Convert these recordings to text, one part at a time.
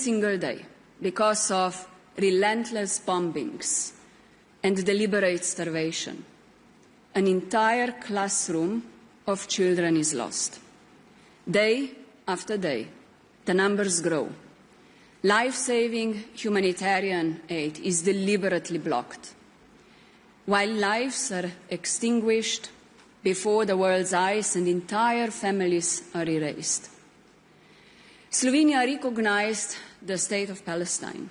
single day, because of relentless bombings and deliberate starvation, an entire classroom of children is lost. Day after day, the numbers grow. Life-saving humanitarian aid is deliberately blocked, while lives are extinguished before the world's eyes and entire families are erased. Slovenia recognized the state of Palestine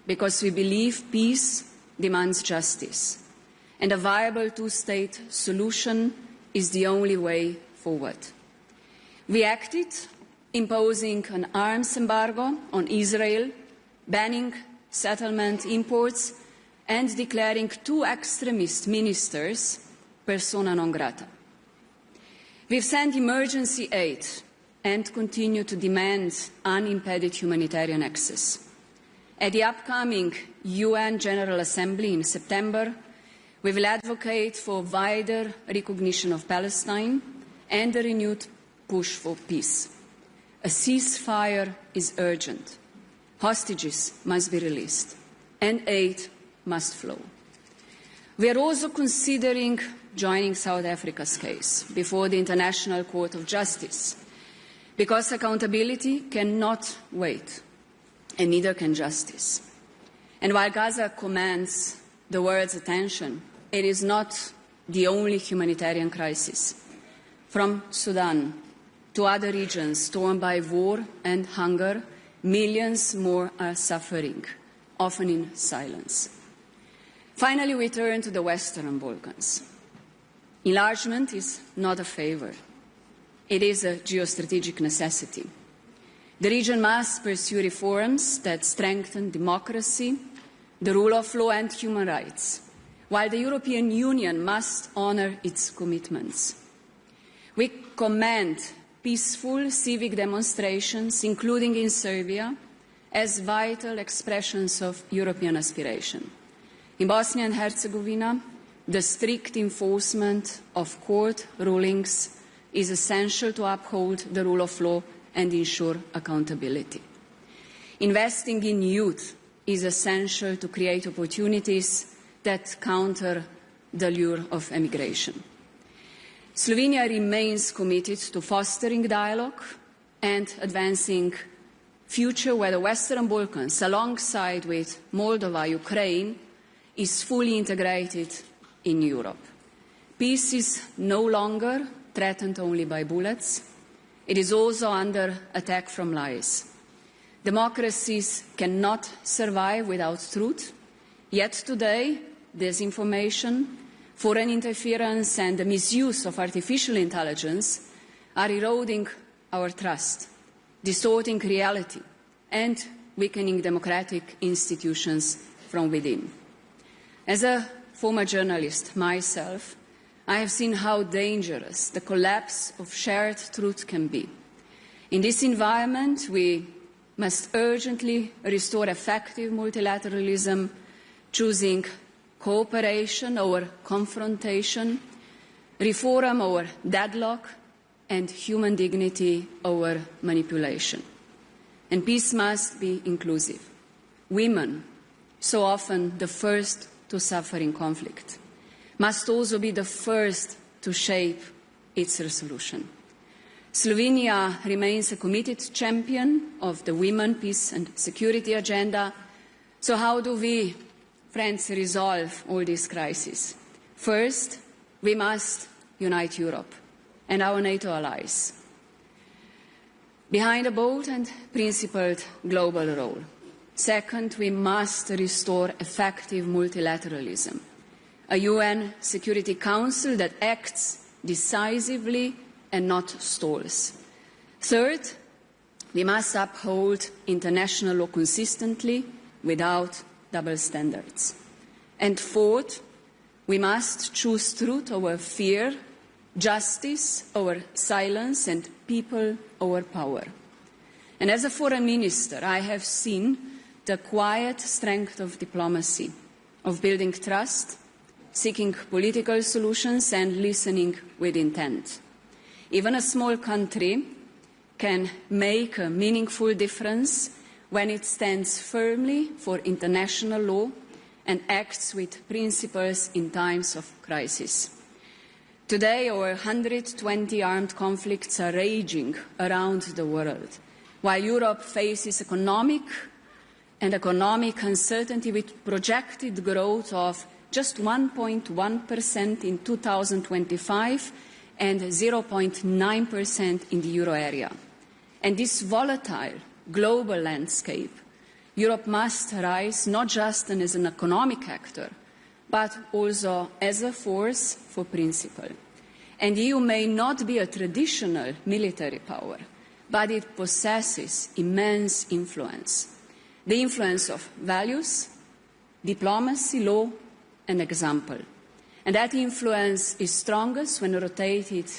because we believe peace demands justice, and a viable two-state solution is the only way forward. We acted, imposing an arms embargo on Israel, banning settlement imports, and declaring 2 extremist ministers persona non grata. We've sent emergency aid and continue to demand unimpeded humanitarian access. At the upcoming UN General Assembly in September, we will advocate for wider recognition of Palestine and a renewed push for peace. A ceasefire is urgent. Hostages must be released, and aid must flow. We are also considering joining South Africa's case before the International Court of Justice, because accountability cannot wait, and neither can justice. And while Gaza commands the world's attention, it is not the only humanitarian crisis. From Sudan to other regions torn by war and hunger, millions more are suffering, often in silence. Finally, we turn to the Western Balkans. Enlargement is not a favor. It is a geostrategic necessity. The region must pursue reforms that strengthen democracy, the rule of law and human rights, while the European Union must honour its commitments. We commend peaceful civic demonstrations, including in Serbia, as vital expressions of European aspiration. In Bosnia and Herzegovina, the strict enforcement of court rulings is essential to uphold the rule of law and ensure accountability. Investing in youth is essential to create opportunities that counter the lure of emigration. Slovenia remains committed to fostering dialogue and advancing a future where the Western Balkans, alongside with Moldova, Ukraine, is fully integrated in Europe. Peace is no longer threatened only by bullets. It is also under attack from lies. Democracies cannot survive without truth, yet today disinformation, foreign interference and the misuse of artificial intelligence are eroding our trust, distorting reality and weakening democratic institutions from within. As a former journalist myself, I have seen how dangerous the collapse of shared truth can be. In this environment, we must urgently restore effective multilateralism, choosing cooperation over confrontation, reform over deadlock, and human dignity over manipulation. And peace must be inclusive. Women, so often the first to suffer in conflict, must also be the first to shape its resolution. Slovenia remains a committed champion of the women, peace and security agenda. So how do we, friends, resolve all these crises? First, we must unite Europe and our NATO allies behind a bold and principled global role. Second, we must restore effective multilateralism, a UN Security Council that acts decisively and not stalls. Third, we must uphold international law consistently without double standards. And fourth, we must choose truth over fear, justice over silence, and people over power. And as a foreign minister, I have seen the quiet strength of diplomacy, of building trust, seeking political solutions, and listening with intent. Even a small country can make a meaningful difference when it stands firmly for international law and acts with principles in times of crisis. Today, over 120 armed conflicts are raging around the world, while Europe faces economic uncertainty with projected growth of just 1.1% in 2025 and 0.9% in the euro area. And this volatile global landscape, Europe must rise not just as an economic actor, but also as a force for principle. And the EU may not be a traditional military power, but it possesses immense influence. The influence of values, diplomacy, law, and example. And that influence is strongest when rooted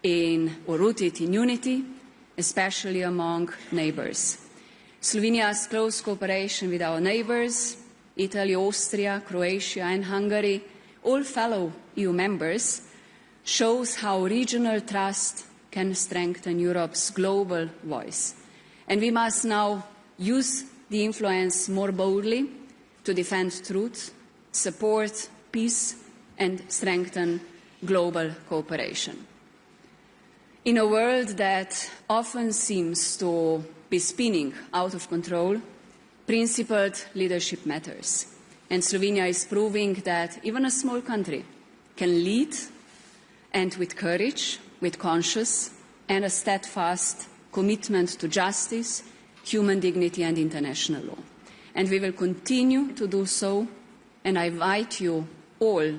in unity, especially among neighbours. Slovenia's close cooperation with our neighbours, Italy, Austria, Croatia and Hungary, all fellow EU members, shows how regional trust can strengthen Europe's global voice. And we must now use the influence more boldly to defend truth, support peace and strengthen global cooperation. In a world that often seems to be spinning out of control, principled leadership matters. And Slovenia is proving that even a small country can lead, and with courage, with conscience and a steadfast commitment to justice, human dignity and international law. And we will continue to do so, and I invite you all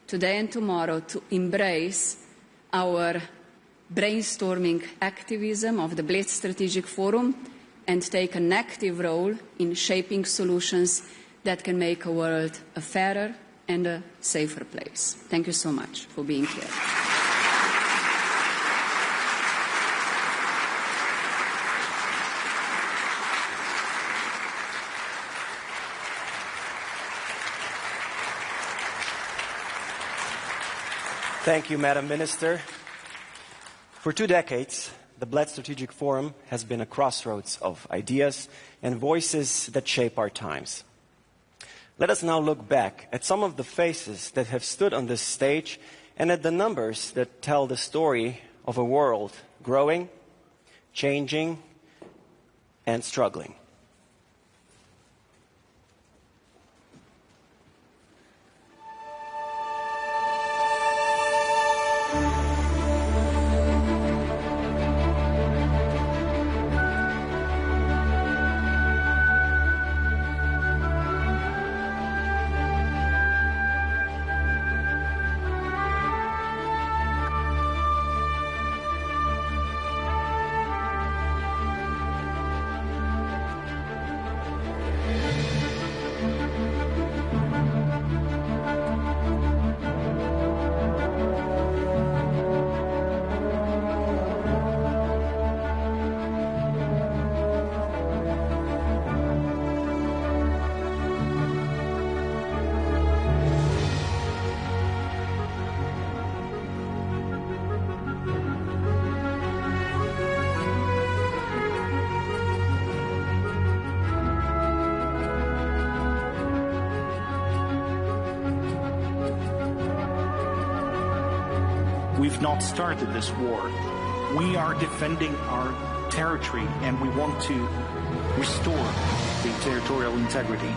today and tomorrow to embrace our brainstorming activism of the Bled Strategic Forum and take an active role in shaping solutions that can make a world a fairer and a safer place. Thank you so much for being here. Thank you, Madam Minister. For 2 decades, the Bled Strategic Forum has been a crossroads of ideas and voices that shape our times. Let us now look back at some of the faces that have stood on this stage and at the numbers that tell the story of a world growing, changing, and struggling. We've not started this war. We are defending our territory and we want to restore the territorial integrity.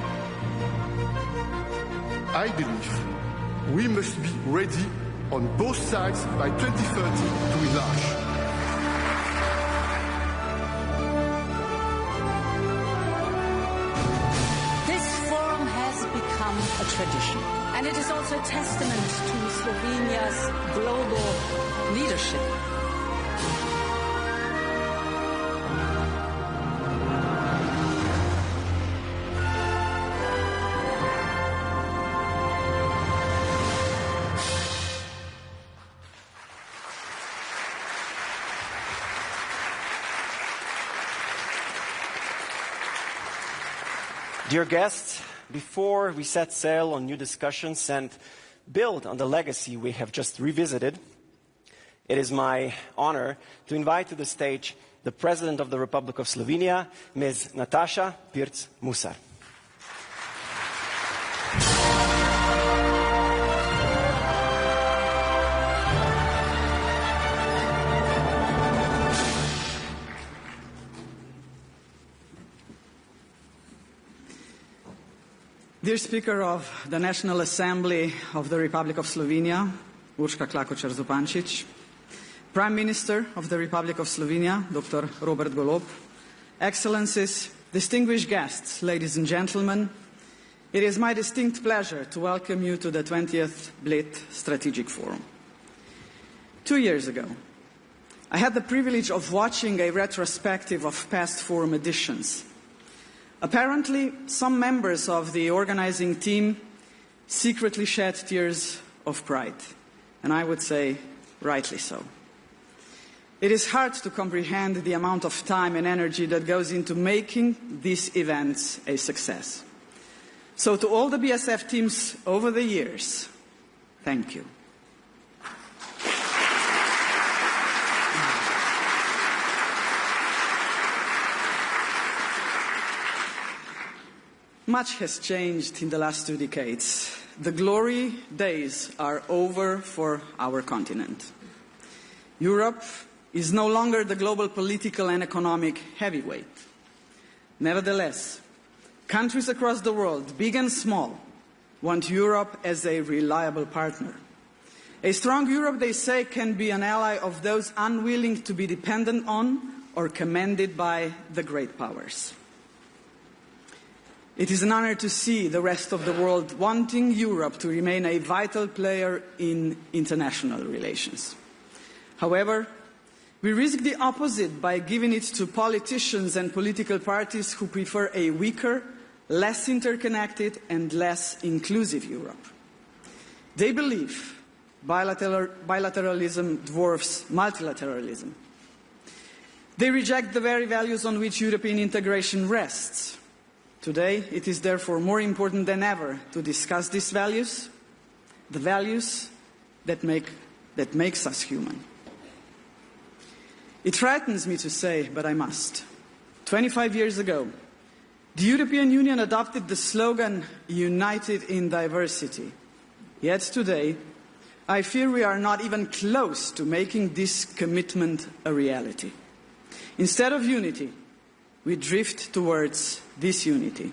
I believe we must be ready on both sides by 2030 to enlarge. This forum has become a tradition, and it is also a testament to Slovenia's global leadership. Dear guests, before we set sail on new discussions and build on the legacy we have just revisited, it is my honor to invite to the stage the President of the Republic of Slovenia, Ms. Nataša Pirc Musar. Dear Speaker of the National Assembly of the Republic of Slovenia, Urška Klakočar Zupančič, Prime Minister of the Republic of Slovenia, Dr. Robert Golob, Excellencies, distinguished guests, ladies and gentlemen, it is my distinct pleasure to welcome you to the 20th Bled Strategic Forum. 2 years ago, I had the privilege of watching a retrospective of past forum editions. Apparently, some members of the organizing team secretly shed tears of pride, and I would say rightly so. It is hard to comprehend the amount of time and energy that goes into making these events a success. So to all the BSF teams over the years, thank you. Much has changed in the last 2 decades. The glory days are over for our continent. Europe is no longer the global political and economic heavyweight. Nevertheless, countries across the world, big and small, want Europe as a reliable partner. A strong Europe, they say, can be an ally of those unwilling to be dependent on or commanded by the great powers. It is an honor to see the rest of the world wanting Europe to remain a vital player in international relations. However, we risk the opposite by giving it to politicians and political parties who prefer a weaker, less interconnected and less inclusive Europe. They believe bilateralism dwarfs multilateralism. They reject the very values on which European integration rests. Today, it is therefore more important than ever to discuss these values, the values that makes us human. It frightens me to say, but I must. 25 years ago, the European Union adopted the slogan, "United in diversity." Yet today, I fear we are not even close to making this commitment a reality. Instead of unity, we drift towards disunity.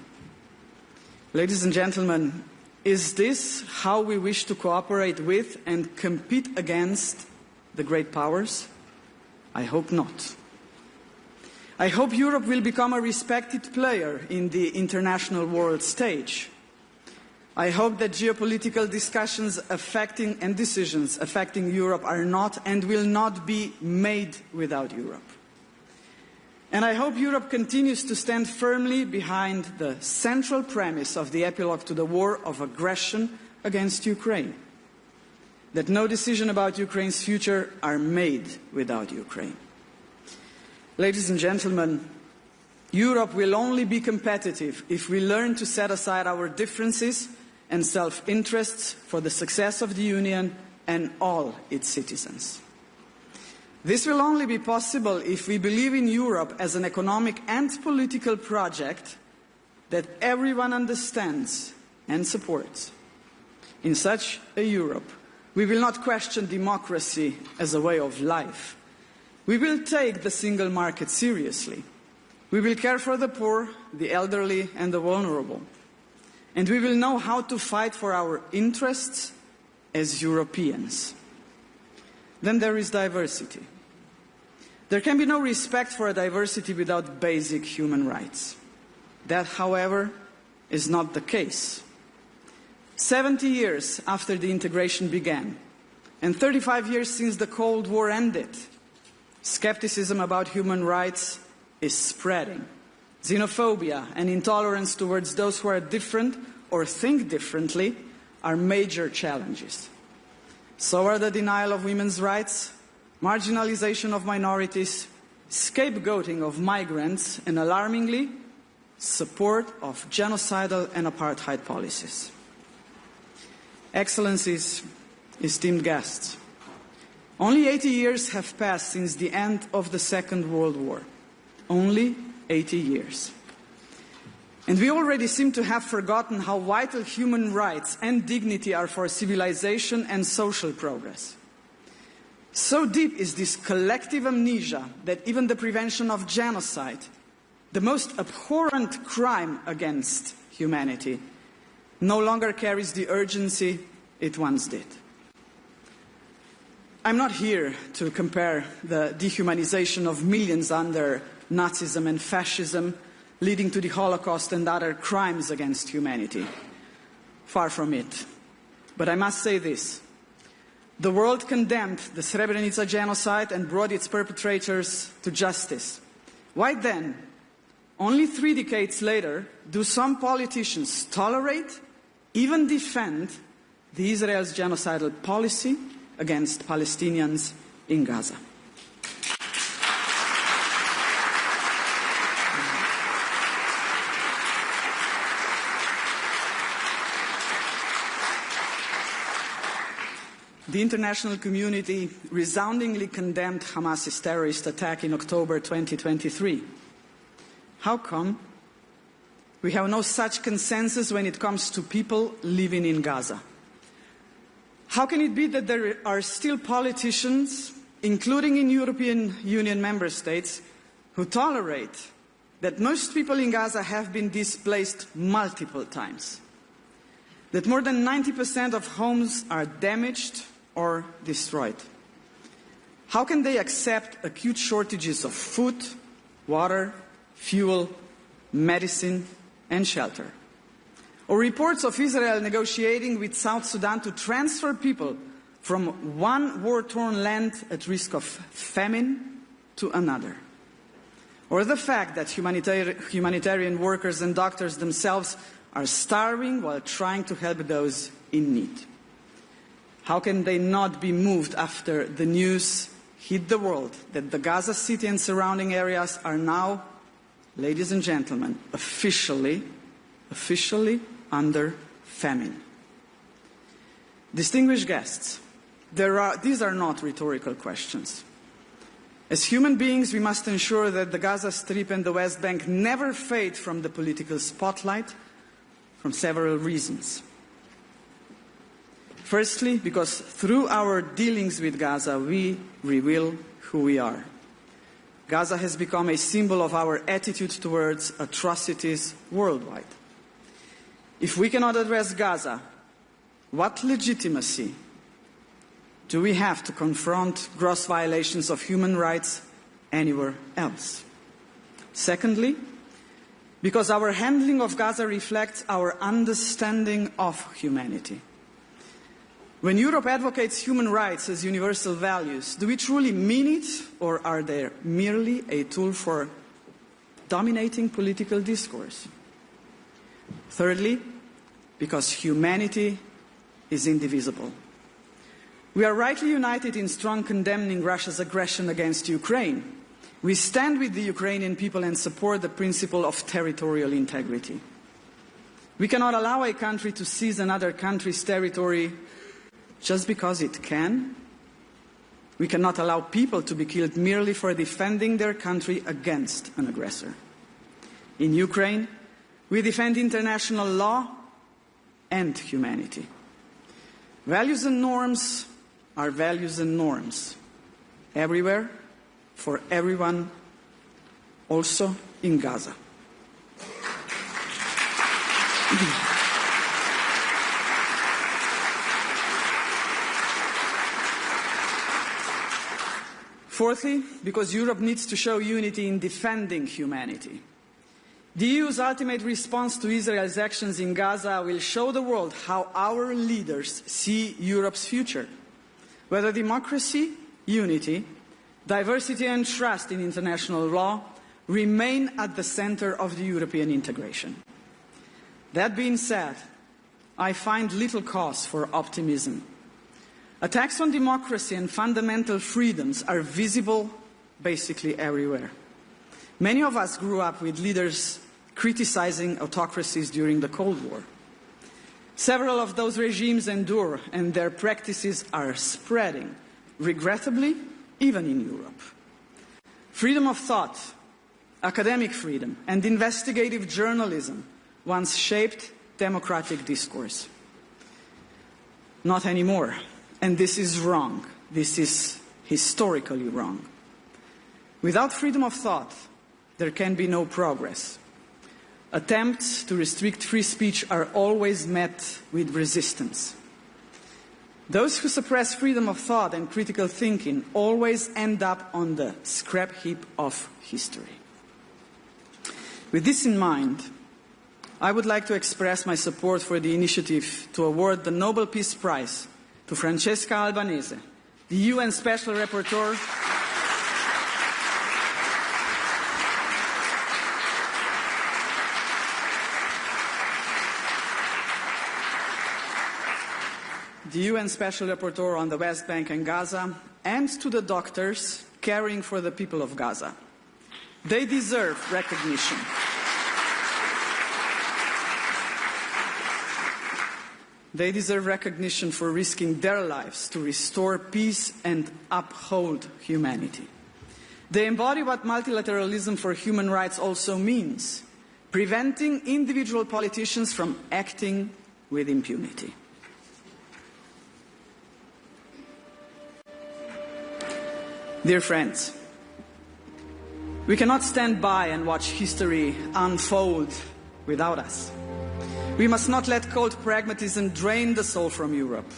Ladies and gentlemen, is this how we wish to cooperate with and compete against the great powers? I hope not. I hope Europe will become a respected player in the international world stage. I hope that geopolitical discussions and decisions affecting Europe are not and will not be made without Europe. And I hope Europe continues to stand firmly behind the central premise of the epilogue to the war of aggression against Ukraine, that no decision about Ukraine's future are made without Ukraine. Ladies and gentlemen, Europe will only be competitive if we learn to set aside our differences and self-interests for the success of the Union and all its citizens. This will only be possible if we believe in Europe as an economic and political project that everyone understands and supports. In such a Europe, we will not question democracy as a way of life. We will take the single market seriously. We will care for the poor, the elderly, and the vulnerable. And we will know how to fight for our interests as Europeans. Then there is diversity. There can be no respect for a diversity without basic human rights. That, however, is not the case. 70 years after the integration began, and 35 years since the Cold War ended, skepticism about human rights is spreading. Xenophobia and intolerance towards those who are different or think differently are major challenges. So are the denial of women's rights, marginalization of minorities, scapegoating of migrants, and alarmingly, support of genocidal and apartheid policies. Excellencies, esteemed guests, Only 80 years have passed since the end of the Second World War. Only 80 years. And we already seem to have forgotten how vital human rights and dignity are for civilization and social progress. So deep is this collective amnesia that even the prevention of genocide, the most abhorrent crime against humanity, no longer carries the urgency it once did. I'm not here to compare the dehumanization of millions under Nazism and fascism, leading to the Holocaust and other crimes against humanity. Far from it. But I must say this. The world condemned the Srebrenica genocide and brought its perpetrators to justice. Why then, only 3 decades later, do some politicians tolerate, even defend, the Israel's genocidal policy against Palestinians in Gaza? The international community resoundingly condemned Hamas's terrorist attack in October 2023. How come? We have no such consensus when it comes to people living in Gaza. How can it be that there are still politicians, including in European Union member states, who tolerate that most people in Gaza have been displaced multiple times? That more than 90% of homes are damaged or destroyed? How can they accept acute shortages of food, water, fuel, medicine, and shelter? Or reports of Israel negotiating with South Sudan to transfer people from one war-torn land at risk of famine to another? Or the fact that humanitarian workers and doctors themselves are starving while trying to help those in need? How can they not be moved after the news hit the world that the Gaza City and surrounding areas are now, ladies and gentlemen, officially under famine? Distinguished guests, these are not rhetorical questions. As human beings, we must ensure that the Gaza Strip and the West Bank never fade from the political spotlight for several reasons. Firstly, because through our dealings with Gaza, we reveal who we are. Gaza has become a symbol of our attitude towards atrocities worldwide. If we cannot address Gaza, what legitimacy do we have to confront gross violations of human rights anywhere else? Secondly, because our handling of Gaza reflects our understanding of humanity. When Europe advocates human rights as universal values, do we truly mean it, or are they merely a tool for dominating political discourse? Thirdly, because humanity is indivisible. We are rightly united in strong condemning Russia's aggression against Ukraine. We stand with the Ukrainian people and support the principle of territorial integrity. We cannot allow a country to seize another country's territory just because it can. We cannot allow people to be killed merely for defending their country against an aggressor. In Ukraine, we defend international law and humanity. Values and norms are values and norms. Everywhere, for everyone, also in Gaza. Fourthly, because Europe needs to show unity in defending humanity. The EU's ultimate response to Israel's actions in Gaza will show the world how our leaders see Europe's future. Whether democracy, unity, diversity and trust in international law remain at the center of the European integration. That being said, I find little cause for optimism. Attacks on democracy and fundamental freedoms are visible basically everywhere. Many of us grew up with leaders criticizing autocracies during the Cold War. Several of those regimes endure, and their practices are spreading regrettably, even in Europe. Freedom of thought, academic freedom, and investigative journalism once shaped democratic discourse. Not anymore. And this is wrong. This is historically wrong. Without freedom of thought, there can be no progress. Attempts to restrict free speech are always met with resistance. Those who suppress freedom of thought and critical thinking always end up on the scrap heap of history. With this in mind, I would like to express my support for the initiative to award the Nobel Peace Prize to Francesca Albanese, the UN Special Rapporteur on the West Bank and Gaza, and to the doctors caring for the people of Gaza. They deserve recognition. They deserve recognition for risking their lives to restore peace and uphold humanity. They embody what multilateralism for human rights also means: preventing individual politicians from acting with impunity. Dear friends, we cannot stand by and watch history unfold without us. We must not let cold pragmatism drain the soul from Europe.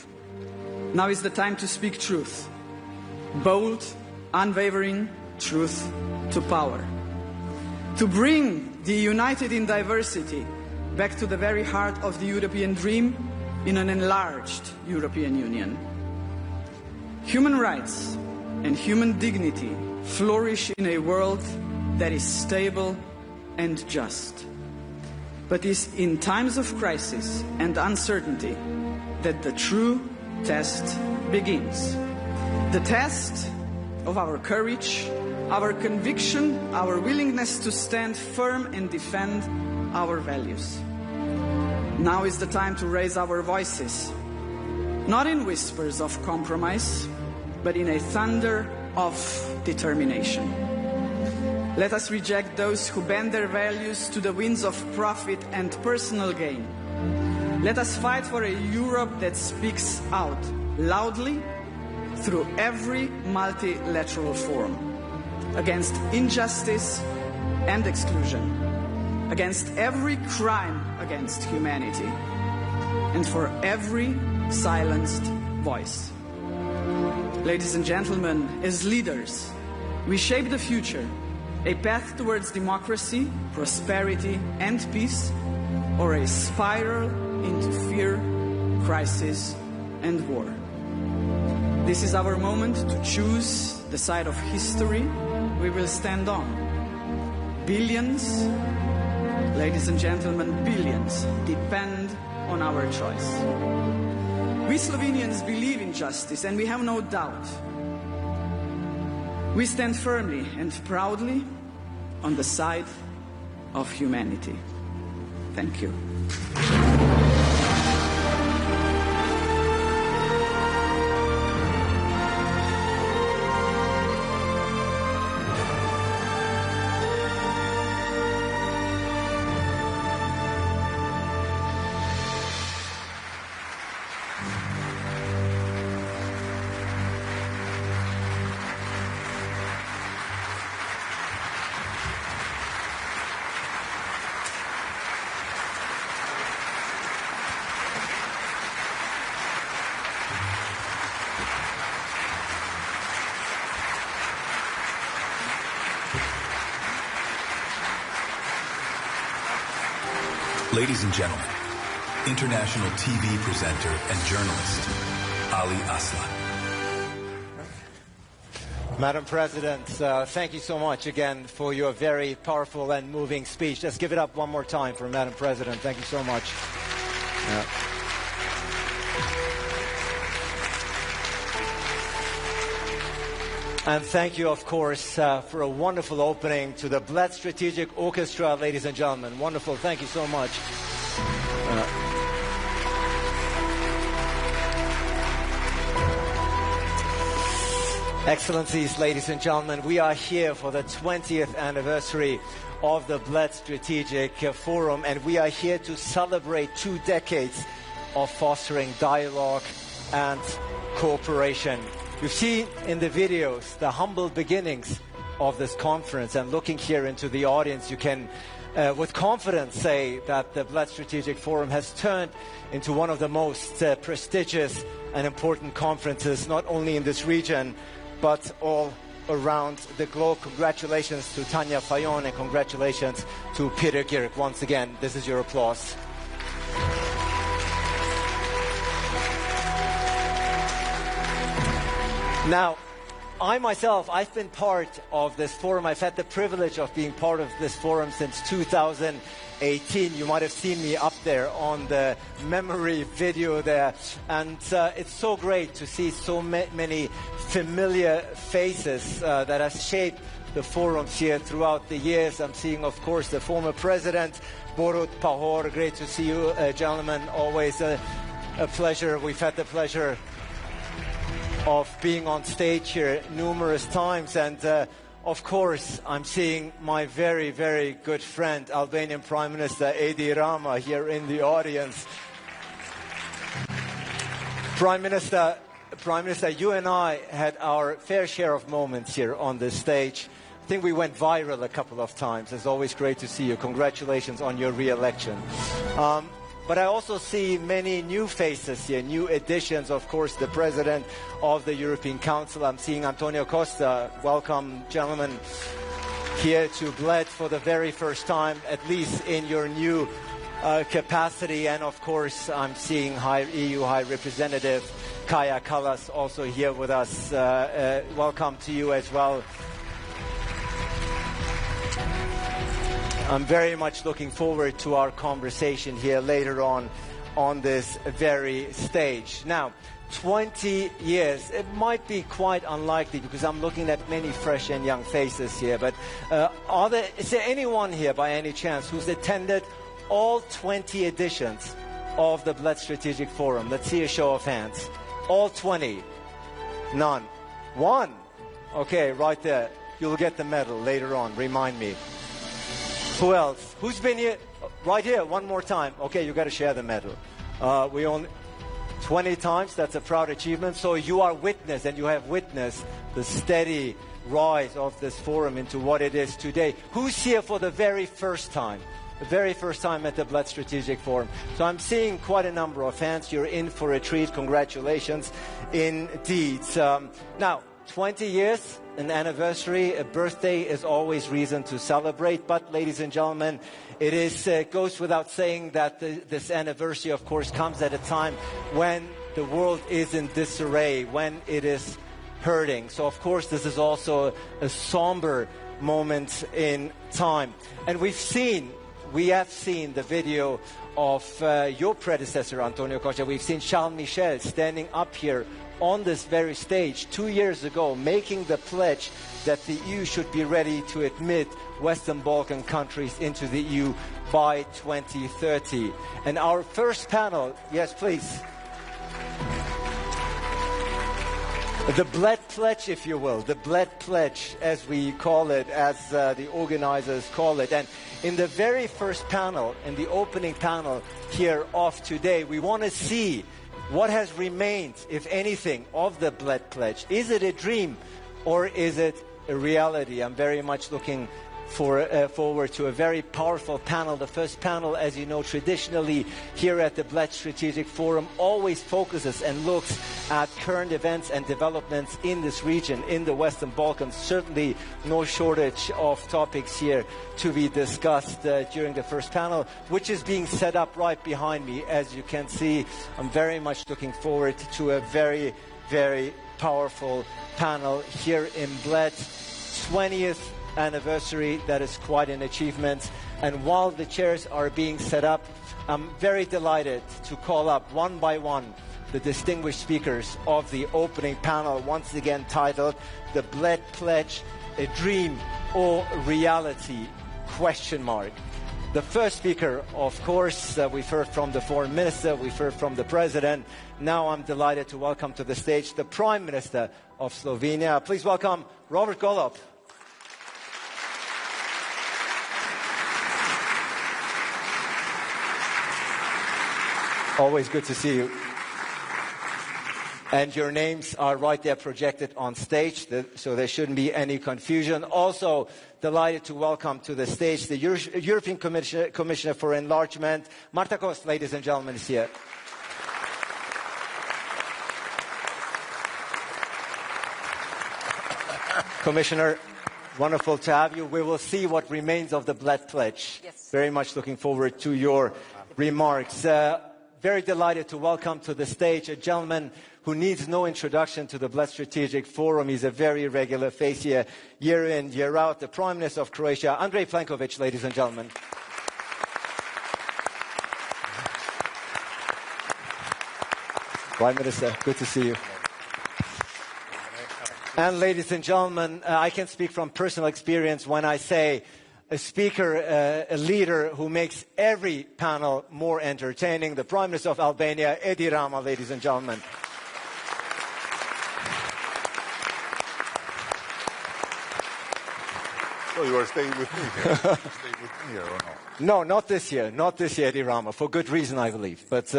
Now is the time to speak truth. Bold, unwavering truth to power. To bring the united in diversity back to the very heart of the European dream in an enlarged European Union. Human rights and human dignity flourish in a world that is stable and just. But it's in times of crisis and uncertainty that the true test begins. The test of our courage, our conviction, our willingness to stand firm and defend our values. Now is the time to raise our voices, not in whispers of compromise, but in a thunder of determination. Let us reject those who bend their values to the winds of profit and personal gain. Let us fight for a Europe that speaks out loudly through every multilateral forum against injustice and exclusion, against every crime against humanity, and for every silenced voice. Ladies and gentlemen, as leaders, we shape the future, a path towards democracy, prosperity, and peace, or a spiral into fear, crisis, and war. This is our moment to choose the side of history we will stand on. Billions, ladies and gentlemen, billions depend on our choice. We Slovenians believe in justice, and we have no doubt. We stand firmly and proudly on the side of humanity. Thank you. Ladies and gentlemen, international TV presenter and journalist, Ali Aslan. Madam President, thank you so much again for your very powerful and moving speech. Let's give it up one more time for Madam President. Thank you so much. And thank you, of course, for a wonderful opening to the Bled Strategic Orchestra, ladies and gentlemen. Wonderful. Thank you so much. Excellencies, ladies and gentlemen, we are here for the 20th anniversary of the Bled Strategic Forum, and we are here to celebrate 2 decades of fostering dialogue and cooperation. You've seen in the videos the humble beginnings of this conference, and looking here into the audience, you can with confidence say that the Bled Strategic Forum has turned into one of the most prestigious and important conferences, not only in this region, but all around the globe. Congratulations to Tanja Fajon and congratulations to Peter Gierk. Once again, this is your applause. Now, I myself, I've been part of this forum. I've had the privilege of being part of this forum since 2018. You might have seen me up there on the memory video there. And it's so great to see so many familiar faces that have shaped the forums here throughout the years. I'm seeing, of course, the former president, Borut Pahor. Great to see you, gentlemen. Always a pleasure. We've had the pleasure of being on stage here numerous times, and of course I'm seeing my very, very good friend, Albanian Prime Minister Edi Rama, here in the audience. Prime Minister, you and I had our fair share of moments here on this stage. I think we went viral a couple of times. It's always great to see you. Congratulations on your re-election. But I also see many new faces here, new additions. Of course, the President of the European Council. I'm seeing Antonio Costa. Welcome, gentlemen, here to Bled for the very first time, at least in your new capacity. And of course, I'm seeing EU High Representative Kaja Kallas also here with us. Welcome to you as well. I'm very much looking forward to our conversation here later on this very stage. Now, 20 years, it might be quite unlikely because I'm looking at many fresh and young faces here, but is there anyone here by any chance who's attended all 20 editions of the Bled Strategic Forum? Let's see a show of hands. All 20? None. One? Okay, right there. You'll get the medal later on, remind me. Who else? Who's been here? Right here, one more time. Okay, you got to share the medal. We only 20 times. That's a proud achievement. So you are witness, and you have witnessed the steady rise of this forum into what it is today. Who's here for the very first time? The very first time at the Bled Strategic Forum. So I'm seeing quite a number of hands. You're in for a treat. Congratulations indeed. Now, 20 years, an anniversary, a birthday is always reason to celebrate. But, ladies and gentlemen, it goes without saying that this anniversary, of course, comes at a time when the world is in disarray, when it is hurting. So, of course, this is also a somber moment in time. And we have seen the video of your predecessor, Antonio Costa. We've seen Charles Michel standing up here on this very stage 2 years ago, making the pledge that the EU should be ready to admit Western Balkan countries into the EU by 2030. And our first panel, yes, please. The Bled Pledge, if you will, the Bled Pledge, as we call it, as the organizers call it. And in the very first panel, in the opening panel here of today, we want to see what has remained, if anything, of the Bled Pledge. Is it a dream or is it a reality? I'm very much looking forward to a very powerful panel. The first panel, as you know, traditionally here at the Bled Strategic Forum always focuses and looks at current events and developments in this region, in the Western Balkans. Certainly no shortage of topics here to be discussed during the first panel, which is being set up right behind me. As you can see, I'm very much looking forward to a very, very powerful panel here in Bled. 20th anniversary, that is quite an achievement. And while the chairs are being set up, I'm very delighted to call up one by one the distinguished speakers of the opening panel, once again titled The Bled Pledge, a Dream or Reality? The first speaker, of course, we've heard from the Foreign Minister, we've heard from the President. Now I'm delighted to welcome to the stage the Prime Minister of Slovenia. Please welcome Robert Golob. Always good to see you. And your names are right there projected on stage, so there shouldn't be any confusion. Also, delighted to welcome to the stage the European Commissioner for Enlargement, Marta Costa, ladies and gentlemen, is here. Commissioner, wonderful to have you. We will see what remains of the Bled Pledge. Yes. Very much looking forward to your remarks. Very delighted to welcome to the stage a gentleman who needs no introduction to the Bled Strategic Forum. He's a very regular face here, year in, year out. The Prime Minister of Croatia, Andrej Plenković, ladies and gentlemen. Prime Minister, good to see you. And ladies and gentlemen, I can speak from personal experience when I say a speaker, a leader who makes every panel more entertaining. The Prime Minister of Albania, Edi Rama, ladies and gentlemen. So you are staying with me here? Stay with me here or not? No, not this year. Not this year, Edi Rama, for good reason, I believe. But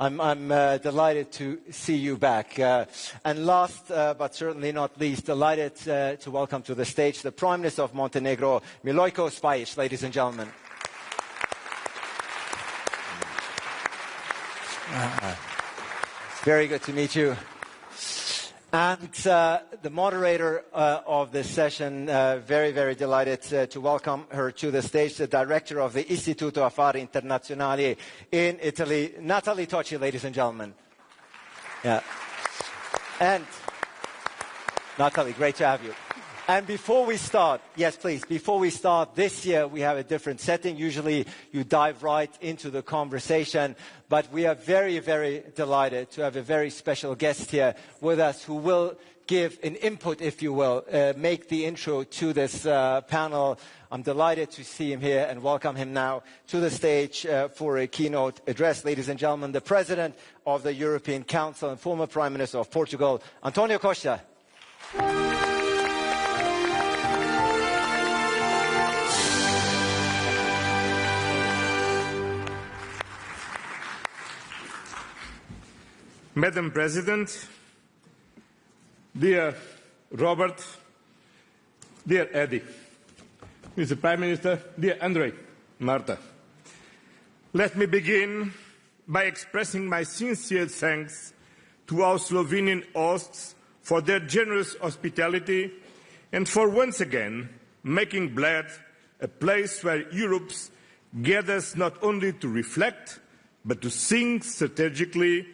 I'm delighted to see you back. And last, but certainly not least, delighted to welcome to the stage the Prime Minister of Montenegro, Milojko Spajic, ladies and gentlemen. Very good to meet you. And the moderator of this session, very, very delighted to welcome her to the stage, the director of the Istituto Affari Internazionali in Italy, Natalie Tocci, ladies and gentlemen. Yeah. And Natalie, great to have you. And before we start, yes, please, before we start, this year we have a different setting. Usually you dive right into the conversation, but we are very, very delighted to have a very special guest here with us who will give an input, if you will, make the intro to this panel. I'm delighted to see him here and welcome him now to the stage for a keynote address. Ladies and gentlemen, the President of the European Council and former Prime Minister of Portugal, António Costa. Madam President, dear Robert, dear Eddie, Mr. Prime Minister, dear Andrej, Marta, let me begin by expressing my sincere thanks to our Slovenian hosts for their generous hospitality and for once again making Bled a place where Europe gathers not only to reflect, but to think strategically,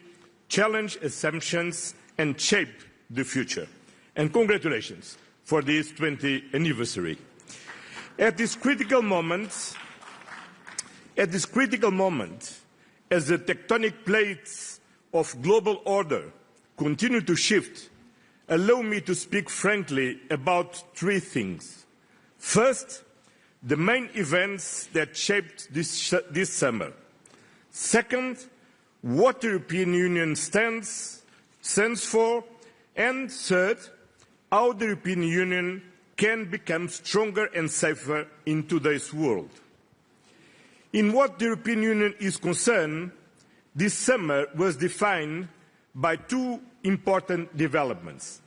challenge assumptions and shape the future. And congratulations for this 20th anniversary. At this critical moment, as the tectonic plates of global order continue to shift, allow me to speak frankly about three things. First, the main events that shaped this summer. Second, what the European Union stands for, and third, how the European Union can become stronger and safer in today's world. In what the European Union is concerned, this summer was defined by two important developments.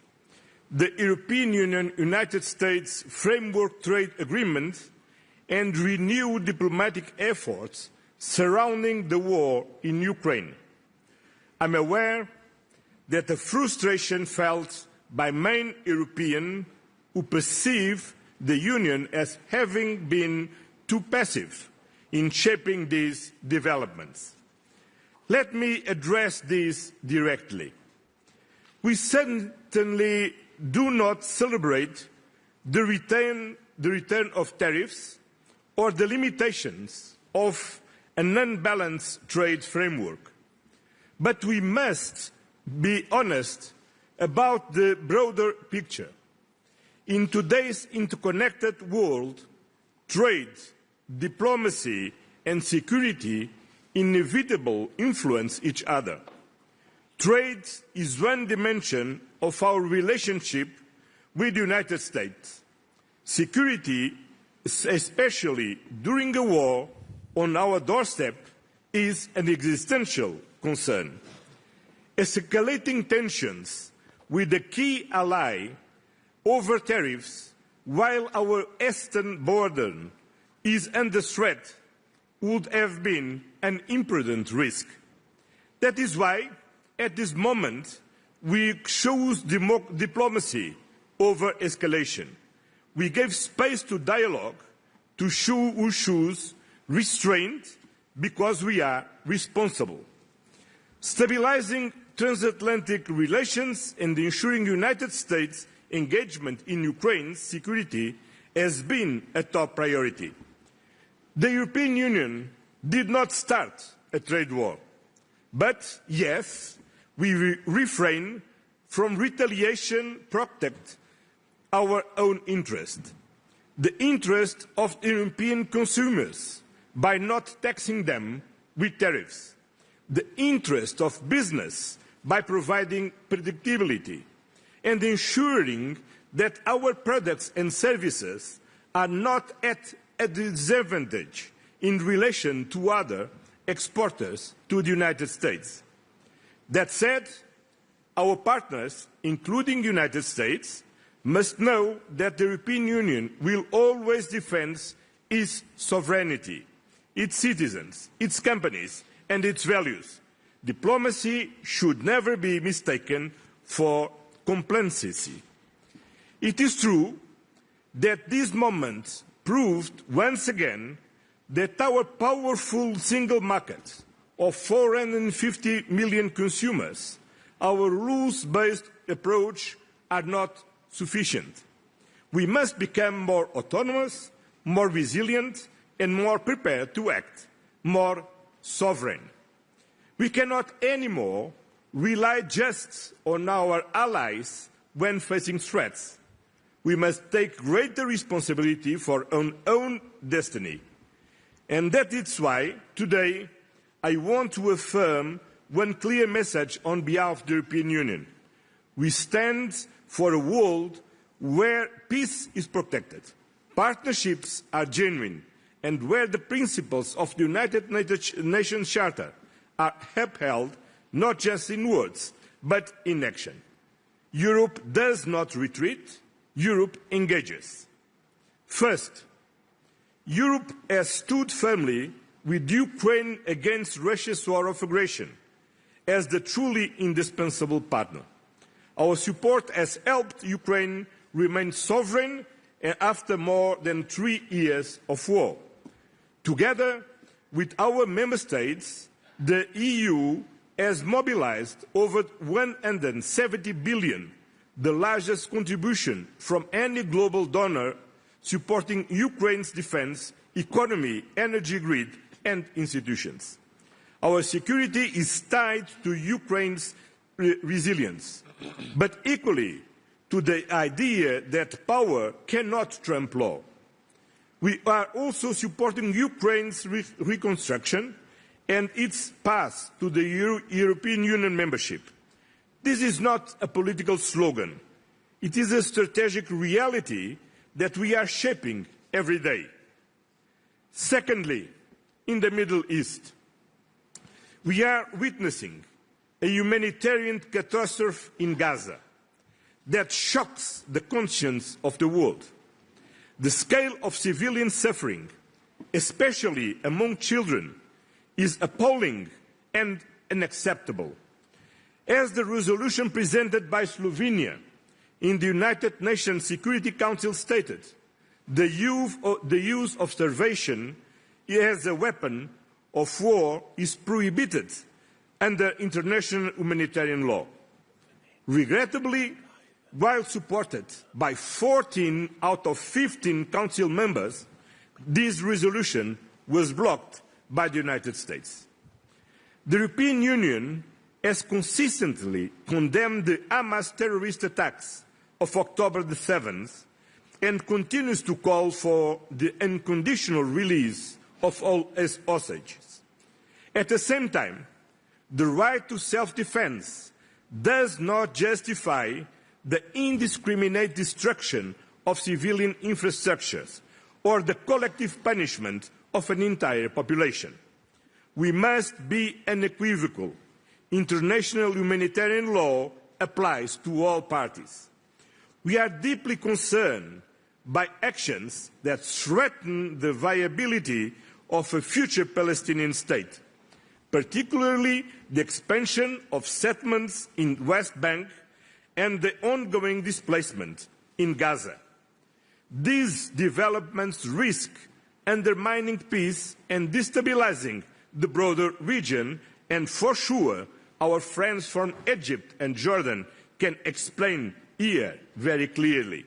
The European Union-United States Framework Trade Agreement and renewed diplomatic efforts surrounding the war in Ukraine. I'm aware that the frustration felt by many Europeans who perceive the Union as having been too passive in shaping these developments. Let me address this directly. We certainly do not celebrate the return of tariffs or the limitations of an unbalanced trade framework. But we must be honest about the broader picture. In today's interconnected world, trade diplomacy and security inevitably influence each other. Trade is one dimension of our relationship with the United States. Security, especially during a war on our doorstep, is an existential concern. Escalating tensions with a key ally over tariffs while our eastern border is under threat would have been an imprudent risk. That is why, at this moment, we chose diplomacy over escalation. We gave space to dialogue, to choose restraint, because we are responsible. Stabilizing transatlantic relations and ensuring the United States' engagement in Ukraine's security has been a top priority. The European Union did not start a trade war, but yes, we refrain from retaliation, protect our own interest, the interest of European consumers by not taxing them with tariffs, the interest of business by providing predictability, and ensuring that our products and services are not at a disadvantage in relation to other exporters to the United States. That said, our partners, including the United States, must know that the European Union will always defend its sovereignty, its citizens, its companies, and its values. Diplomacy should never be mistaken for complacency. It is true that this moment proved once again that our powerful single market of 450 million consumers, our rules-based approach, are not sufficient. We must become more autonomous, more resilient, and more prepared to act, more sovereign. We cannot anymore rely just on our allies when facing threats. We must take greater responsibility for our own destiny. And that is why today I want to affirm one clear message on behalf of the European Union. We stand for a world where peace is protected, partnerships are genuine, and where the principles of the United Nations Charter are upheld not just in words, but in action. Europe does not retreat, Europe engages. First, Europe has stood firmly with Ukraine against Russia's war of aggression as the truly indispensable partner. Our support has helped Ukraine remain sovereign after more than 3 years of war. Together with our member states, the EU has mobilized over 170 billion, the largest contribution from any global donor supporting Ukraine's defense, economy, energy grid, and institutions. Our security is tied to Ukraine's resilience, but equally to the idea that power cannot trump law. We are also supporting Ukraine's reconstruction and its path to the European Union membership. This is not a political slogan. It is a strategic reality that we are shaping every day. Secondly, in the Middle East, we are witnessing a humanitarian catastrophe in Gaza that shocks the conscience of the world. The scale of civilian suffering, especially among children, is appalling and unacceptable. As the resolution presented by Slovenia in the United Nations Security Council stated, the use of starvation as a weapon of war is prohibited under international humanitarian law. Regrettably, while supported by 14 out of 15 Council members, this resolution was blocked by the United States. The European Union has consistently condemned the Hamas terrorist attacks of October the 7th and continues to call for the unconditional release of all hostages. At the same time, the right to self-defense does not justify the indiscriminate destruction of civilian infrastructures or the collective punishment of an entire population. We must be unequivocal. International humanitarian law applies to all parties. We are deeply concerned by actions that threaten the viability of a future Palestinian state, particularly the expansion of settlements in the West Bank and the ongoing displacement in Gaza. These developments risk undermining peace and destabilizing the broader region, and for sure our friends from Egypt and Jordan can explain here very clearly.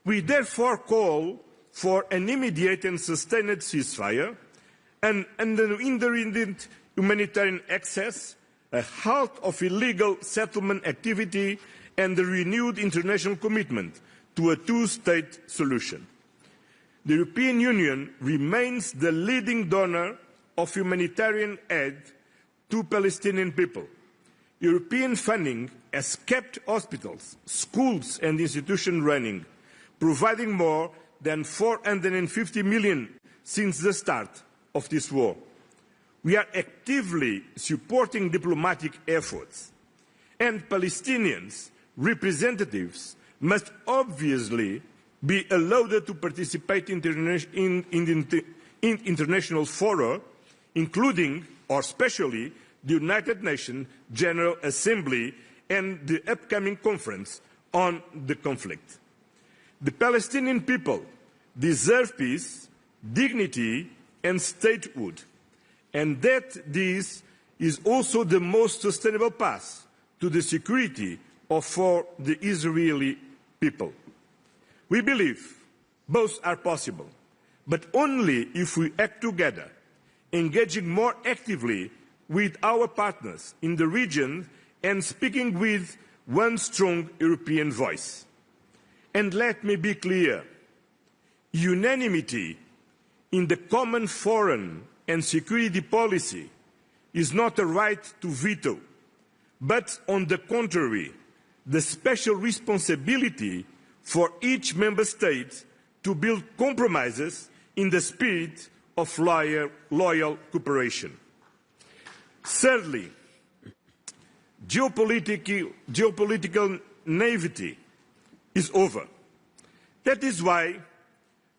We therefore call for an immediate and sustained ceasefire, an unhindered humanitarian access, a halt of illegal settlement activity, and a renewed international commitment to a two-state solution. The European Union remains the leading donor of humanitarian aid to Palestinian people. European funding has kept hospitals, schools and institutions running, providing more than 450 million since the start of this war. We are actively supporting diplomatic efforts, and Palestinians' representatives must obviously be allowed to participate in international fora, including or especially the United Nations General Assembly and the upcoming conference on the conflict. The Palestinian people deserve peace, dignity and statehood, and that this is also the most sustainable path to the security for the Israeli people. We believe both are possible, but only if we act together, engaging more actively with our partners in the region and speaking with one strong European voice. And let me be clear, unanimity in the common foreign and security policy is not a right to veto, but on the contrary, the special responsibility for each member state to build compromises in the spirit of loyal cooperation. Thirdly, geopolitical naivety is over. That is why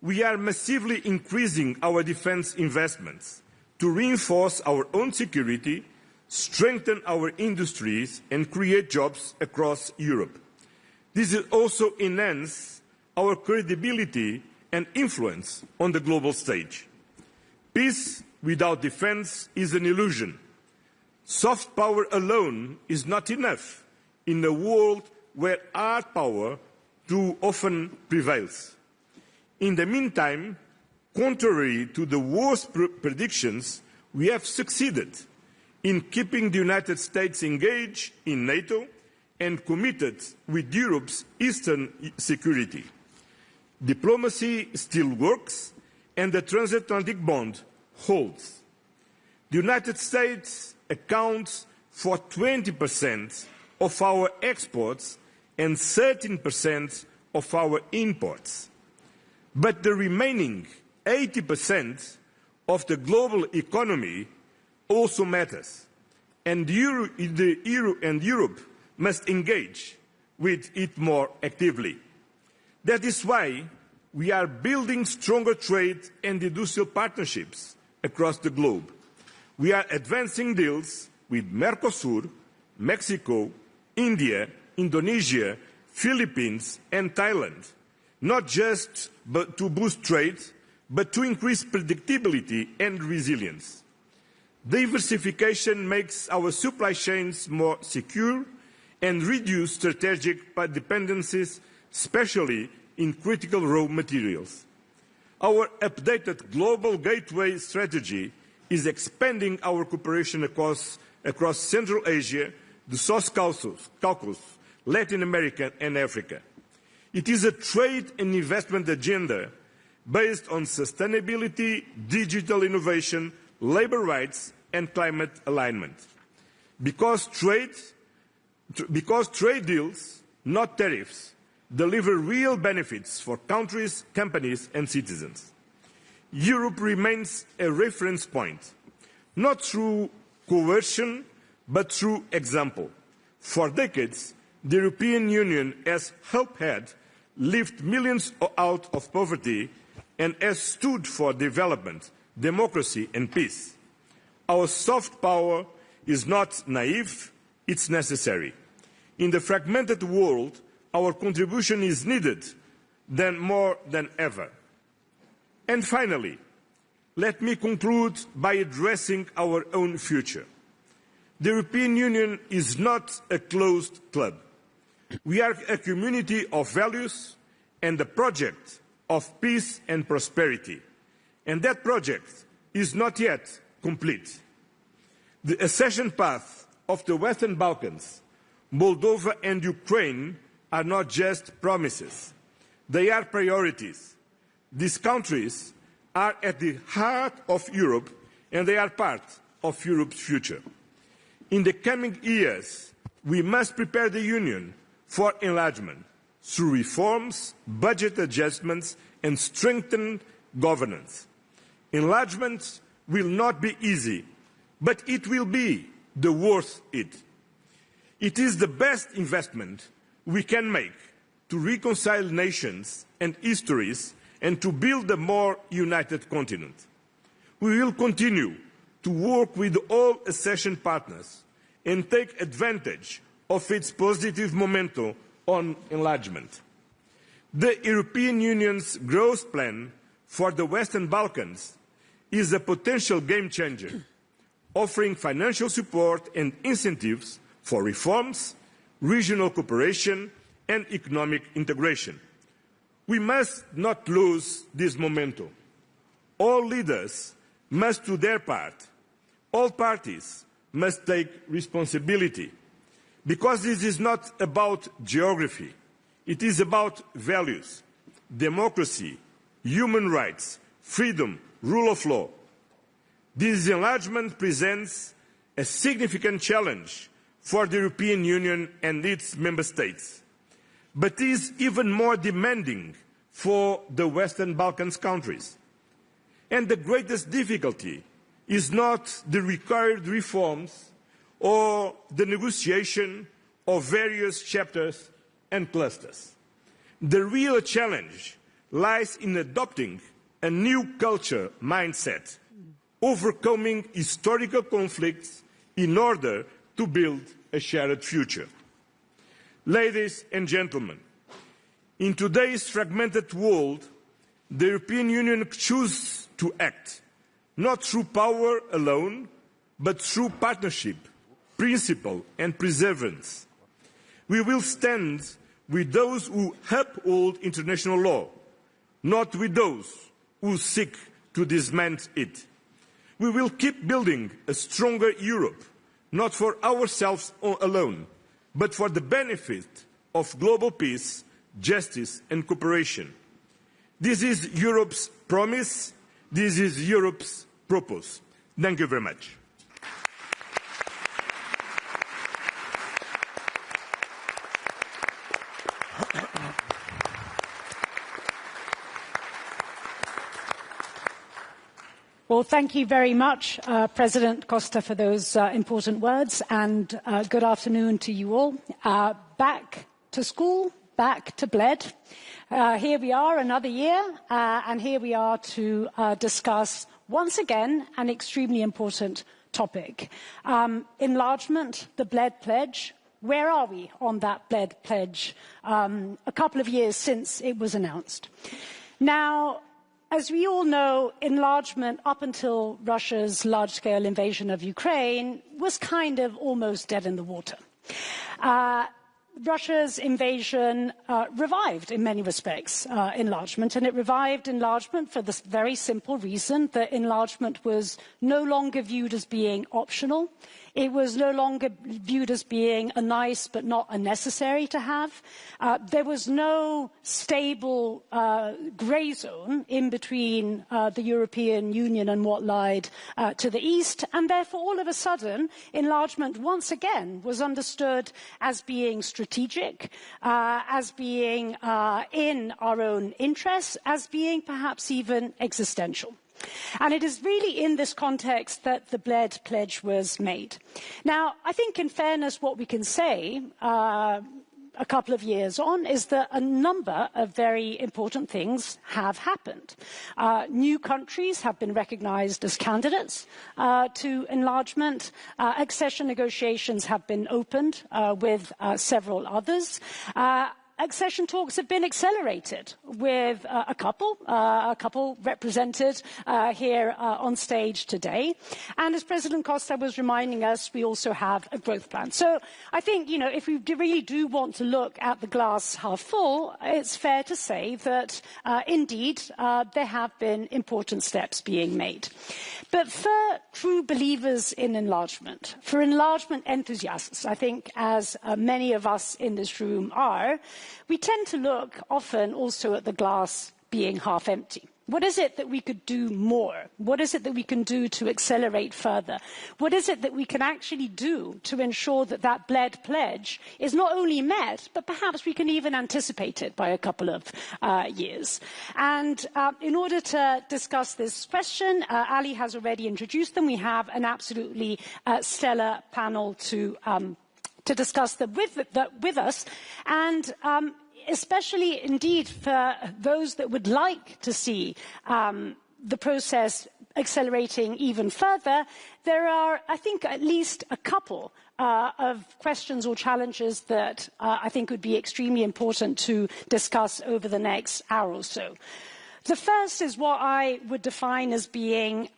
we are massively increasing our defence investments to reinforce our own security, strengthen our industries and create jobs across Europe. This will also enhance our credibility and influence on the global stage. Peace without defence is an illusion. Soft power alone is not enough in a world where hard power too often prevails. In the meantime, contrary to the worst predictions, we have succeeded in keeping the United States engaged in NATO and committed with Europe's eastern security. Diplomacy still works, and the transatlantic bond holds. The United States accounts for 20% of our exports and 13% of our imports. But the remaining 80% of the global economy also matters, and Europe must engage with it more actively. That is why we are building stronger trade and industrial partnerships across the globe. We are advancing deals with Mercosur, Mexico, India, Indonesia, Philippines and Thailand, not just to boost trade, but to increase predictability and resilience. Diversification makes our supply chains more secure and reduce strategic dependencies, especially in critical raw materials. Our updated global gateway strategy is expanding our cooperation across Central Asia, the South Caucasus, Latin America and Africa. It is a trade and investment agenda based on sustainability, digital innovation, labour rights and climate alignment. Because trade deals, not tariffs, deliver real benefits for countries, companies and citizens. Europe remains a reference point, not through coercion, but through example. For decades, the European Union has helped lift millions out of poverty and has stood for development, democracy and peace. Our soft power is not naive, it's necessary. In the fragmented world, our contribution is needed more than ever. And finally, let me conclude by addressing our own future. The European Union is not a closed club. We are a community of values and a project of peace and prosperity. And that project is not yet complete. The accession path of the Western Balkans, Moldova and Ukraine are not just promises. They are priorities. These countries are at the heart of Europe and they are part of Europe's future. In the coming years, we must prepare the Union for enlargement through reforms, budget adjustments and strengthened governance. Enlargement will not be easy, but it will be worth it. It is the best investment we can make to reconcile nations and histories and to build a more united continent. We will continue to work with all accession partners and take advantage of its positive momentum on enlargement. The European Union's growth plan for the Western Balkans is a potential game changer, offering financial support and incentives for reforms, regional cooperation and economic integration. We must not lose this momentum. All leaders must do their part. All parties must take responsibility, because this is not about geography. It is about values, democracy, human rights, freedom, rule of law. This enlargement presents a significant challenge for the European Union and its member states, but is even more demanding for the Western Balkans countries. And the greatest difficulty is not the required reforms or the negotiation of various chapters and clusters. The real challenge lies in adopting a new culture mindset, overcoming historical conflicts in order to build a shared future. Ladies and gentlemen, in today's fragmented world, the European Union chooses to act, not through power alone, but through partnership, principle and perseverance. We will stand with those who uphold international law, not with those who seek to dismantle it. We will keep building a stronger Europe, not for ourselves alone, but for the benefit of global peace, justice and cooperation. This is Europe's promise. This is Europe's purpose. Thank you very much. Well, thank you very much, President Costa, for those important words, and good afternoon to you all. Back to school, back to Bled. Here we are, another year, and here we are to discuss, once again, an extremely important topic. Enlargement, the Bled Pledge. Where are we on that Bled Pledge a couple of years since it was announced? Now, as we all know, enlargement up until Russia's large-scale invasion of Ukraine was kind of almost dead in the water. Russia's invasion revived, in many respects, enlargement, and it revived enlargement for the very simple reason that enlargement was no longer viewed as being optional. It was no longer viewed as being a nice but not a necessary to have. There was no stable grey zone in between the European Union and what lied to the east, and therefore all of a sudden enlargement once again was understood as being strategic, as being in our own interests, as being perhaps even existential. And it is really in this context that the Bled Pledge was made. Now, I think in fairness what we can say a couple of years on is that a number of very important things have happened. New countries have been recognized as candidates to enlargement. Accession negotiations have been opened with several others. Accession talks have been accelerated with a couple represented here on stage today. And as President Costa was reminding us, we also have a growth plan. So I think, you know, if we really do want to look at the glass half full, it's fair to say that indeed there have been important steps being made. But for true believers in enlargement, for enlargement enthusiasts, I think as many of us in this room are, we tend to look often also at the glass being half empty. What is it that we could do more? What is it that we can do to accelerate further? What is it that we can actually do to ensure that that Bled Pledge is not only met, but perhaps we can even anticipate it by a couple of years? And in order to discuss this question, Ali has already introduced them. We have an absolutely stellar panel to discuss them with us, and especially indeed for those that would like to see the process accelerating even further, there are, I think, at least a couple of questions or challenges that I think would be extremely important to discuss over the next hour or so. The first is what I would define as being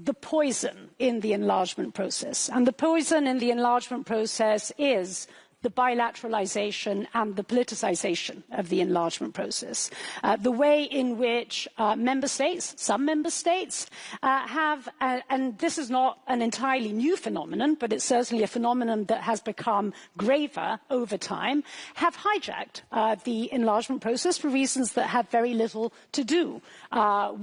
the poison in the enlargement process. And the poison in the enlargement process is the bilateralization and the politicization of the enlargement process. The way in which member states, some member states, have, and this is not an entirely new phenomenon, but it's certainly a phenomenon that has become graver over time, have hijacked the enlargement process for reasons that have very little to do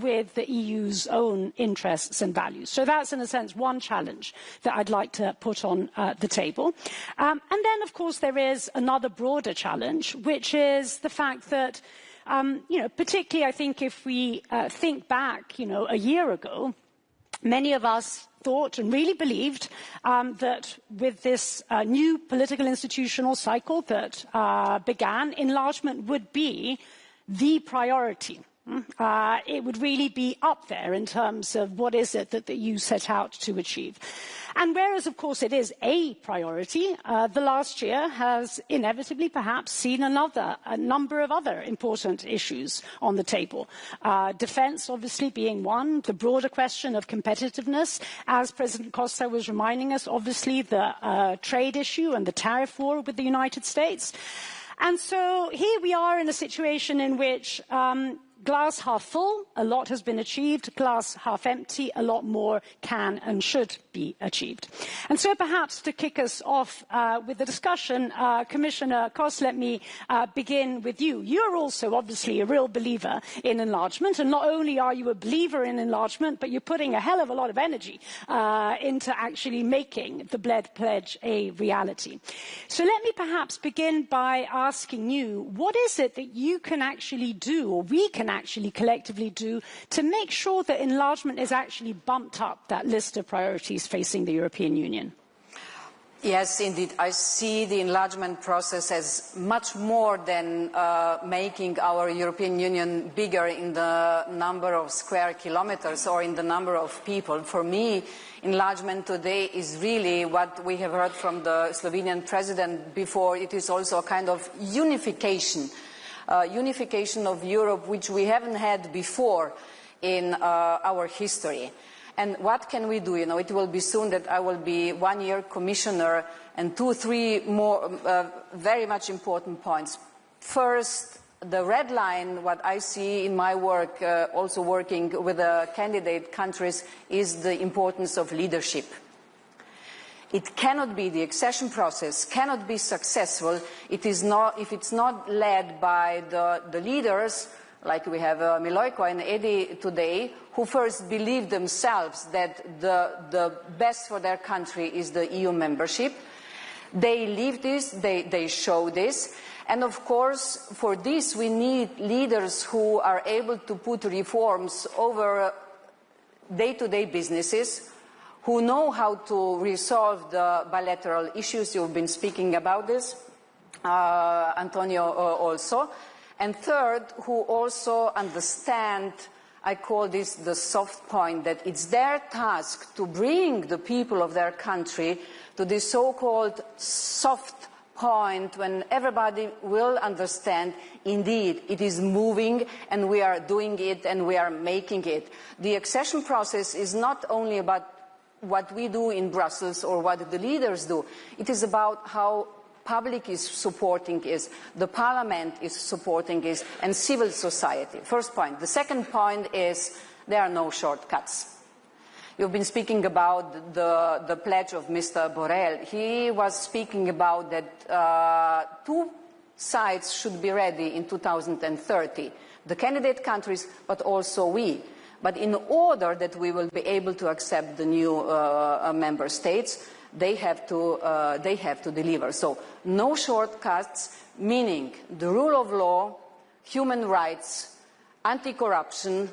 with the EU's own interests and values. So that's, in a sense, one challenge that I'd like to put on the table. And then, of course, there is another broader challenge, which is the fact that, particularly I think if we think back, a year ago, many of us thought and really believed that with this new political institutional cycle that began, enlargement would be the priority. It would really be up there in terms of what is it that the EU set out to achieve. And whereas, of course, it is a priority, the last year has inevitably perhaps seen a number of other important issues on the table. Defence, obviously, being one, the broader question of competitiveness, as President Costa was reminding us, obviously the trade issue and the tariff war with the United States. And so here we are in a situation in which glass half full, a lot has been achieved. Glass half empty, a lot more can and should be achieved. And so perhaps to kick us off with the discussion, Commissioner Costa, let me begin with you. You're also obviously a real believer in enlargement, and not only are you a believer in enlargement, but you're putting a hell of a lot of energy into actually making the Bled Pledge a reality. So let me perhaps begin by asking you, what is it that you can actually do, or we can actually collectively do, to make sure that enlargement is actually bumped up that list of priorities facing the European Union? Yes, indeed. I see the enlargement process as much more than making our European Union bigger in the number of square kilometers or in the number of people. For me, enlargement today is really what we have heard from the Slovenian president before. It is also a kind of unification of Europe, which we haven't had before in our history. And what can we do? You know, it will be soon that I will be 1 year commissioner, and 2 or 3 more very much important points. First, the red line, what I see in my work, also working with the candidate countries, is the importance of leadership. It cannot be, the accession process cannot be successful if it's not led by the leaders, like we have Milojko and Edi today, who first believe themselves that the best for their country is the EU membership. They live this, they show this. And of course, for this we need leaders who are able to put reforms over day-to-day businesses, who know how to resolve the bilateral issues. You've been speaking about this, Antonio also. And third, who also understand, I call this the soft point, that it's their task to bring the people of their country to this so-called soft point when everybody will understand, indeed, it is moving and we are doing it and we are making it. The accession process is not only about what we do in Brussels or what the leaders do. It is about how public is supporting it, the parliament is supporting it, and civil society. First point. The second point is there are no shortcuts. You've been speaking about the pledge of Mr. Borrell. He was speaking about that 2 sides should be ready in 2030. The candidate countries, but also we. But in order that we will be able to accept the new member states, they have to deliver. So no shortcuts, meaning the rule of law, human rights, anti-corruption,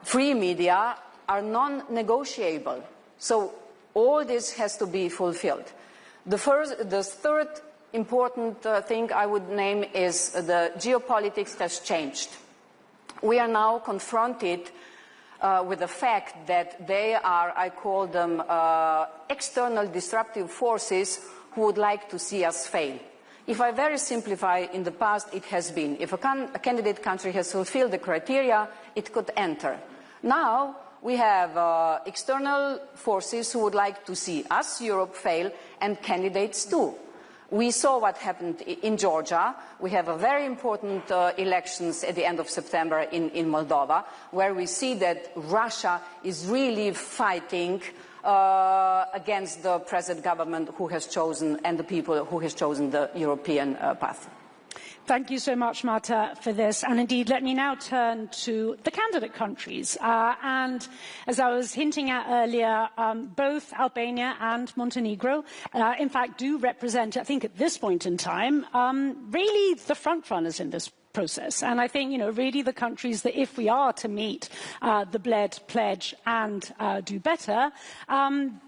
free media are non-negotiable. So all this has to be fulfilled. The third important thing I would name is the geopolitics has changed. We are now confronted with the fact that they are, I call them, external disruptive forces who would like to see us fail. If I very simplify, in the past it has been, if a candidate country has fulfilled the criteria, it could enter. Now we have external forces who would like to see us, Europe, fail, and candidates too. We saw what happened in Georgia. We have a very important elections at the end of September in Moldova, where we see that Russia is really fighting against the present government who has chosen, and the people who has chosen the European path. Thank you so much, Marta, for this. And indeed, let me now turn to the candidate countries. And as I was hinting at earlier, both Albania and Montenegro, in fact, do represent, I think at this point in time, really the front runners in this process. And I think, really the countries that if we are to meet the Bled pledge and do better,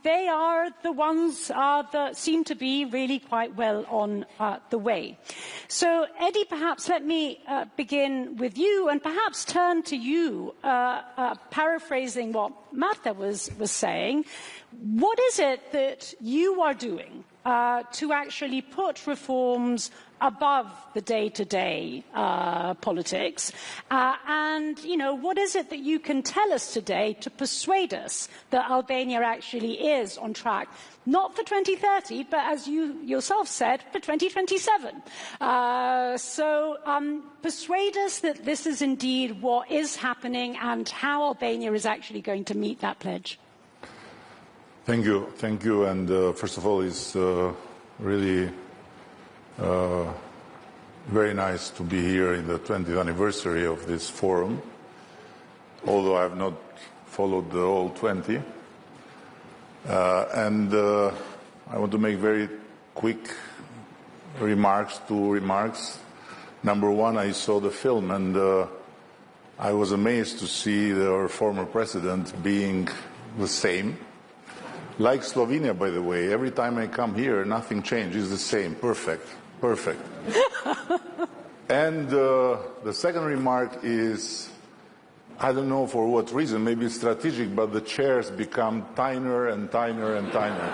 they are the ones that seem to be really quite well on the way. So, Eddie, perhaps let me begin with you and perhaps turn to you, paraphrasing what Marta was saying. What is it that you are doing to actually put reforms above the day-to-day politics? And, what is it that you can tell us today to persuade us that Albania actually is on track, not for 2030, but as you yourself said, for 2027? Persuade us that this is indeed what is happening and how Albania is actually going to meet that pledge. Thank you. And first of all, it's really very nice to be here in the 20th anniversary of this forum, although I have not followed the whole 20. And I want to make very quick remarks, 2 remarks. Number one, I saw the film and I was amazed to see our former president being the same. Like Slovenia, by the way, every time I come here, nothing changes, the same, perfect. And the second remark is, I don't know for what reason, maybe it's strategic, but the chairs become tinier and tinier and tinier.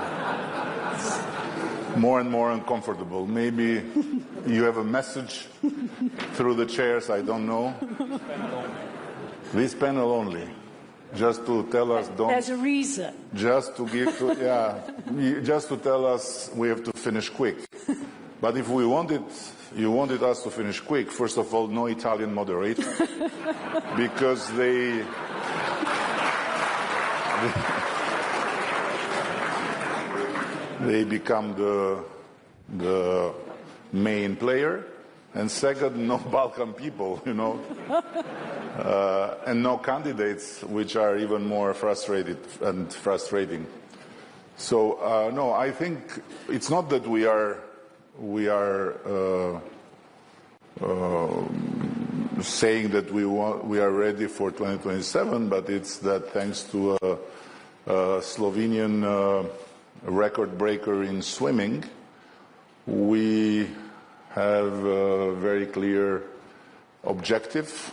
More and more uncomfortable. Maybe you have a message through the chairs, I don't know. This panel only. just to tell us, don't. There's a reason. Just to give, just to tell us we have to finish quick. But if we wanted, you wanted us to finish quick. First of all, no Italian moderator, because they become the main player. And second, no Balkan people, you know, and no candidates, which are even more frustrating. So no, I think it's not that we are saying that we are ready for 2027, but it's that thanks to a Slovenian record breaker in swimming, we have a very clear objective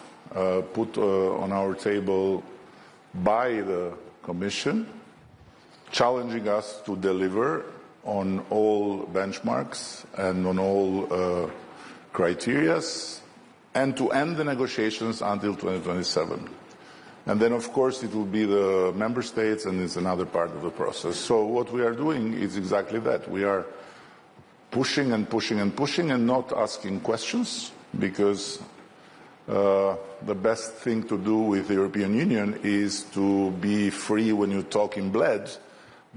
put on our table by the Commission, challenging us to deliver on all benchmarks and on all criteria, and to end the negotiations until 2027. And then, of course, it will be the member states, and it's another part of the process. So what we are doing is exactly that. We are pushing and pushing and pushing and not asking questions, because the best thing to do with the European Union is to be free when you talk in Bled,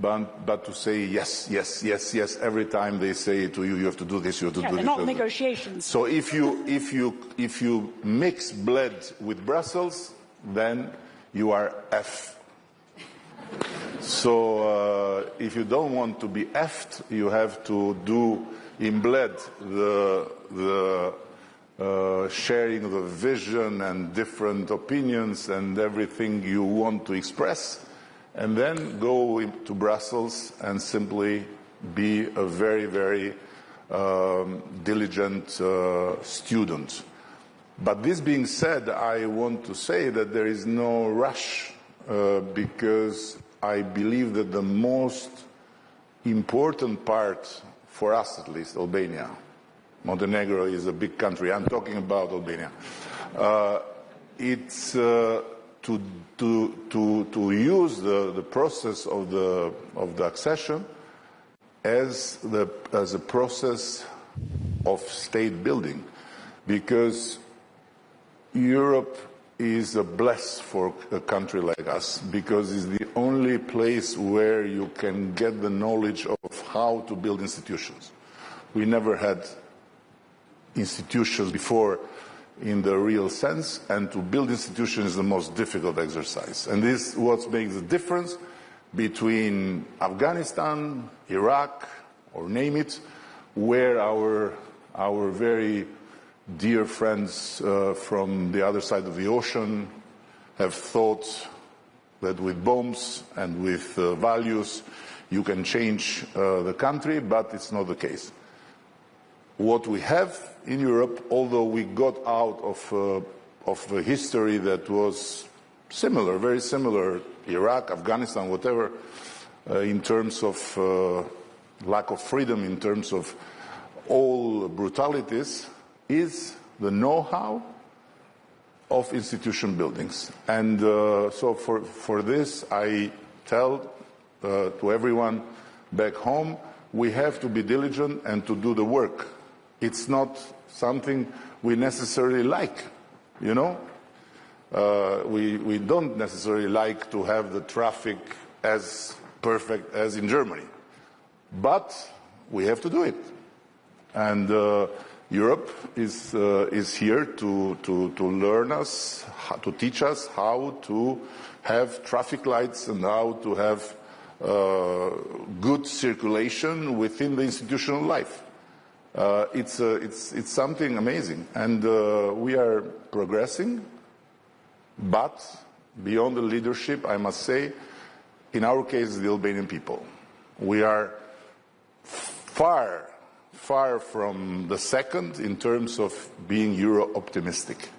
but to say yes, yes, yes, yes every time they say to you, you have to do this, you have to do this. Not negotiations. So if you mix Bled with Brussels, then you are F. So if you don't want to be effed, you have to do in Bled the sharing of the vision and different opinions and everything you want to express, and then go to Brussels and simply be a very, very diligent student. But this being said, I want to say that there is no rush, because I believe that the most important part, for us at least, Albania, Montenegro is a big country, I'm talking about Albania, it's to use the process of the accession as a process of state building, because Europe is a bless for a country like us, because it's the only place where you can get the knowledge of how to build institutions. We never had institutions before in the real sense, and to build institutions is the most difficult exercise. And this is what makes the difference between Afghanistan, Iraq, or name it, where our very dear friends from the other side of the ocean have thought that with bombs and with values you can change the country, but it's not the case. What we have in Europe, although we got out of a history that was similar, very similar, Iraq, Afghanistan, whatever, in terms of lack of freedom, in terms of all brutalities, is the know-how of institution buildings. And so for this, I tell to everyone back home, we have to be diligent and to do the work. It's not something we necessarily like, you know. We don't necessarily like to have the traffic as perfect as in Germany. But we have to do it. And Europe is here to learn us, to teach us how to have traffic lights and how to have good circulation within the institutional life. It's something amazing, and we are progressing. But beyond the leadership, I must say, in our case, the Albanian people, we are far from the second in terms of being Euro-optimistic,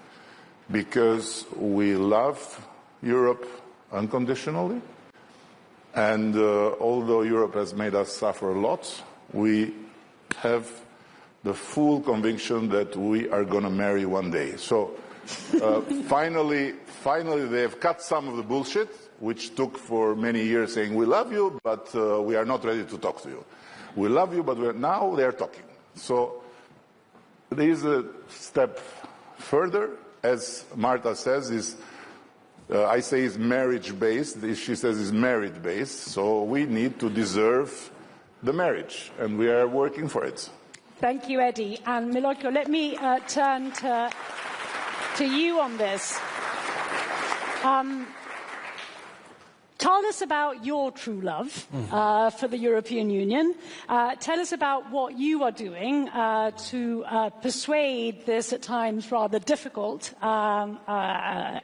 because we love Europe unconditionally, and although Europe has made us suffer a lot, we have the full conviction that we are going to marry one day. So Finally, they have cut some of the bullshit, which took for many years saying, we love you, but we are not ready to talk to you. We love you, but now they are talking. So there is a step further, as Marta says, I say is marriage-based, she says is merit-based, so we need to deserve the marriage, and we are working for it. Thank you, Eddie. And Milojko, let me turn to you on this. Tell us about your true love for the European Union. Tell us about what you are doing to persuade this at times rather difficult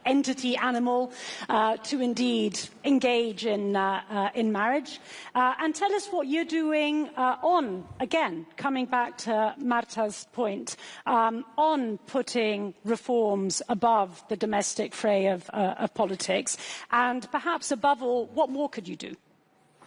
entity, animal, to indeed engage in marriage. And tell us what you're doing on, again, coming back to Marta's point, on putting reforms above the domestic fray of politics, and perhaps above all, what more could you do?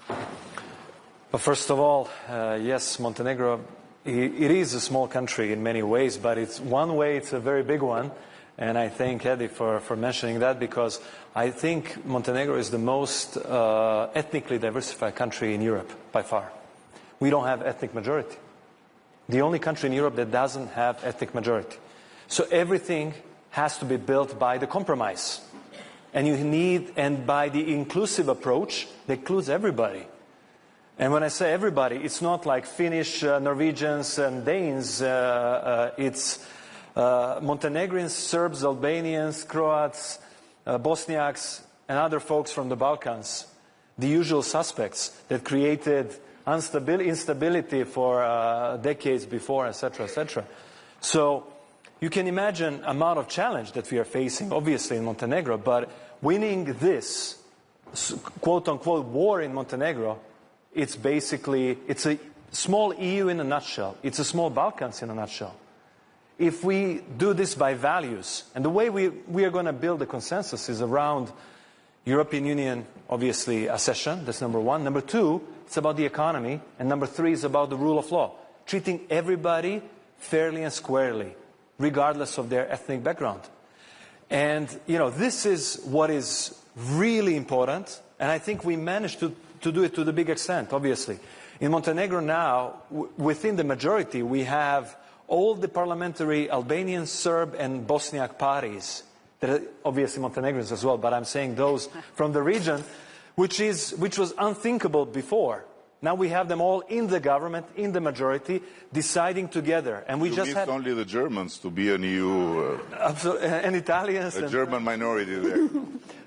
Well, first of all, yes, Montenegro, it is a small country in many ways, but it's one way, it's a very big one. And I thank Eddie for mentioning that, because I think Montenegro is the most ethnically diversified country in Europe, by far. We don't have ethnic majority. The only country in Europe that doesn't have ethnic majority. So everything has to be built by the compromise. And by the inclusive approach that includes everybody. And when I say everybody, it's not like Finnish, Norwegians and Danes. It's Montenegrins, Serbs, Albanians, Croats, Bosniaks, and other folks from the Balkans. The usual suspects that created instability for decades before, etc., etc. So you can imagine the amount of challenge that we are facing, obviously, in Montenegro, but winning this quote-unquote war in Montenegro, it's a small EU in a nutshell. It's a small Balkans in a nutshell. If we do this by values, and the way we are going to build a consensus is around European Union, obviously, accession, that's number one. Number two, it's about the economy. And number three is about the rule of law, treating everybody fairly and squarely, regardless of their ethnic background. And, this is what is really important, and I think we managed to do it to the big extent, obviously. In Montenegro now, within the majority, we have all the parliamentary Albanian, Serb, and Bosniak parties, that are obviously Montenegrins as well, but I'm saying those from the region, which was unthinkable before. Now we have them all in the government, in the majority, deciding together. And we just had only the Germans to be an EU... and Italians. A German minority there.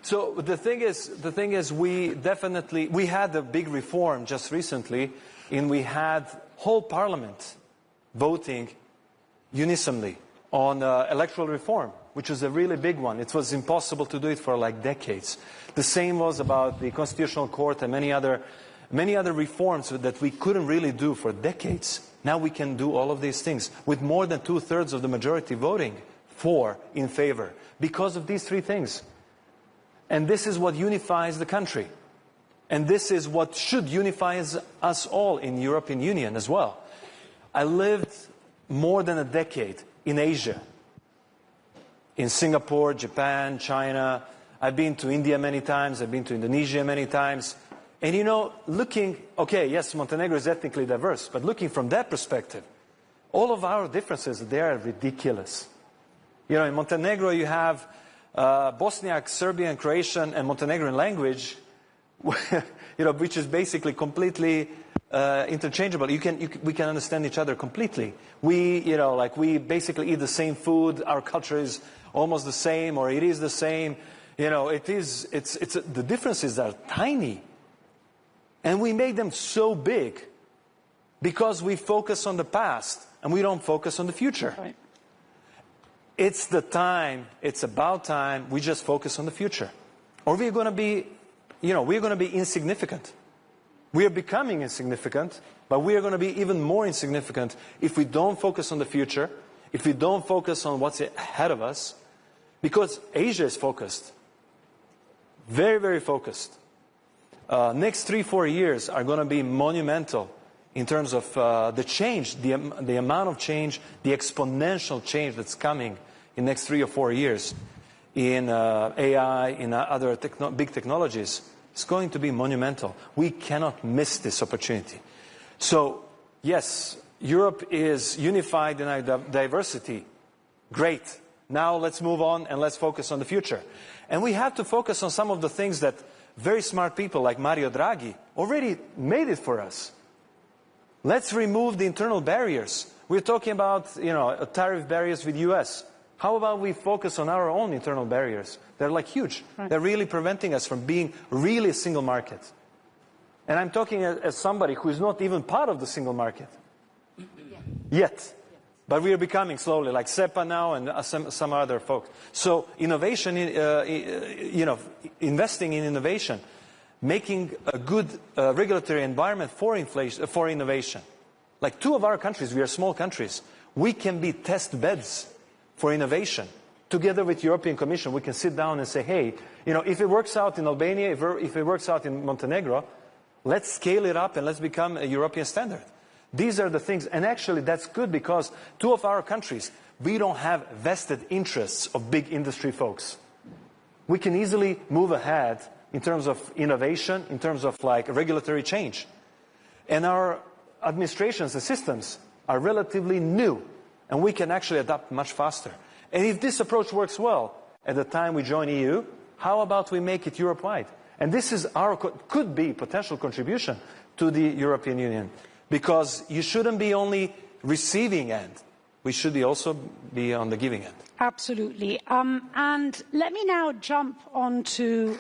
So the thing is, we had a big reform just recently, and we had whole parliament voting unisonly on electoral reform, which was a really big one. It was impossible to do it for like decades. The same was about the Constitutional Court and many other reforms that we couldn't really do for decades. Now we can do all of these things with more than 2/3 of the majority voting in favor, because of these three things. And this is what unifies the country. And this is what should unify us all in the European Union as well. I lived more than a decade in Asia, in Singapore, Japan, China. I've been to India many times. I've been to Indonesia many times. And yes, Montenegro is ethnically diverse, but looking from that perspective, all of our differences, they are ridiculous. In Montenegro you have Bosniak, Serbian, Croatian, and Montenegrin language, which is basically completely interchangeable. We can understand each other completely. We basically eat the same food. Our culture is almost the same, or it is the same. The differences are tiny. And we make them so big because we focus on the past and we don't focus on the future. Right. It's about time we just focus on the future. Or we're going to be insignificant. We are becoming insignificant, but we are going to be even more insignificant if we don't focus on the future, if we don't focus on what's ahead of us, because Asia is focused. Very, very focused. Next 3-4 years are going to be monumental in terms of the change, the amount of change, the exponential change that's coming in the next 3 or 4 years in AI, in other big technologies, is going to be monumental. We cannot miss this opportunity. So, yes, Europe is unified in our diversity. Great. Now let's move on and let's focus on the future. And we have to focus on some of the things that very smart people like Mario Draghi already made it for us. Let's remove the internal barriers. We're talking about, tariff barriers with the US. How about we focus on our own internal barriers? They're like huge. Right. They're really preventing us from being really a single market. And I'm talking as somebody who is not even part of the single market. Yet. But we are becoming slowly, like SEPA now and some other folks. So innovation, investing in innovation, making a good regulatory environment for innovation. Like 2 of our countries, we are small countries. We can be test beds for innovation. Together with the European Commission, we can sit down and say, hey, if it works out in Albania, if it works out in Montenegro, let's scale it up and let's become a European standard. These are the things, and actually that's good because 2 of our countries, we don't have vested interests of big industry folks. We can easily move ahead in terms of innovation, in terms of like regulatory change. And our administrations and systems are relatively new, and we can actually adapt much faster. And if this approach works well at the time we join EU, how about we make it Europe-wide? And this is could be potential contribution to the European Union. Because you shouldn't be only receiving end. We should also be on the giving end. Absolutely. And let me now jump on to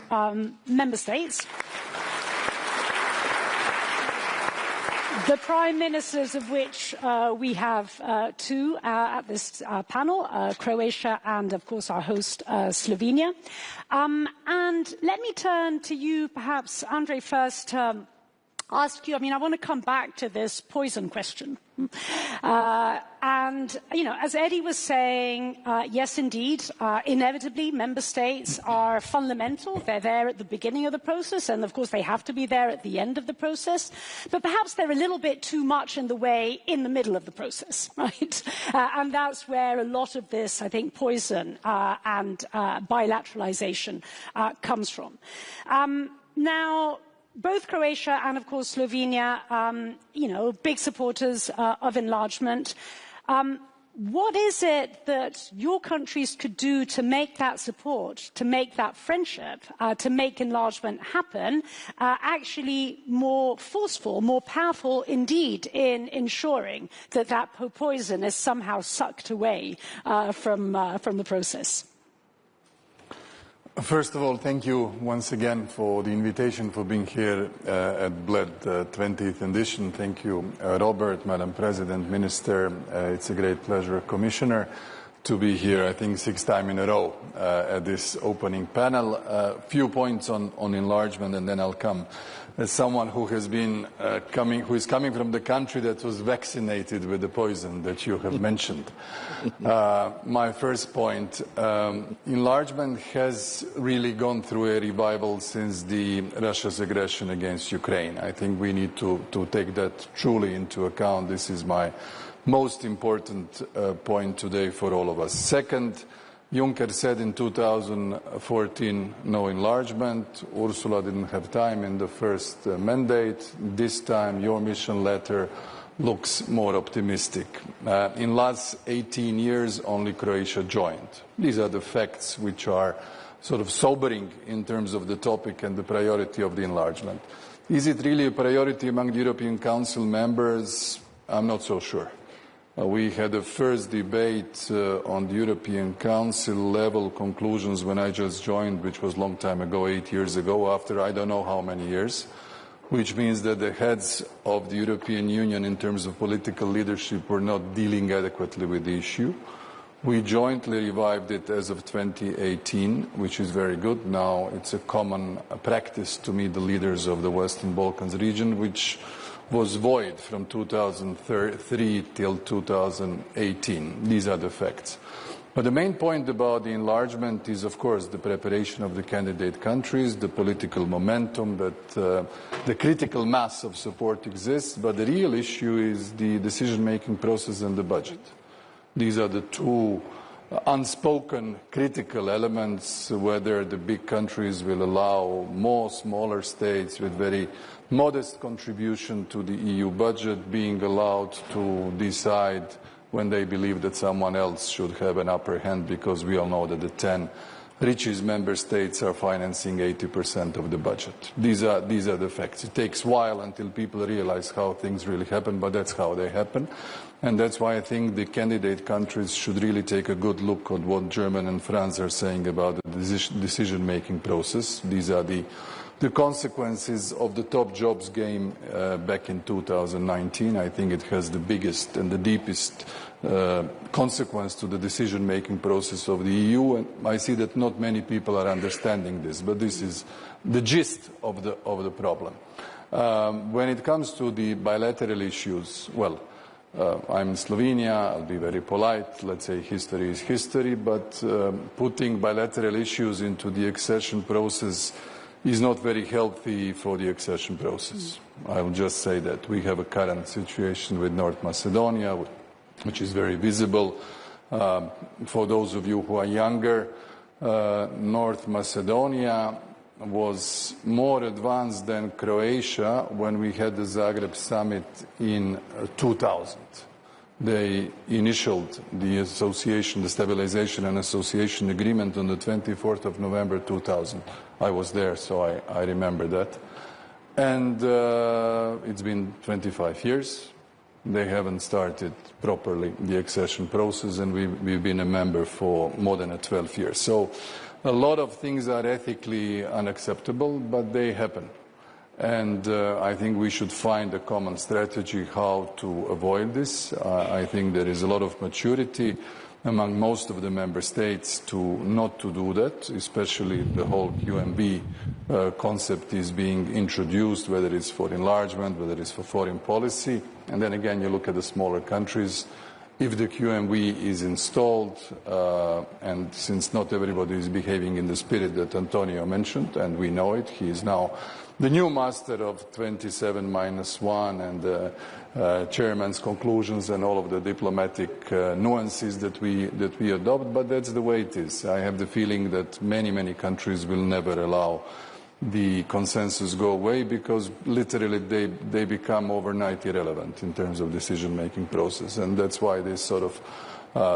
member states. The prime ministers of which we have 2 at this panel, Croatia and, of course, our host, Slovenia. And let me turn to you, perhaps, Andrej, first. Ask you, I want to come back to this poison question. And, as Eddie was saying, yes, indeed, inevitably, member states are fundamental. They're there at the beginning of the process, and, of course, they have to be there at the end of the process. But perhaps they're a little bit too much in the way in the middle of the process, right? And that's where a lot of this, I think, poison and bilateralization comes from. Now, both Croatia and, of course, Slovenia, big supporters of enlargement. What is it that your countries could do to make that support, to make that friendship, to make enlargement happen, actually more forceful, more powerful indeed in ensuring that that poison is somehow sucked away from the process? First of all, thank you once again for the invitation for being here at Bled 20th edition. Thank you, Robert, Madam President, Minister. It's a great pleasure, Commissioner, to be here, I think, 6th time in a row at this opening panel. A few points on enlargement, and then I'll come. As someone who has been who is coming from the country that was vaccinated with the poison that you have mentioned. My first point, enlargement has really gone through a revival since Russia's aggression against Ukraine. I think we need to take that truly into account. This is my most important point today for all of us. Second, Juncker said in 2014, no enlargement. Ursula didn't have time in the first mandate. This time, your mission letter looks more optimistic. In last 18 years, only Croatia joined. These are the facts which are sort of sobering in terms of the topic and the priority of the enlargement. Is it really a priority among the European Council members? I'm not so sure. We had a first debate on the European Council level conclusions when I just joined, which was a long time ago, 8 years ago, after I don't know how many years, which means that the heads of the European Union in terms of political leadership were not dealing adequately with the issue. We jointly revived it as of 2018, which is very good. Now it's a common practice to meet the leaders of the Western Balkans region, which was void from 2003 till 2018. These are the facts. But the main point about the enlargement is, of course, the preparation of the candidate countries, the political momentum, that the critical mass of support exists, but the real issue is the decision-making process and the budget. These are the two unspoken critical elements, whether the big countries will allow more smaller states with very modest contribution to the EU budget being allowed to decide when they believe that someone else should have an upper hand, because we all know that the 10 richest member states are financing 80% of the budget. These are the facts. It takes a while until people realize how things really happen, but that's how they happen. And that's why I think the candidate countries should really take a good look at what Germany and France are saying about the decision-making process. These are the consequences of the top jobs game back in 2019. I think it has the biggest and the deepest consequence to the decision-making process of the EU. And I see that not many people are understanding this, but this is the gist of the problem. When it comes to the bilateral issues, well, I'm in Slovenia, I'll be very polite, let's say history is history, but putting bilateral issues into the accession process is not very healthy for the accession process. I will just say that we have a current situation with North Macedonia, which is very visible. For those of you who are younger, North Macedonia was more advanced than Croatia when we had the Zagreb summit in 2000. They initialed the association, the stabilization and association agreement on the 24th of November 2000. I was there, so I remember that. And it's been 25 years. They haven't started properly the accession process, and we've been a member for more than 12 years. So a lot of things are ethically unacceptable, but they happen. And I think we should find a common strategy how to avoid this. I think there is a lot of maturity among most of the member states to not to do that, especially the whole QMB concept is being introduced, whether it's for enlargement, whether it's for foreign policy. And then again, you look at the smaller countries. If the QMV is installed, and since not everybody is behaving in the spirit that Antonio mentioned, and we know it, he is now the new master of 27-1 and the chairman's conclusions and all of the diplomatic nuances that we adopt, but that's the way it is. I have the feeling that many countries will never allow the consensus go away, because literally they become overnight irrelevant in terms of decision-making process. And that's why this sort of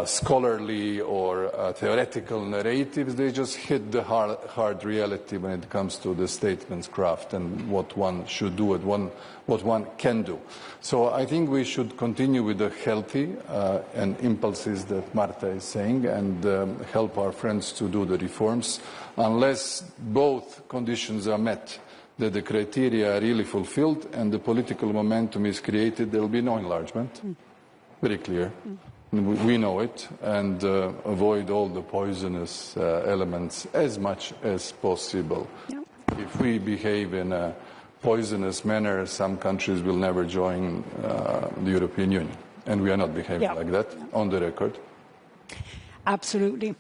scholarly or theoretical narratives, they just hit the hard reality when it comes to the statement's craft and what one should do and what one can do. So I think we should continue with the healthy and impulses that Marta is saying, and help our friends to do the reforms. Unless both conditions are met, that the criteria are really fulfilled and the political momentum is created, there will be no enlargement. Very clear. We know it, and avoid all the poisonous elements as much as possible. If we behave in a poisonous manner, some countries will never join the European Union, and we are not behaving like that, on the record. Absolutely.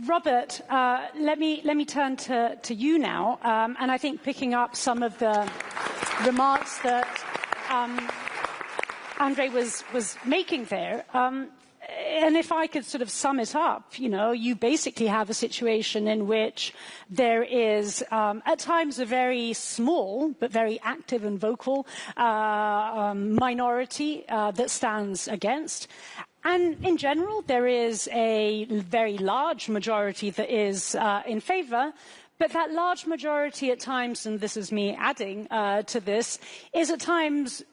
Robert, let me turn to you now, and I think picking up some of the remarks that Andrei was making there, and if I could sort of sum it up, you basically have a situation in which there is, at times, a very small but very active and vocal minority that stands against. And in general, there is a very large majority that is in favour, but that large majority at times, and this is me adding to this, is at times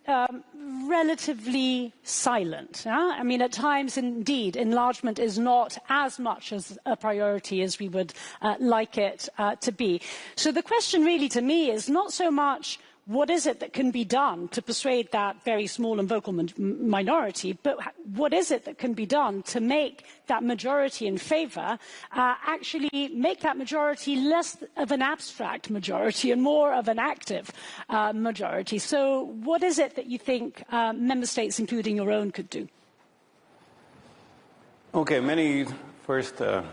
relatively silent. I mean, at times, indeed, enlargement is not as much as a priority as we would like it to be. So the question really to me is not so much what is it that can be done to persuade that very small and vocal minority, but what is it that can be done to make that majority in favour actually make that majority less of an abstract majority and more of an active majority? So what is it that you think member states, including your own, could do? Okay, first, a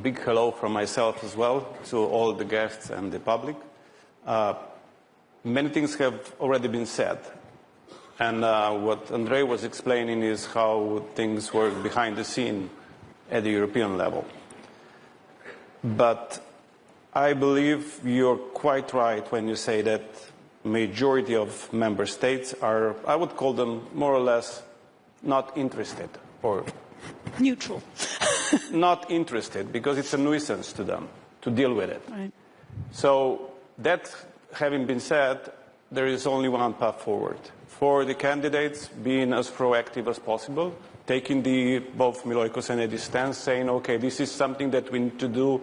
big hello from myself as well to all the guests and the public. Many things have already been said. And what Andrei was explaining is how things work behind the scene at the European level. But I believe you're quite right when you say that majority of member states are, I would call them more or less not interested or neutral. Not interested, because it's a nuisance to them to deal with it. Right. So that having been said, there is only one path forward. For the candidates, being as proactive as possible, taking both Miloikos and Edi's stance, saying, okay, this is something that we need to do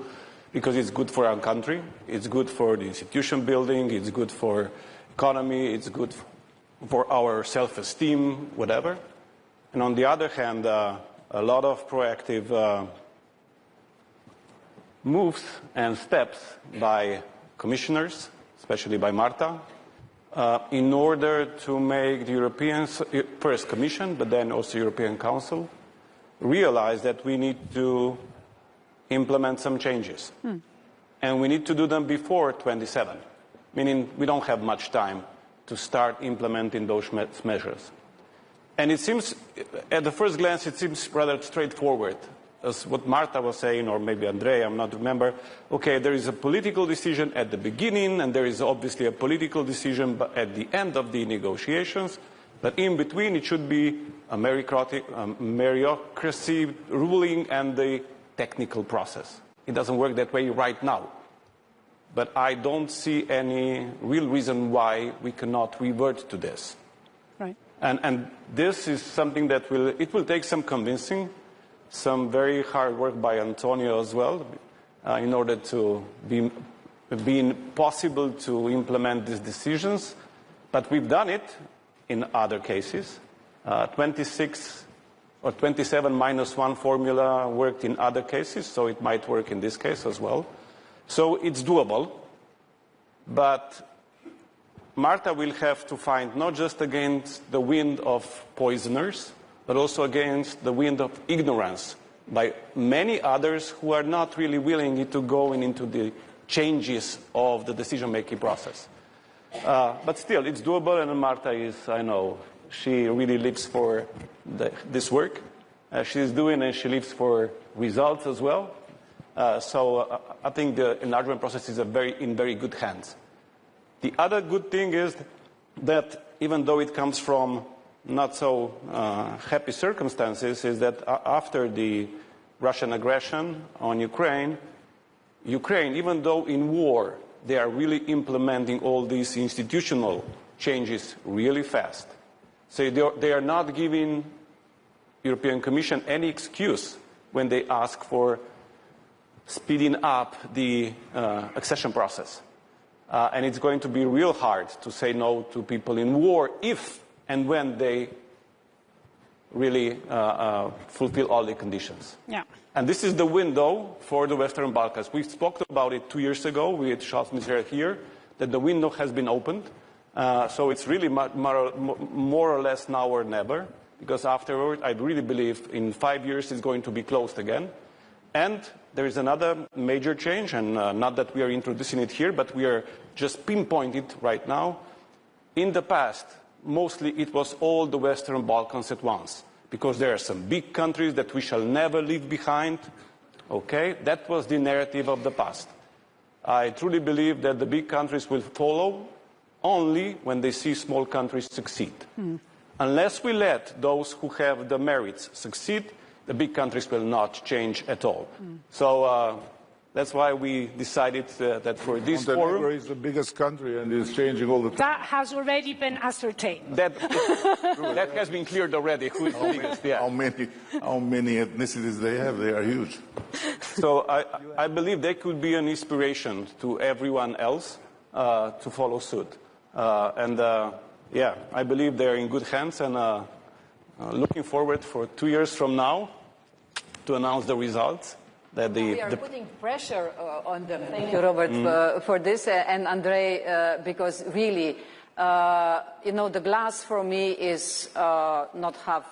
because it's good for our country, it's good for the institution building, it's good for economy, it's good for our self-esteem, whatever. And on the other hand, a lot of proactive moves and steps by commissioners, especially by Marta, in order to make the Europeans, first Commission, but then also European Council, realize that we need to implement some changes. And we need to do them before 27, meaning we don't have much time to start implementing those measures. And it seems, at the first glance, it seems rather straightforward. As what Marta was saying, or maybe Andrei, I'm not remember, okay, there is a political decision at the beginning, and there is obviously a political decision at the end of the negotiations, but in between it should be a meritocracy ruling and the technical process. It doesn't work that way right now. But I don't see any real reason why we cannot revert to this. Right. And this is something that will take some convincing, some very hard work by Antonio as well, in order to be possible to implement these decisions. But we've done it in other cases. 26 or 27 minus 1 formula worked in other cases, so it might work in this case as well. So it's doable, but Marta will have to find not just against the wind of poisoners, but also against the wind of ignorance by many others who are not really willing to go into the changes of the decision-making process. But still, it's doable, and Marta is, I know, she really lives for this work. She's doing, and she lives for results as well. So I think the enlargement process is in very good hands. The other good thing is that even though it comes from not so happy circumstances, is that after the Russian aggression on Ukraine, even though in war, they are really implementing all these institutional changes really fast. So they are not giving European Commission any excuse when they ask for speeding up the accession process. And it's going to be real hard to say no to people in war if and when they really fulfill all the conditions. Yeah. And this is the window for the Western Balkans. We spoke about it 2 years ago with Charles Musar here, that the window has been opened. So it's really more or less now or never, because afterward, I really believe in 5 years it's going to be closed again. And there is another major change, and not that we are introducing it here, but we are just pinpointing it right now. In the past, mostly it was all the Western Balkans at once, because there are some big countries that we shall never leave behind. Okay, that was the narrative of the past. I truly believe that the big countries will follow only when they see small countries succeed. Unless we let those who have the merits succeed, the big countries will not change at all. So that's why we decided that for this forum... Montenegro is the biggest country and is changing all the time. That has already been ascertained. That has been cleared already. Who is the biggest? Yeah. How many ethnicities they have? They are huge. So I believe they could be an inspiration to everyone else to follow suit. Yeah, I believe they're in good hands, and looking forward for 2 years from now to announce the results. That we are putting pressure on them. Thank you, Robert, for this, and Andrei, because really, the glass for me is not half,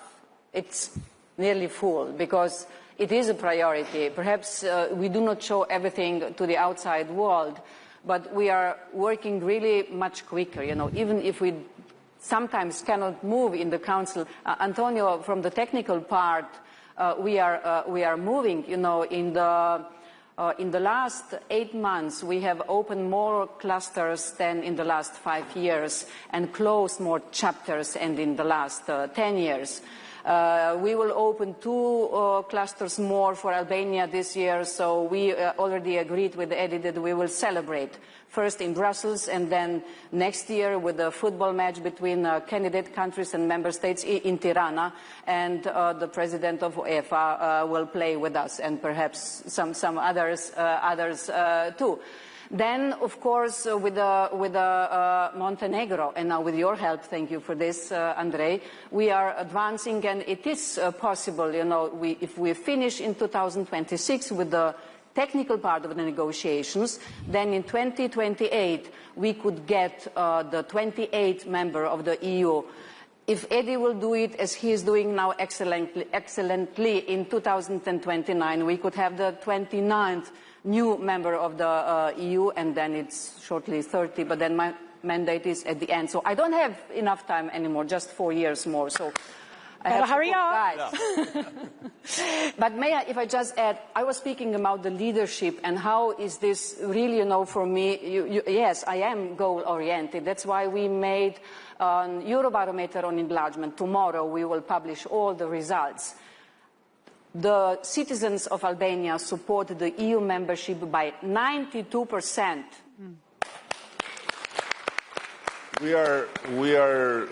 it's nearly full, because it is a priority. Perhaps we do not show everything to the outside world, but we are working really much quicker. Even if we sometimes cannot move in the Council. Antonio, from the technical part, we are moving. You know, in the last 8 months, we have opened more clusters than in the last 5 years, and closed more chapters than in the last 10 years. We will open 2 clusters more for Albania this year, so we already agreed with Eddie that we will celebrate first in Brussels and then next year with a football match between candidate countries and member states in Tirana, and the president of UEFA will play with us, and perhaps some others too. Then, of course, with Montenegro, and now with your help, thank you for this, Andrei, we are advancing, and it is possible, you know, if we finish in 2026 with the technical part of the negotiations, then in 2028 we could get the 28th member of the EU. If Eddie will do it as he is doing now excellently in 2029, we could have the 29th new member of the EU, and then it's shortly 30, but then my mandate is at the end. So I don't have enough time anymore, just 4 years more. So I have to hurry up. But may I, if I just add, I was speaking about the leadership and how is this really, you know, for me, yes, I am goal-oriented. That's why we made an Eurobarometer on enlargement. Tomorrow we will publish all the results. The citizens of Albania support the EU membership by 92%. We are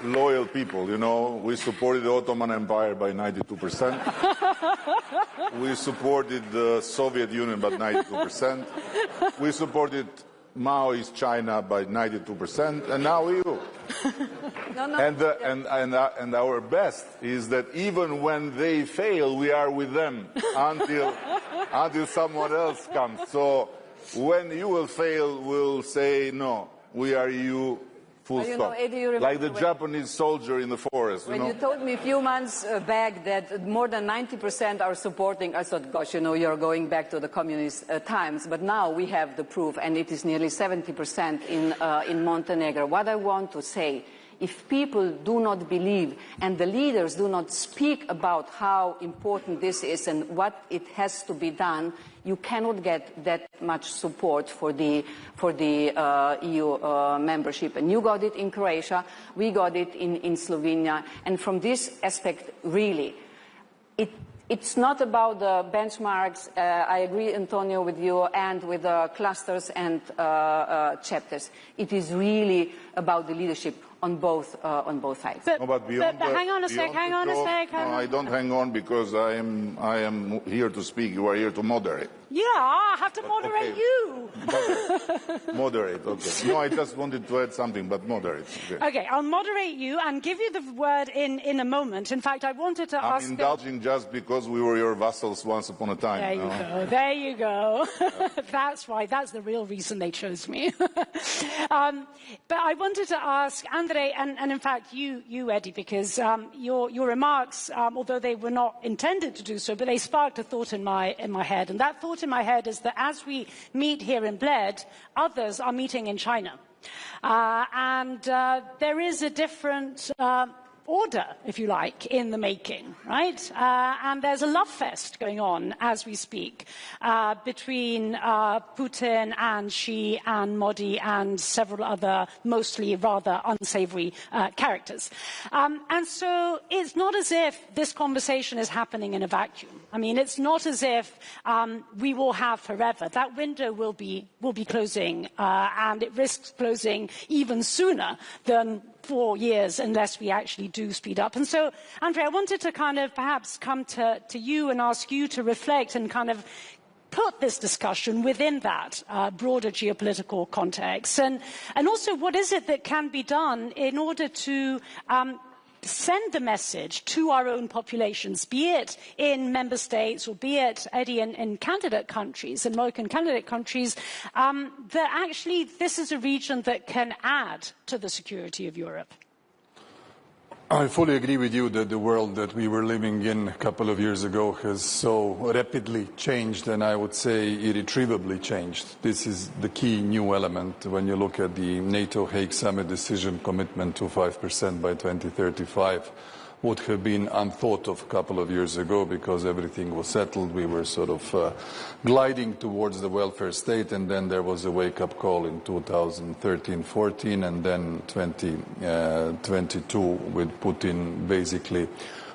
loyal people, you know. We supported the Ottoman Empire by 92%. We supported the Soviet Union by 92%. We supported Maoist China by 92%, and now EU. And our best is that even when they fail, we are with them until someone else comes. So when you will fail, we'll say no. We are EU. Full stop. Eddie, like the Japanese soldier in the forest. When you told me a few months back that more than 90% are supporting, I thought, gosh, you know, you're going back to the communist times. But now we have the proof, and it is nearly 70% in Montenegro. What I want to say, if people do not believe and the leaders do not speak about how important this is and what it has to be done, you cannot get that much support for the EU membership. And you got it in Croatia, we got it in Slovenia. And from this aspect, really, it's not about the benchmarks. I agree, Antonio, with you and with the clusters and chapters. It is really about the leadership on both sides. But hang on a sec. I don't hang on because I am here to speak. You are here to moderate. Yeah, I have to moderate you. Moderate, okay. No, I just wanted to add something, but moderate. Okay, I'll moderate you and give you the word in a moment. In fact, I wanted to ask... I'm indulging just because we were your vassals once upon a time. There you go, there you go. That's right, that's the real reason they chose me. But I wanted to ask Andrei, and in fact you Eddie, because your remarks, although they were not intended to do so, but they sparked a thought in my head, and that thought in my head is that as we meet here in Bled, others are meeting in China. And there is a different order, if you like, in the making, right? And there's a love fest going on as we speak between Putin and Xi and Modi and several other mostly rather unsavory characters. And so it's not as if this conversation is happening in a vacuum. I mean, it's not as if we will have forever. That window will be closing, and it risks closing even sooner than 4 years unless we actually do speed up. And so, Andrei, I wanted to kind of perhaps come to you and ask you to reflect and kind of put this discussion within that broader geopolitical context. And also, what is it that can be done in order to send the message to our own populations, be it in member states or be it, Eddie, in candidate countries, in American candidate countries, that actually this is a region that can add to the security of Europe? I fully agree with you that the world that we were living in a couple of years ago has so rapidly changed, and I would say irretrievably changed. This is the key new element when you look at the NATO Hague Summit decision commitment to 5% by 2035. Would have been unthought of a couple of years ago because everything was settled. We were sort of gliding towards the welfare state, and then there was a wake-up call in 2013-14, and then 2022 with Putin basically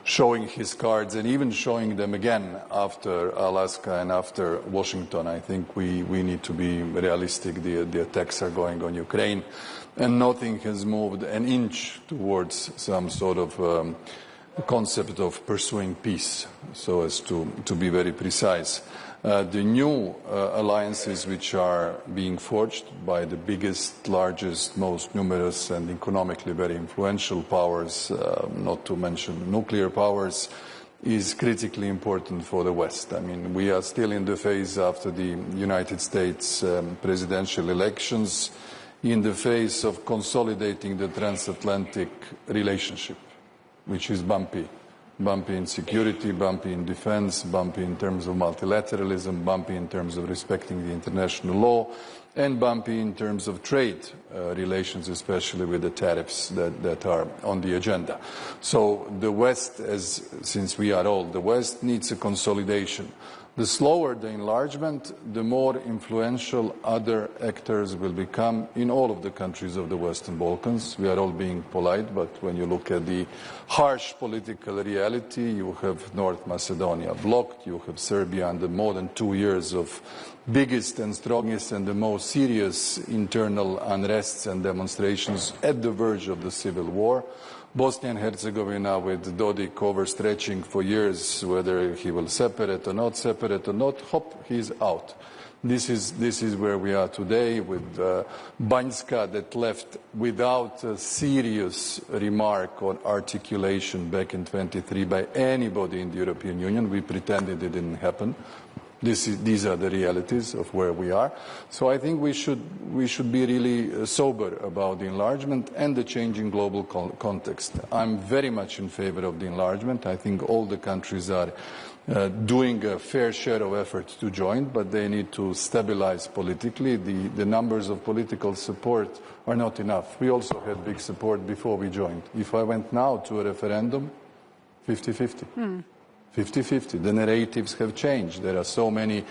showing his cards and even showing them again after Alaska and after Washington. I think we need to be realistic. The attacks are going on Ukraine, and nothing has moved an inch towards some sort of concept of pursuing peace, so as to be very precise. The new alliances which are being forged by the biggest, largest, most numerous and economically very influential powers, not to mention nuclear powers, is critically important for the West. I mean, we are still in the phase after the United States presidential elections, in the phase of consolidating the transatlantic relationship, which is bumpy. Bumpy in security, bumpy in defense, bumpy in terms of multilateralism, bumpy in terms of respecting the international law, and bumpy in terms of trade relations, especially with the tariffs that are on the agenda. So the West, since we are old, the West needs a consolidation. The slower the enlargement, the more influential other actors will become in all of the countries of the Western Balkans. We are all being polite, but when you look at the harsh political reality, you have North Macedonia blocked, you have Serbia under more than 2 years of biggest and strongest and the most serious internal unrests and demonstrations at the verge of the civil war. Bosnia and Herzegovina with Dodik overstretching for years whether he will separate or not, hop, he's out. This is where we are today with Banjska that left without a serious remark or articulation back in 23 by anybody in the European Union. We pretended it didn't happen. These are the realities of where we are. So I think we should be really sober about the enlargement and the changing global context. I'm very much in favor of the enlargement. I think all the countries are doing a fair share of effort to join, but they need to stabilize politically. The numbers of political support are not enough. We also had big support before we joined. If I went now to a referendum, 50-50. 50-50. The narratives have changed. There are so many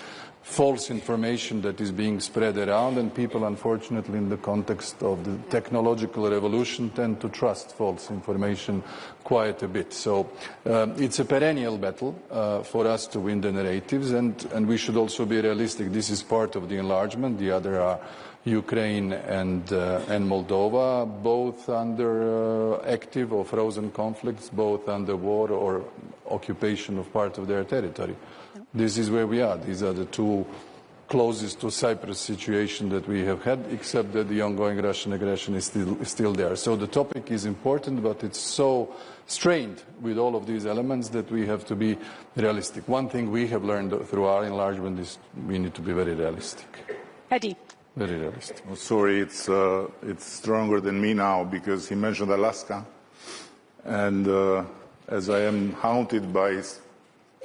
false information that is being spread around, and people, unfortunately, in the context of the technological revolution, tend to trust false information quite a bit. So it's a perennial battle for us to win the narratives, and we should also be realistic. This is part of the enlargement. The other are Ukraine and Moldova, both under active or frozen conflicts, both under war or occupation of part of their territory. This is where we are. These are the two closest to Cyprus situation that we have had, except that the ongoing Russian aggression is still there. So the topic is important, but it's so strained with all of these elements that we have to be realistic. One thing we have learned through our enlargement is we need to be very realistic. Eddie. Very realistic. Oh, sorry, it's stronger than me now because he mentioned Alaska, and as I am haunted by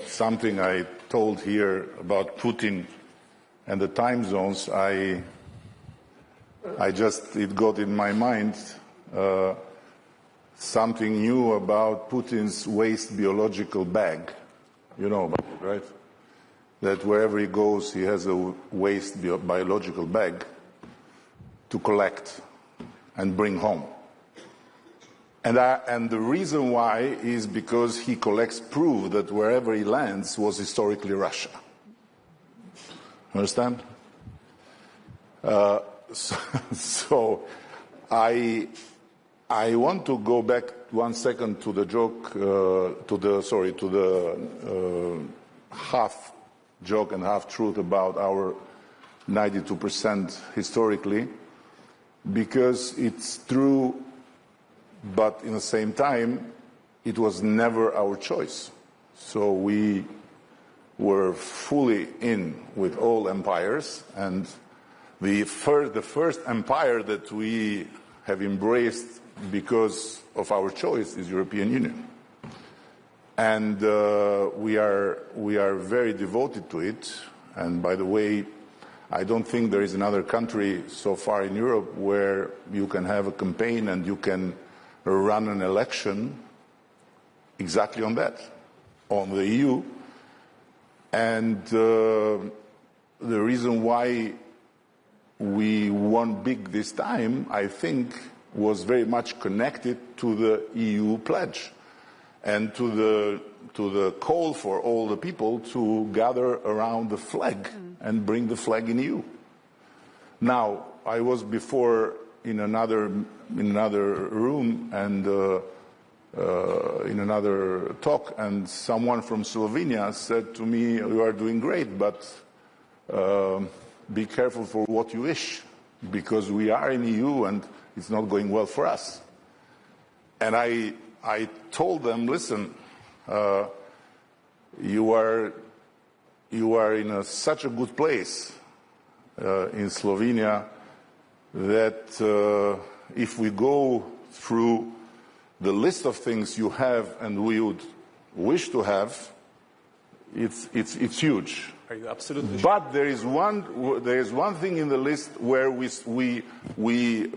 something I told here about Putin and the time zones, it got in my mind something new about Putin's waste biological bag. You know about it, right? That wherever he goes, he has a waste biological bag to collect and bring home. And the reason why is because he collects proof that wherever he lands was historically Russia. Understand? So I want to go back 1 second to the joke, to the half joke and half truth about our 92% historically, because it's true, but in the same time, it was never our choice. So we were fully in with all empires, and the first empire that we have embraced because of our choice is European Union. And we are very devoted to it. And by the way, I don't think there is another country so far in Europe where you can have a campaign and you can run an election exactly on that, on the EU. And the reason why we won big this time, I think, was very much connected to the EU pledge and to the call for all the people to gather around the flag and bring the flag in EU. Now, I was before in another room and in another talk, and someone from Slovenia said to me, "You are doing great, but be careful for what you wish, because we are in EU and it's not going well for us." And I told them, listen, you are in such a good place in Slovenia that if we go through the list of things you have and we would wish to have, it's huge. Are you absolutely sure? But there is one thing in the list where we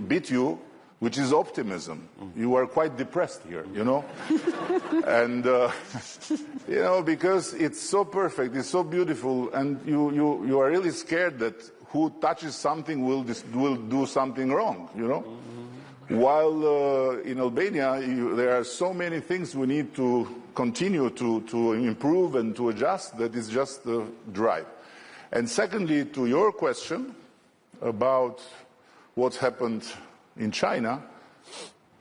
beat you, which is optimism. You are quite depressed here, you know? And, you know, because it's so perfect, it's so beautiful, and you are really scared that who touches something will do something wrong, you know? While in Albania, there are so many things we need to continue to improve and to adjust that it's just the drive. And secondly, to your question about what's happened in China,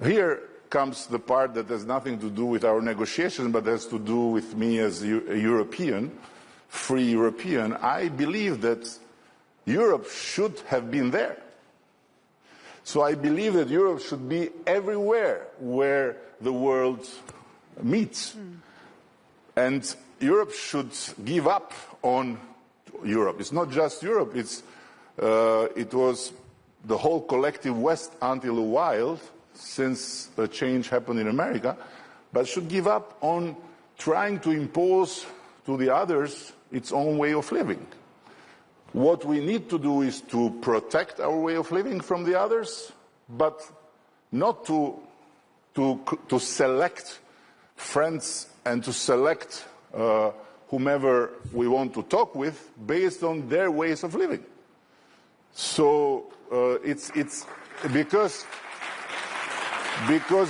here comes the part that has nothing to do with our negotiations, but has to do with me as a European, free European. I believe that Europe should have been there. So I believe that Europe should be everywhere where the world meets. And Europe should give up on Europe. It's not just Europe, it was the whole collective West until a while, since the change happened in America, but should give up on trying to impose to the others its own way of living. What we need to do is to protect our way of living from the others, but not to select friends and to select whomever we want to talk with based on their ways of living. So it's because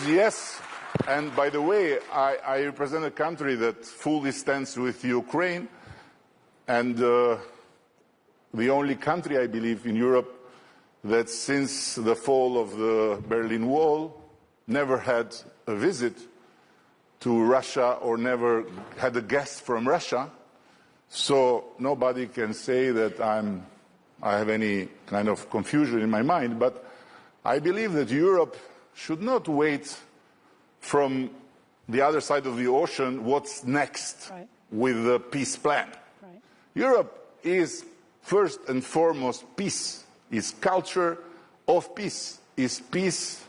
yes, and by the way, I represent a country that fully stands with Ukraine, and the only country, I believe, in Europe that since the fall of the Berlin Wall never had a visit to Russia or never had a guest from Russia. So nobody can say that I have any kind of confusion in my mind, but I believe that Europe should not wait from the other side of the ocean what's next with the peace plan. Europe is first and foremost peace, is culture of peace, is peace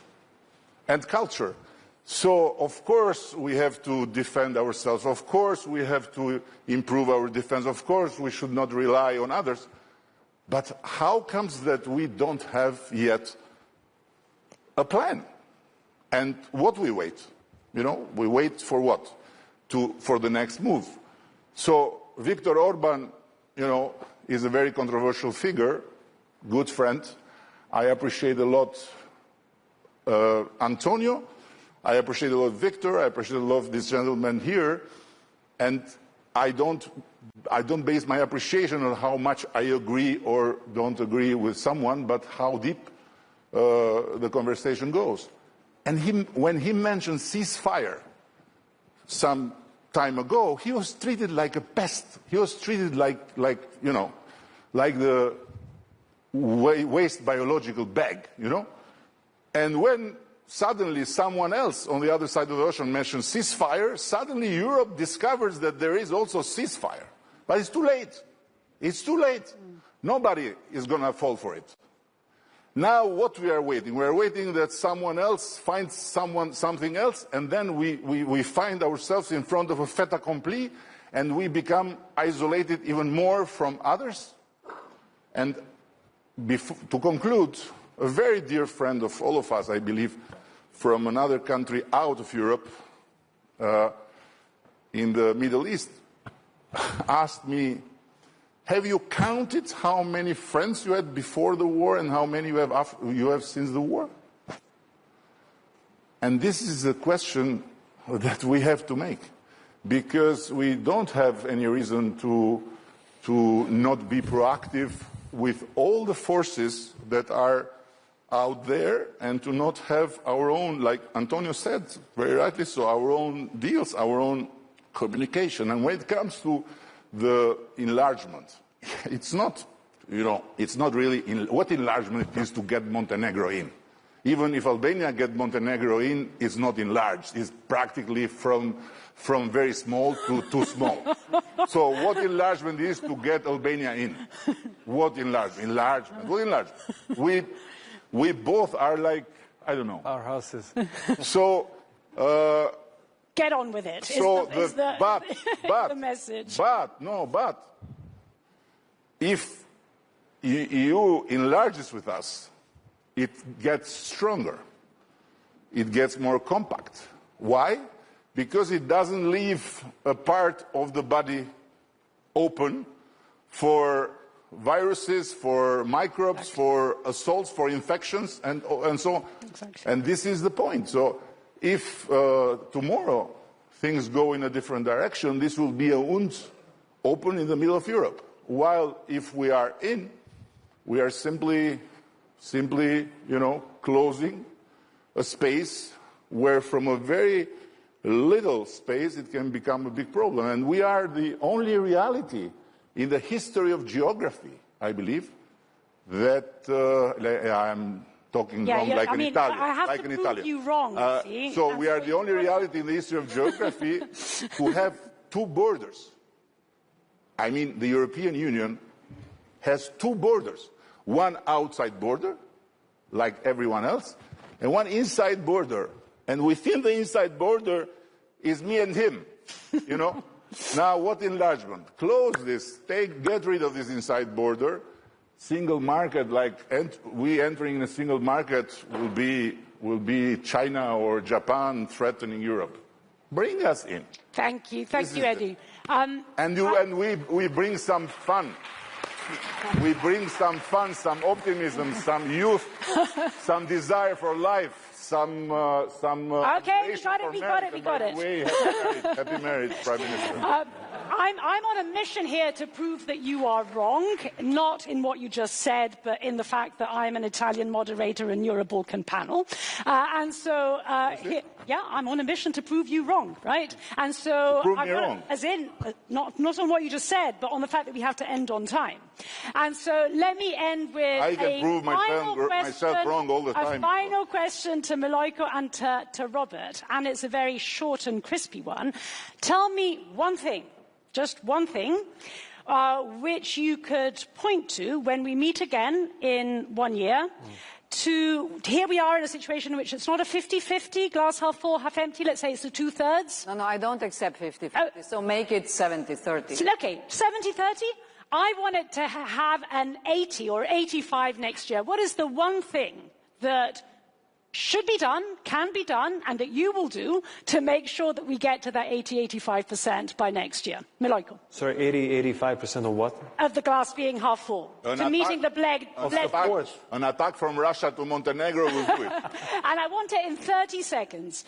and culture. So, of course, we have to defend ourselves. Of course, we have to improve our defense. Of course, we should not rely on others. But how comes that we don't have yet a plan? And what we wait? You know, we wait for what? For the next move. So, Viktor Orban, you know, is a very controversial figure, good friend. I appreciate a lot Antonio. I appreciate a lot Victor. I appreciate a lot of this gentleman here. And I don't base my appreciation on how much I agree or don't agree with someone, but how deep the conversation goes. And when he mentioned ceasefire some time ago, he was treated like a pest. He was treated like you know, like the waste biological bag, you know. And when suddenly someone else on the other side of the ocean mentions ceasefire, suddenly Europe discovers that there is also ceasefire. But it's too late. It's too late. Nobody is going to fall for it. Now what we are waiting? We are waiting that someone else finds something else, and then we find ourselves in front of a fait accompli, and we become isolated even more from others. And to conclude, a very dear friend of all of us, I believe, from another country out of Europe, in the Middle East, asked me, have you counted how many friends you had before the war and how many you have since the war? And this is a question that we have to make, because we don't have any reason to not be proactive with all the forces that are out there, and to not have our own, like Antonio said very rightly so, our own deals, our own communication. And when it comes to the enlargement, it's not, it's not really what enlargement it is to get Montenegro in. Even if Albania gets Montenegro in, it's not enlarged. It's practically from very small to too small. So what enlargement is to get Albania in? What enlargement? What enlargement? We both are like, I don't know. Our houses. So... get on with it. So the message. But if EU enlarges with us, it gets stronger. It gets more compact. Why? Because it doesn't leave a part of the body open for viruses, for microbes, for assaults, for infections, and so on. Exactly. And this is the point. So if tomorrow things go in a different direction, this will be a wound open in the middle of Europe. While if we are in, we are simply, closing a space where from a very little space it can become a big problem. And we are the only reality in the history of geography, I believe, that I'm talking wrong like an Italian. I have to prove you wrong, so we are the only reality in the history of geography to have two borders. I mean, the European Union has two borders. One outside border, like everyone else, and one inside border. And within the inside border is me and him, Now, what enlargement? Close this, get rid of this inside border. Single market, we entering in a single market will be China or Japan threatening Europe. Bring us in. Thank you, Eddie. And we bring some fun. We bring some fun, some optimism, some youth, some desire for life. Okay, we got it. Happy marriage, Prime Minister. I'm on a mission here to prove that you are wrong, not in what you just said, but in the fact that I'm an Italian moderator and you're a Balkan panel. I'm on a mission to prove you wrong, right? And so, prove me wrong. As in, not on what you just said, but on the fact that we have to end on time. And so, let me end with I can prove myself wrong all the time. A final question to Milojko and to Robert, and it's a very short and crispy one. Tell me one thing, just one thing, which you could point to when we meet again in 1 year. Here we are in a situation in which it's not a 50-50, glass half full, half empty, let's say it's a 2/3. No, I don't accept 50-50, so make it 70-30. Okay, 70-30? I want it to have an 80 or 85 next year. What is the one thing that should be done, can be done, and that you will do to make sure that we get to that 80-85% by next year? Milojko. Sorry, 80-85% of what? Of the glass being half full. Meeting the Bled. An attack from Russia to Montenegro will do it. And I want it in 30 seconds.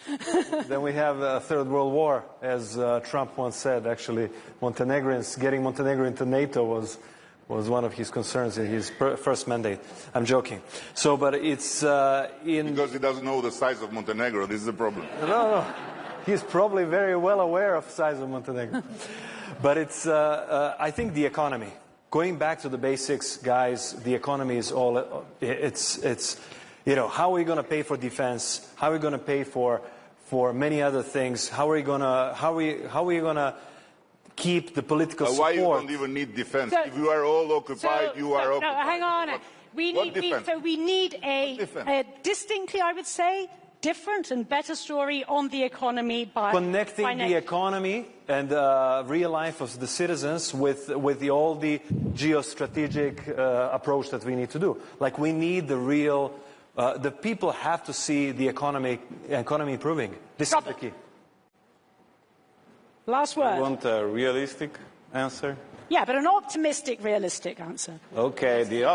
Then we have a third world war, as Trump once said. Actually, getting Montenegro into NATO was one of his concerns in his first mandate. I'm joking. So, but it's because he doesn't know the size of Montenegro. This is the problem. No. He's probably very well aware of the size of Montenegro. But it's, I think the economy. Going back to the basics, guys, the economy is all, it's how are we going to pay for defense? How are we going to pay for many other things? How are we going to keep the political support? Why you don't even need defense? If you are all occupied, you are occupied. No, hang on. We need a distinctly, I would say, different and better story on the economy by connecting the economy and real life of the citizens with all the geostrategic approach that we need to do. Like we need the real, the people have to see the economy improving. This is the key. Last word. You want a realistic answer? Yeah, but an optimistic, realistic answer. Okay, the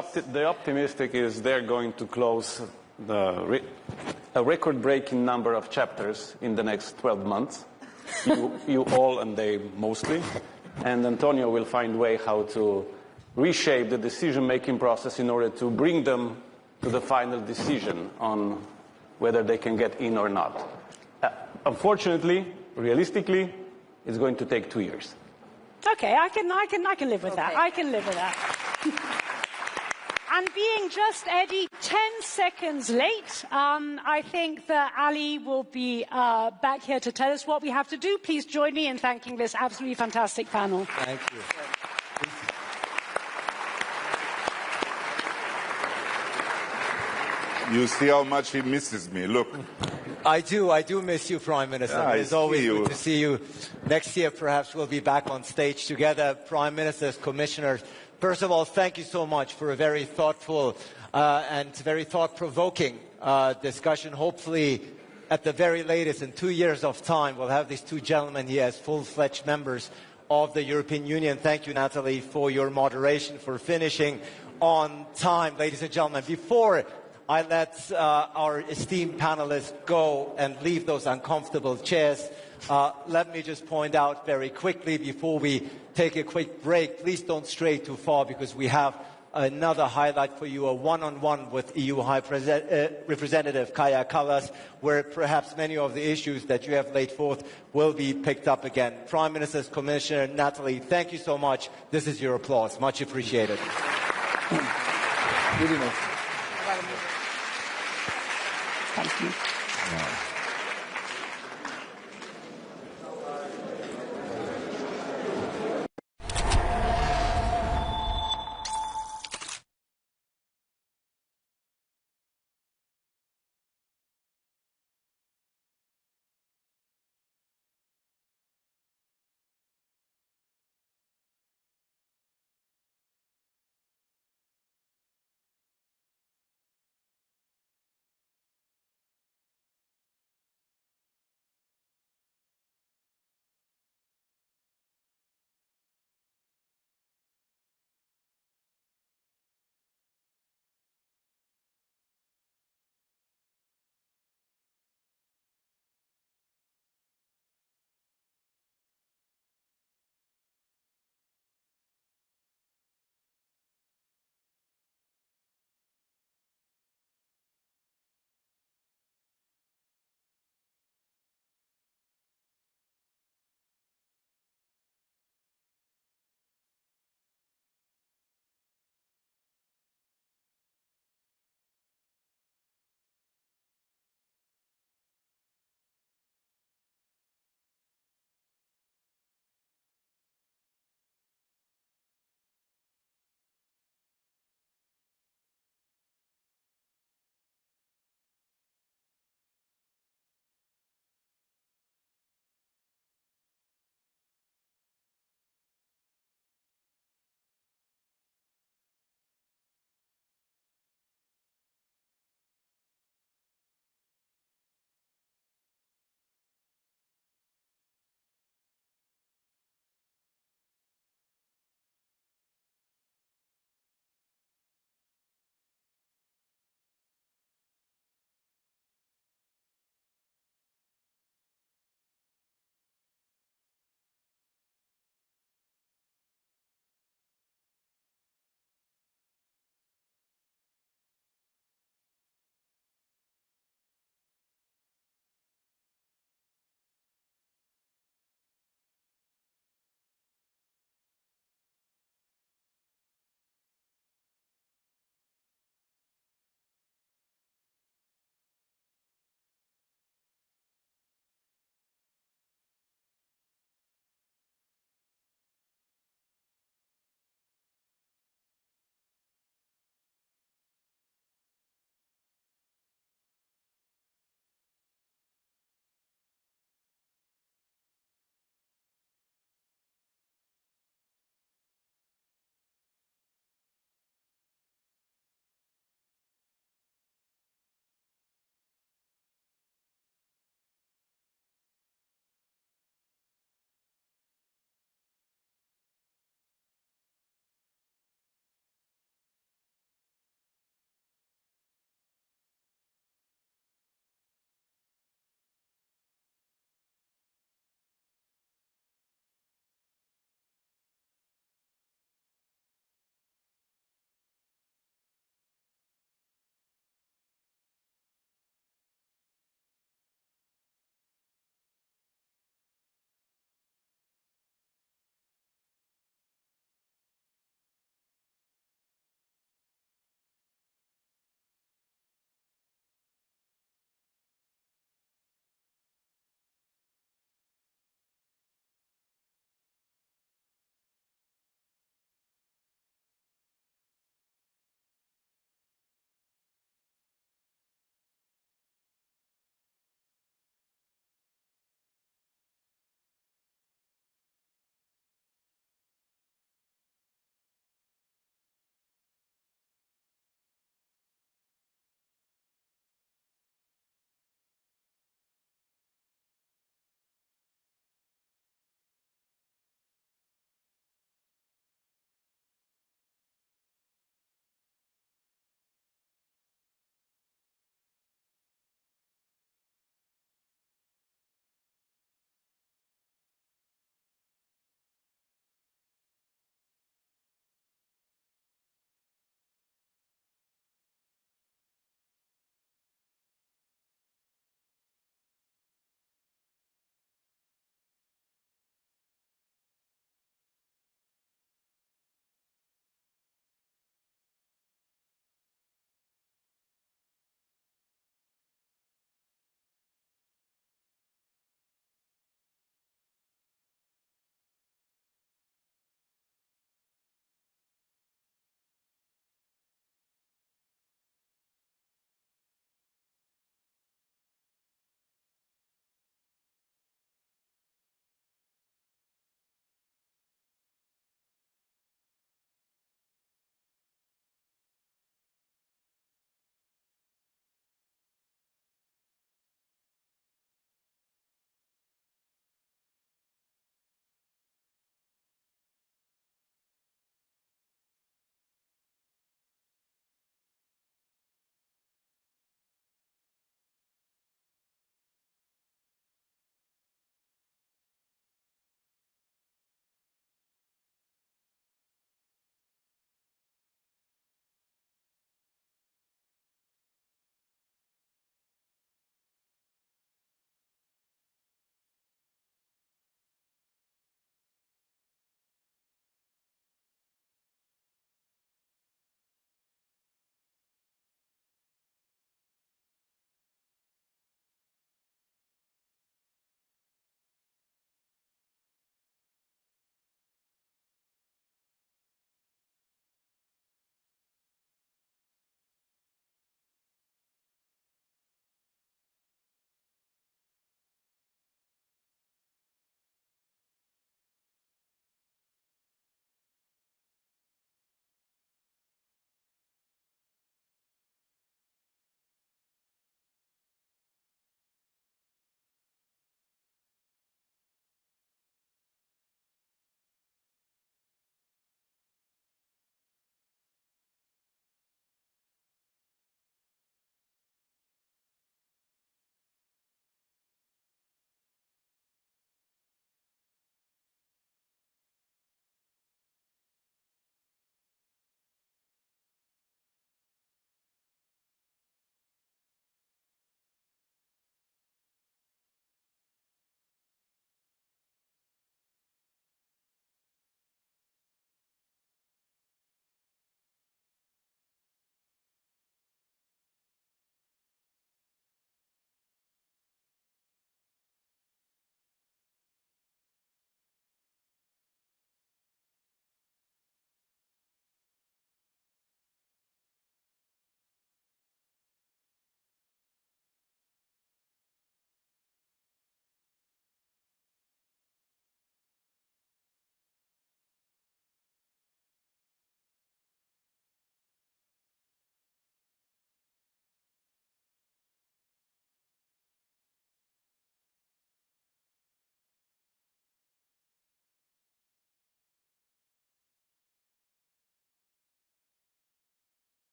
optimistic is they're going to close a record-breaking number of chapters in the next 12 months. You all and they mostly. And Antonio will find a way how to reshape the decision-making process in order to bring them to the final decision on whether they can get in or not. Unfortunately, realistically, it's going to take 2 years. Okay, I can live with that. I can live with that. And being just, Eddie, 10 seconds late, I think that Ali will be back here to tell us what we have to do. Please join me in thanking this absolutely fantastic panel. Thank you. You see how much he misses me. Look. I do miss you, Prime Minister. Yeah, it's always good to see you. Next year, perhaps we'll be back on stage together, Prime Ministers, Commissioners. First of all, thank you so much for a very thoughtful and very thought-provoking discussion. Hopefully, at the very latest, in 2 years of time, we'll have these two gentlemen here as full-fledged members of the European Union. Thank you, Natalie, for your moderation, for finishing on time. Ladies and gentlemen, before I let our esteemed panelists go and leave those uncomfortable chairs, let me just point out very quickly before we take a quick break, please don't stray too far because we have another highlight for you, a one-on-one with EU High Representative Kallas, where perhaps many of the issues that you have laid forth will be picked up again. Prime Minister's Commissioner Natalie, thank you so much. This is your applause. Much appreciated. Really nice. Thank you. Yeah.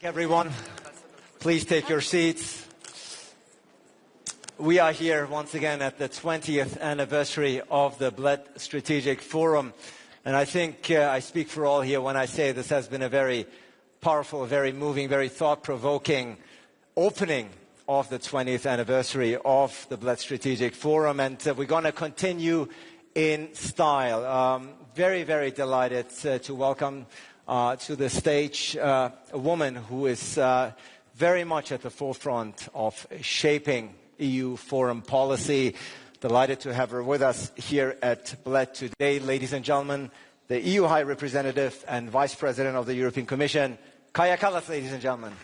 Everyone, please take your seats. We are here once again at the 20th anniversary of the Bled Strategic Forum. And I think I speak for all here when I say this has been a very powerful, very moving, very thought-provoking opening of the 20th anniversary of the Bled Strategic Forum. And we're going to continue in style. Very, very delighted to welcome to the stage a woman who is very much at the forefront of shaping EU foreign policy. Delighted to have her with us here at Bled today. Ladies and gentlemen, the EU High Representative and Vice President of the European Commission, Kallas, ladies and gentlemen.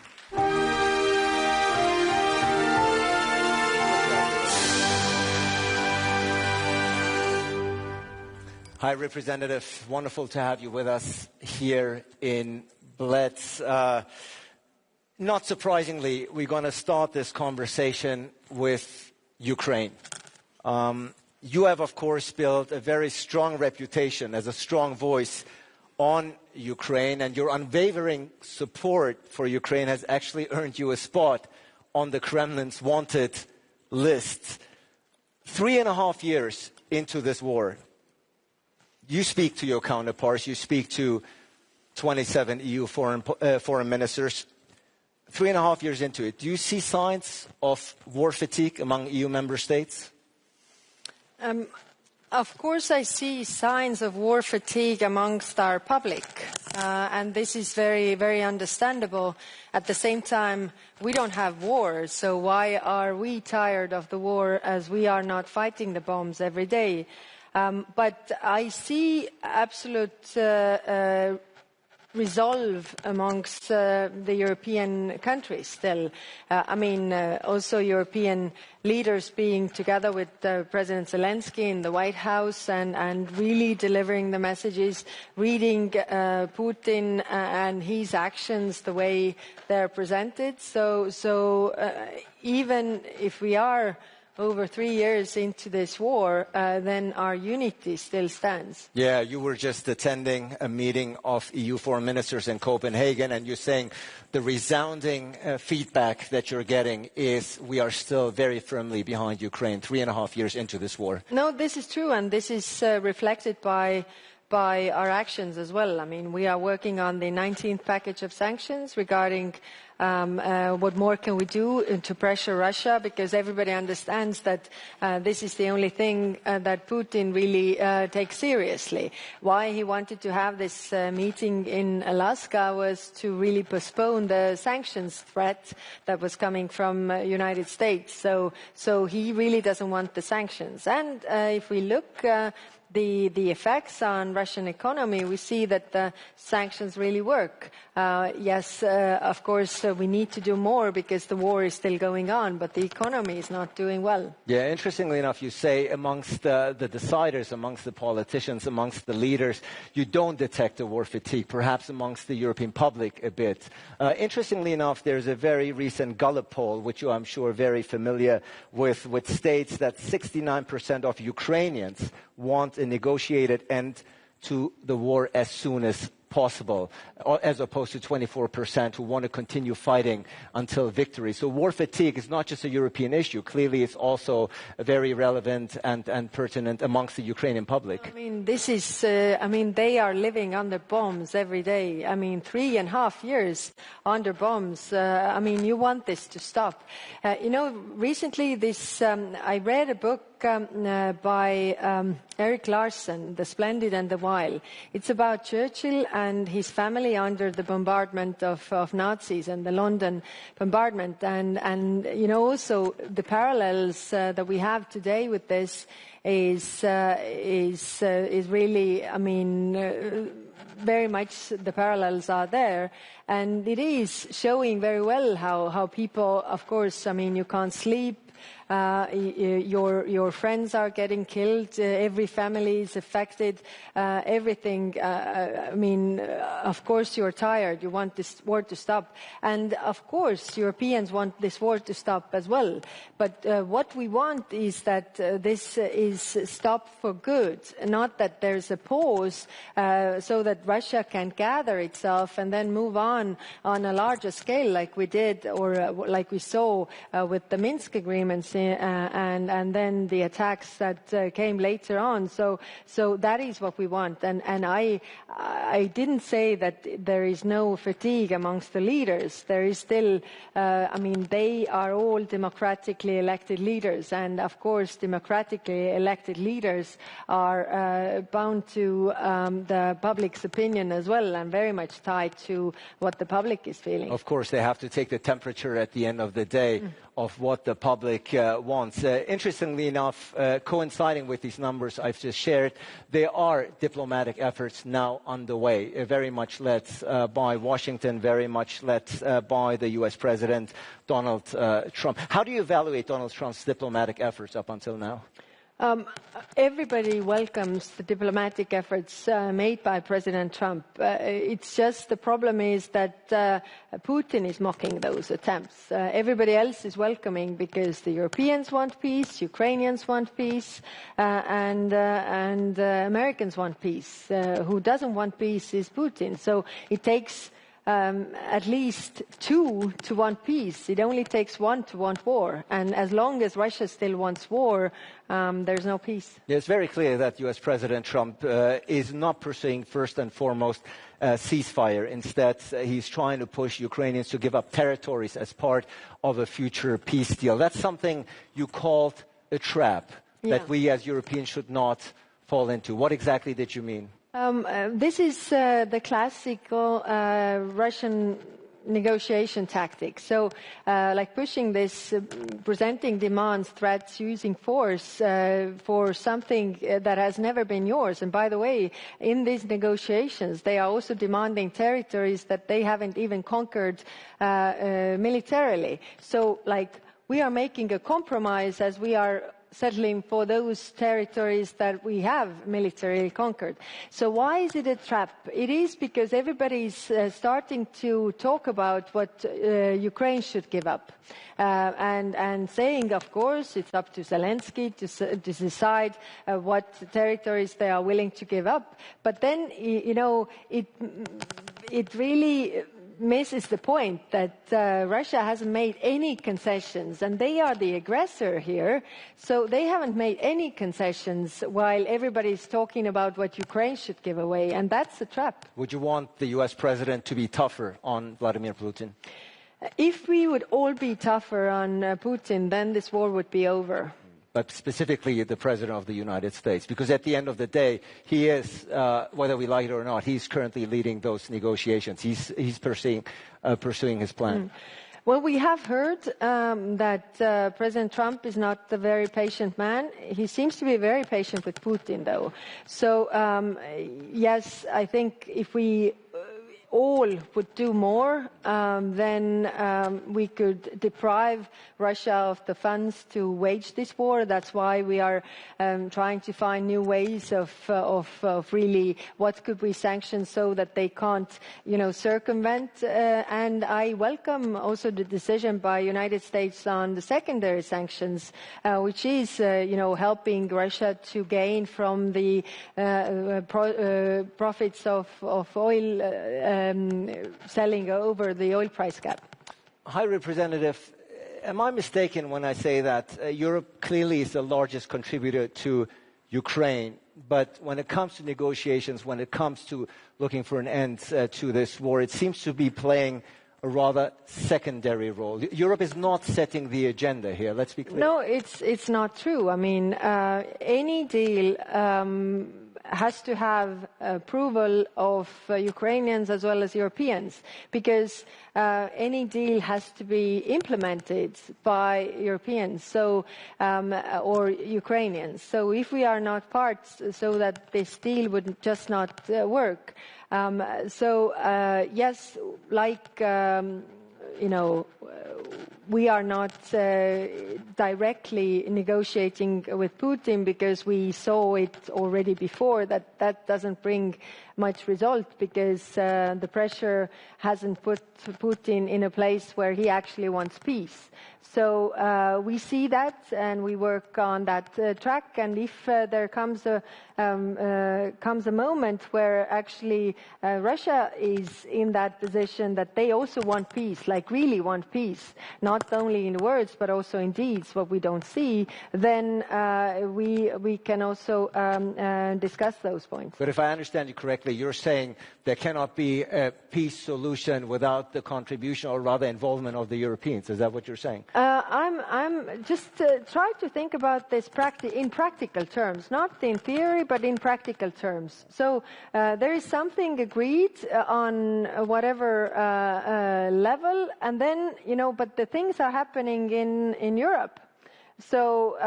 High Representative, wonderful to have you with us here in Bled. Not surprisingly, we're going to start this conversation with Ukraine. You have, of course, built a very strong reputation as a strong voice on Ukraine, and your unwavering support for Ukraine has actually earned you a spot on the Kremlin's wanted list. 3.5 years into this war, you speak to your counterparts, you speak to 27 EU foreign ministers. 3.5 years into it, do you see signs of war fatigue among EU member states? Of course I see signs of war fatigue amongst our public, and this is very, very understandable. At the same time, we don't have war, so why are we tired of the war as we are not fighting the bombs every day? But I see absolute resolve amongst the European countries still. Also European leaders being together with President Zelensky in the White House and really delivering the messages, reading Putin and his actions the way they're presented. So even if we are over 3 years into this war, then our unity still stands. Yeah, you were just attending a meeting of EU foreign ministers in Copenhagen, and you're saying the resounding feedback that you're getting is we are still very firmly behind Ukraine 3.5 years into this war. No, this is true, and this is reflected by our actions as well. I mean, we are working on the 19th package of sanctions regarding what more can we do to pressure Russia, because everybody understands that this is the only thing that Putin really takes seriously. Why he wanted to have this meeting in Alaska was to really postpone the sanctions threat that was coming from United States. So he really doesn't want the sanctions. And if we look the effects on Russian economy, we see that the sanctions really work. Yes, of course, we need to do more because the war is still going on, but the economy is not doing well. Yeah, interestingly enough, you say amongst the deciders, amongst the politicians, amongst the leaders, you don't detect a war fatigue, perhaps amongst the European public a bit. Interestingly enough, there's a very recent Gallup poll, which I'm sure very familiar with, which states that 69% of Ukrainians want a negotiated end to the war as soon as possible, as opposed to 24% who want to continue fighting until victory. So war fatigue is not just a European issue. Clearly, it's also very relevant and pertinent amongst the Ukrainian public. I mean, this is, they are living under bombs every day. 3.5 years under bombs. You want this to stop. Recently I read a book by Erik Larson, The Splendid and the Vile. It's about Churchill and his family under the bombardment of Nazis and the London bombardment. And also the parallels that we have today with this is really, very much the parallels are there. And it is showing very well how people, of course, you can't sleep. your friends are getting killed, every family is affected, everything. I mean, of course you're tired, you want this war to stop. And of course Europeans want this war to stop as well. But what we want is that this is stopped for good, not that there's a pause so that Russia can gather itself and then move on a larger scale like we did or like we saw with the Minsk agreements and then the attacks that came later on. So that is what we want. And I didn't say that there is no fatigue amongst the leaders. There is still, I mean, they are all democratically elected leaders. And of course, democratically elected leaders are bound to the public's opinion as well and very much tied to what the public is feeling. Of course, they have to take the temperature at the end of the day of what the public wants. Interestingly enough, coinciding with these numbers I've just shared, there are diplomatic efforts now underway, very much led by Washington, very much led by the US President Donald Trump. How do you evaluate Donald Trump's diplomatic efforts up until now? Everybody welcomes the diplomatic efforts made by President Trump. It's just the problem is that Putin is mocking those attempts. Everybody else is welcoming because the Europeans want peace, Ukrainians want peace, and Americans want peace. Who doesn't want peace is Putin. So it takes at least two to want peace. It only takes one to want war. And as long as Russia still wants war, there's no peace. It's very clear that US President Trump is not pursuing first and foremost ceasefire. Instead, he's trying to push Ukrainians to give up territories as part of a future peace deal. That's something you called a trap that we as Europeans should not fall into. What exactly did you mean? This is the classical Russian negotiation tactic. So, like pushing this, presenting demands, threats, using force for something that has never been yours. And by the way, in these negotiations, they are also demanding territories that they haven't even conquered militarily. So, like, we are making a compromise as we are settling for those territories that we have militarily conquered. So why is it a trap? It is because everybody is starting to talk about what Ukraine should give up. And saying, of course, it's up to Zelensky to decide what territories they are willing to give up. But then, you know, it really misses the point that Russia hasn't made any concessions, and they are the aggressor here. So they haven't made any concessions while everybody's talking about what Ukraine should give away, and that's a trap. Would you want the US president to be tougher on Vladimir Putin? If we would all be tougher on Putin, then this war would be over. But specifically the President of the United States, because at the end of the day, he is, whether we like it or not, he's currently leading those negotiations. He's pursuing his plan. Well, we have heard that President Trump is not a very patient man. He seems to be very patient with Putin, though. So, yes, I think if we all would do more, then we could deprive Russia of the funds to wage this war. That's why we are trying to find new ways of really what could we sanction so that they can't, you know, circumvent. And I welcome also the decision by United States on the secondary sanctions, which is, you know, helping Russia to gain from the profits of oil selling over the oil price gap. High Representative, am I mistaken when I say that Europe clearly is the largest contributor to Ukraine, but when it comes to negotiations, when it comes to looking for an end to this war, it seems to be playing a rather secondary role? Europe is not setting the agenda here, let's be clear. No, it's not true. I mean, any deal has to have approval of Ukrainians as well as Europeans, because any deal has to be implemented by Europeans, so or Ukrainians. So if we are not part, so that this deal would just not work. Yes, like you know, we are not directly negotiating with Putin because we saw it already before that doesn't bring much result because the pressure hasn't put Putin in a place where he actually wants peace. So we see that and we work on that track, and if there comes a moment where actually Russia is in that position that they also want peace, like really want peace, not only in words but also in deeds, what we don't see, then we can also discuss those points. But if I understand you correctly, you're saying there cannot be a peace solution without the contribution or rather involvement of the Europeans. Is that what you're saying? I'm just trying to think about this in practical terms, not in theory, but in practical terms. So there is something agreed on whatever level, and then, but the things are happening in Europe. So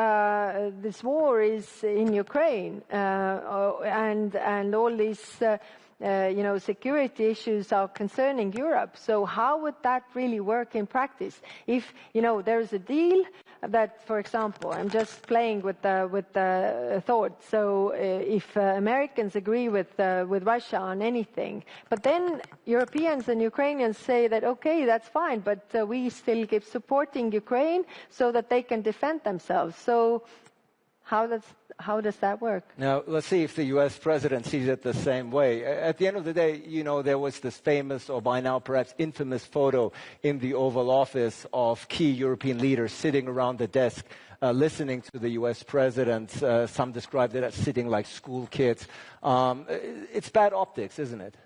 this war is in Ukraine, and all these security issues are concerning Europe. So how would that really work in practice? If there is a deal that, for example, I'm just playing with the thought. So if Americans agree with Russia on anything, but then Europeans and Ukrainians say that okay, that's fine, but we still keep supporting Ukraine so that they can defend themselves. So how does that work? Now, let's see if the U.S. president sees it the same way. At the end of the day, there was this famous, or by now perhaps infamous, photo in the Oval Office of key European leaders sitting around the desk, listening to the U.S. president. Some described it as sitting like school kids. It's bad optics, isn't it?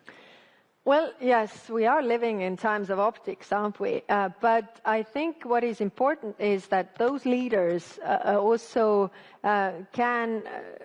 Well, yes, we are living in times of optics, aren't we? But I think what is important is that those leaders also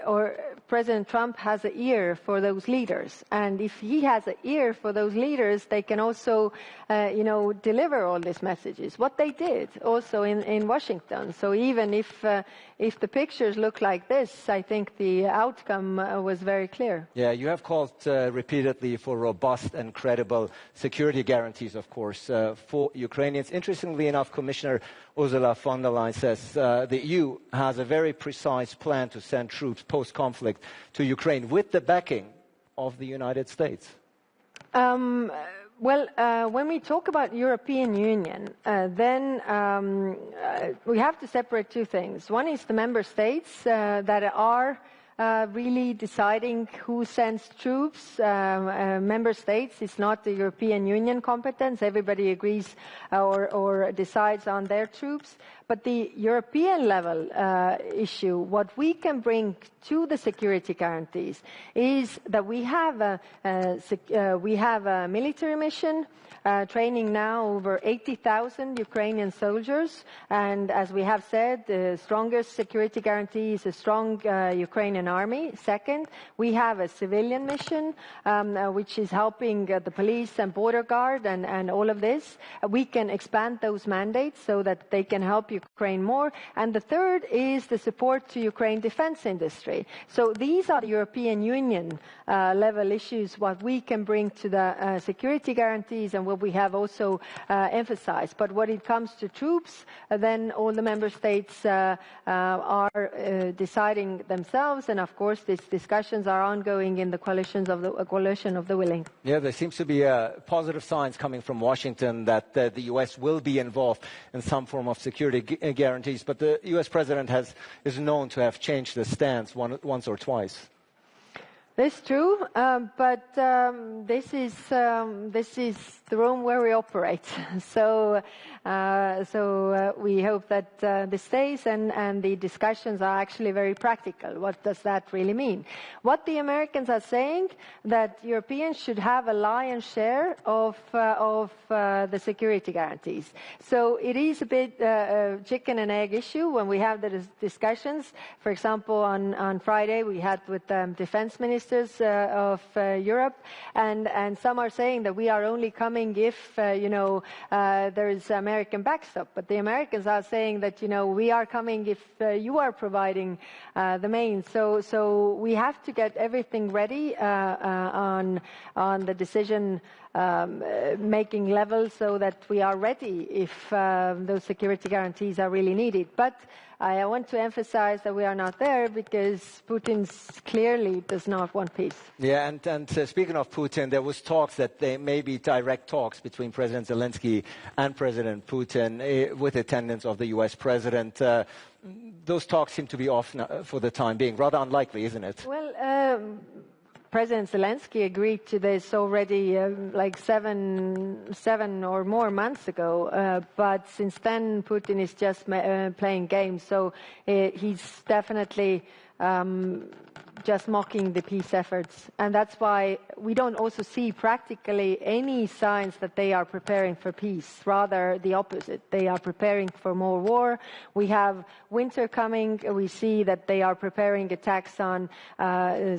or President Trump has an ear for those leaders. And if he has an ear for those leaders, they can also, deliver all these messages. What they did also in Washington. So even if the pictures look like this, I think the outcome was very clear. Yeah, you have called repeatedly for robust and credible security guarantees, of course, for Ukrainians. Interestingly enough, Commissioner Ursula von der Leyen says the EU has a very precise plan to send troops post-conflict to Ukraine with the backing of the United States. When we talk about European Union, then we have to separate two things. One is the member states that are really deciding who sends troops. Member states, it's not the European Union competence. Everybody agrees or decides on their troops. But the European level issue, what we can bring to the security guarantees is that we have a military mission, training now over 80,000 Ukrainian soldiers. And as we have said, the strongest security guarantee is a strong Ukrainian army. Second, we have a civilian mission, which is helping the police and border guard and all of this. We can expand those mandates so that they can help Ukraine more. And the third is the support to Ukraine defense industry. So these are the European Union level issues, what we can bring to the security guarantees and what we have also emphasized. But when it comes to troops, then all the member states are deciding themselves, and of course these discussions are ongoing in the coalition of the willing. Yeah, there seems to be positive signs coming from Washington that the U.S. will be involved in some form of security guarantees, but the U.S. president is known to have changed the stance once or twice. That's true, but this is the room where we operate. So we hope that this stays, and the discussions are actually very practical. What does that really mean? What the Americans are saying, that Europeans should have a lion's share of the security guarantees. So it is a bit chicken and egg issue when we have the discussions. For example, on Friday we had with defense ministers of Europe, and some are saying that we are only coming if there is American backstop, but the Americans are saying that we are coming if you are providing the main. So we have to get everything ready on the decision making levels so that we are ready if those security guarantees are really needed. But I want to emphasize that we are not there because Putin clearly does not want peace. Yeah, and speaking of Putin, there was talks that there may be direct talks between President Zelensky and President Putin with attendance of the US president. Those talks seem to be off for the time being. Rather unlikely, isn't it? Well, President Zelensky agreed to this already like seven or more months ago, but since then Putin is just playing games. So he's definitely just mocking the peace efforts, and that's why we don't also see practically any signs that they are preparing for peace. Rather the opposite. They are preparing for more war. We have winter coming. We see that they are preparing attacks on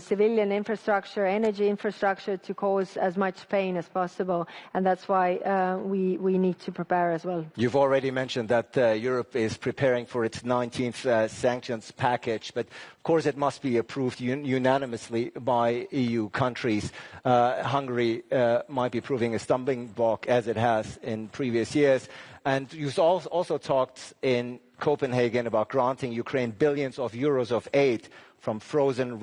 civilian infrastructure, energy infrastructure, to cause as much pain as possible, and that's why we need to prepare as well. You've already mentioned that Europe is preparing for its 19th sanctions package, but of course it must be approved unanimously by EU countries. Hungary might be proving a stumbling block, as it has in previous years. And you've also talked in Copenhagen about granting Ukraine billions of euros of aid from frozen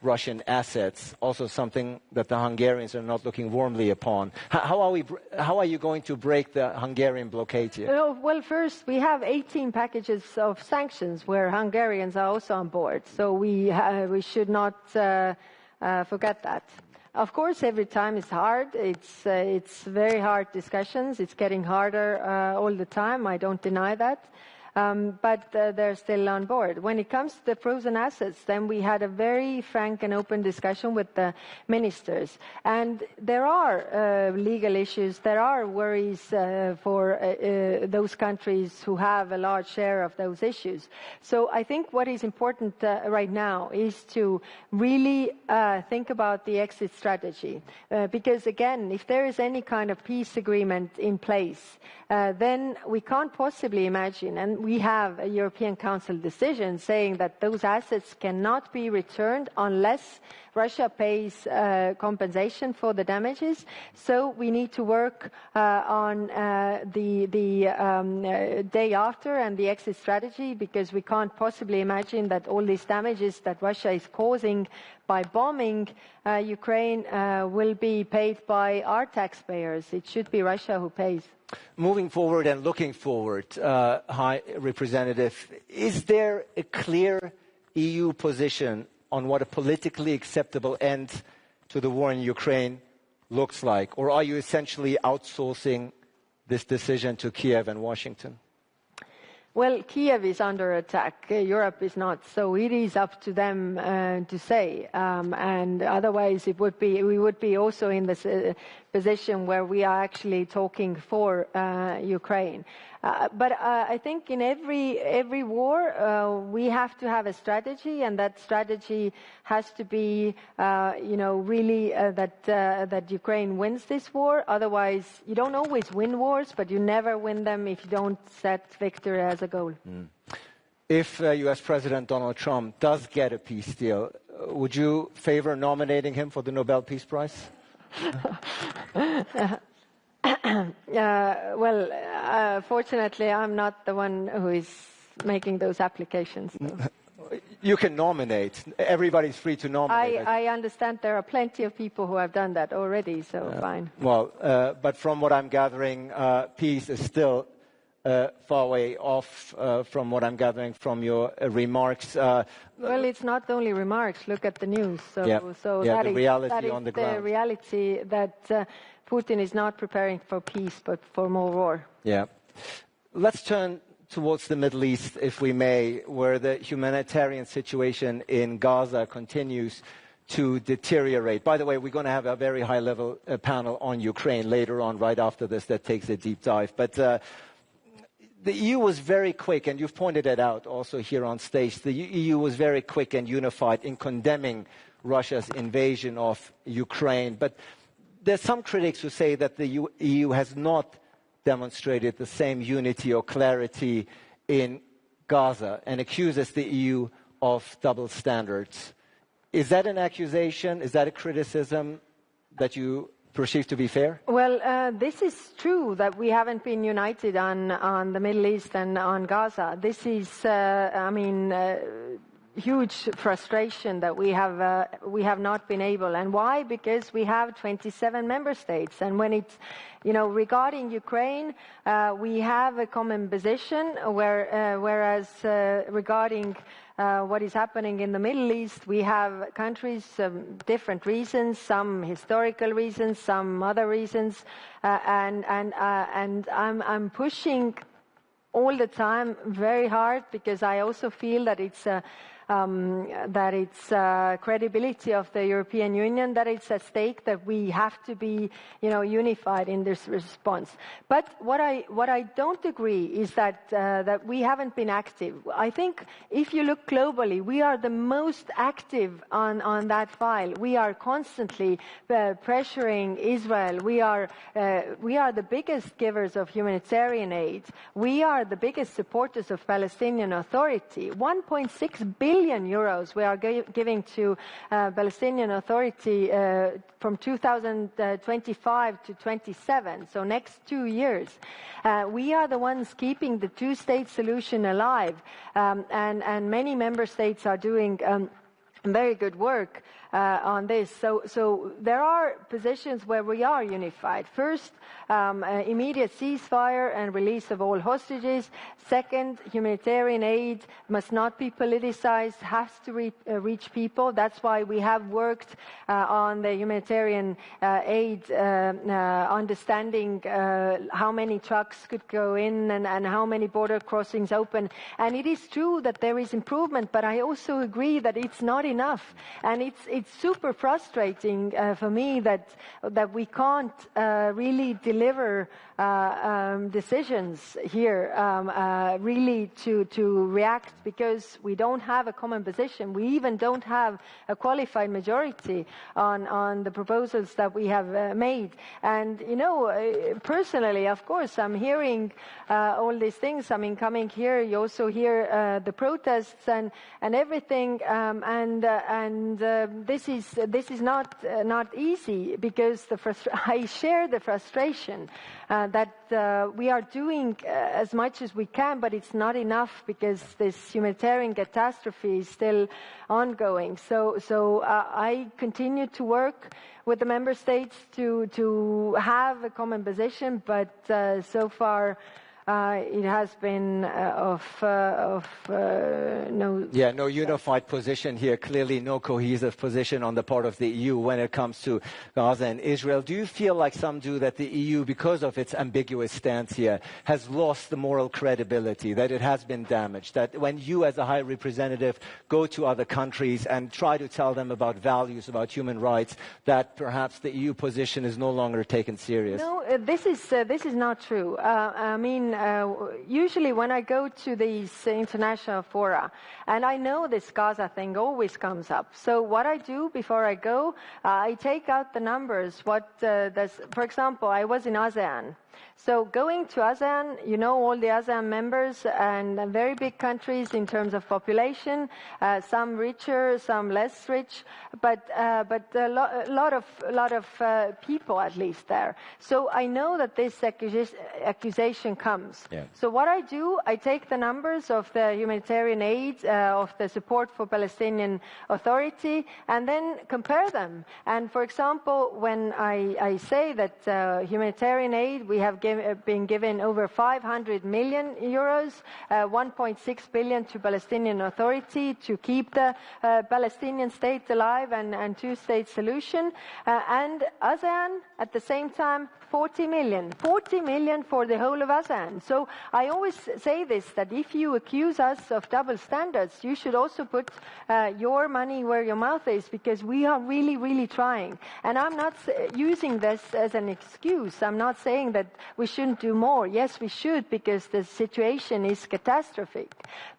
Russian assets, also something that the Hungarians are not looking warmly upon. How are you going to break the Hungarian blockade here? Well, first, we have 18 packages of sanctions where Hungarians are also on board, so we should not forget that. Of course, every time is hard. It's very hard discussions. It's getting harder all the time. I don't deny that. But they're still on board. When it comes to the frozen assets, then we had a very frank and open discussion with the ministers. And there are legal issues, there are worries for those countries who have a large share of those issues. So I think what is important right now is to really think about the exit strategy. Because again, if there is any kind of peace agreement in place, then we can't possibly imagine, and we have a European Council decision saying that those assets cannot be returned unless Russia pays compensation for the damages. So we need to work on the day after and the exit strategy, because we can't possibly imagine that all these damages that Russia is causing by bombing Ukraine will be paid by our taxpayers. It should be Russia who pays. Moving forward and looking forward, High Representative, is there a clear EU position on what a politically acceptable end to the war in Ukraine looks like? Or are you essentially outsourcing this decision to Kiev and Washington? Well, Kiev is under attack. Europe is not. So it is up to them to say. And otherwise, we would be also in this position where we are actually talking for Ukraine. But I think in every war, we have to have a strategy, and that strategy has to be, really that Ukraine wins this war. Otherwise, you don't always win wars, but you never win them if you don't set victory as a goal. If U.S. President Donald Trump does get a peace deal, would you favor nominating him for the Nobel Peace Prize? Fortunately, I'm not the one who is making those applications. So. You can nominate. Everybody's free to nominate. I understand there are plenty of people who have done that already, so fine. Well, but from what I'm gathering, peace is still far way off from what I'm gathering from your remarks. Well, it's not only remarks. Look at the news. So the reality on the ground. The reality that Putin is not preparing for peace, but for more war. Yeah. Let's turn towards the Middle East, if we may, where the humanitarian situation in Gaza continues to deteriorate. By the way, we're going to have a very high-level panel on Ukraine later on, right after this, that takes a deep dive. But the EU was very quick, and you've pointed it out also here on stage. The EU was very quick and unified in condemning Russia's invasion of Ukraine. But there's some critics who say that the EU has not demonstrated the same unity or clarity in Gaza and accuses the EU of double standards. Is that an accusation? Is that a criticism that you perceived to be fair? Well, this is true that we haven't been united on the Middle East and on Gaza. This is, huge frustration that we have not been able. And why? Because we have 27 member states, and when it's regarding Ukraine, we have a common position, whereas regarding what is happening in the Middle East, we have countries, different reasons, some historical reasons, some other reasons, and I'm pushing all the time very hard, because I also feel that it's credibility of the European Union, that it's at stake, that we have to be, unified in this response. But what I don't agree is that we haven't been active. I think if you look globally, we are the most active on that file. We are constantly pressuring Israel. We are the biggest givers of humanitarian aid. We are the biggest supporters of Palestinian Authority. 1.6 billion euros we are giving to Palestinian Authority from 2025 to 27, so next 2 years. We are the ones keeping the two-state solution alive, and many member states are doing very good work on this. So there are positions where we are unified. First, immediate ceasefire and release of all hostages. Second, humanitarian aid must not be politicized, has to reach people. That's why we have worked on the humanitarian aid, understanding how many trucks could go in and how many border crossings open. And it is true that there is improvement, but I also agree that it's not enough. And it's super frustrating for me that we can't really deliver decisions here, really to react, because we don't have a common position. We even don't have a qualified majority on the proposals that we have made. And personally, of course, I'm hearing all these things. I mean, coming here, you also hear the protests and everything, and this is not easy, because I share the frustration that we are doing as much as we can, but it's not enough, because this humanitarian catastrophe is still ongoing. So I continue to work with the member states to have a common position, but so far it has been no unified position here. Clearly no cohesive position on the part of the EU when it comes to Gaza and Israel. Do you feel, like some do, that the EU, because of its ambiguous stance here, has lost the moral credibility, that it has been damaged, that when you as a High Representative go to other countries and try to tell them about values, about human rights, that perhaps the EU position is no longer taken serious? No, this is not true. Usually when I go to these international fora, and I know this Gaza thing always comes up. So what I do before I go, I take out the numbers. For example, I was in ASEAN. So going to ASEAN, all the ASEAN members, and very big countries in terms of population, some richer, some less rich, but a lot of people at least there. So I know that this accusation comes. Yeah. So what I do, I take the numbers of the humanitarian aid, of the support for Palestinian Authority, and then compare them. And for example, when I say that humanitarian aid, we have been given over 500 million euros, 1.6 billion to Palestinian Authority to keep the Palestinian state alive and two-state solution, and ASEAN at the same time 40 million for the whole of ASEAN. So I always say this, that if you accuse us of double standards, you should also put your money where your mouth is, because we are really, really trying. And I'm not using this as an excuse. I'm not saying that we shouldn't do more. Yes, we should, because the situation is catastrophic.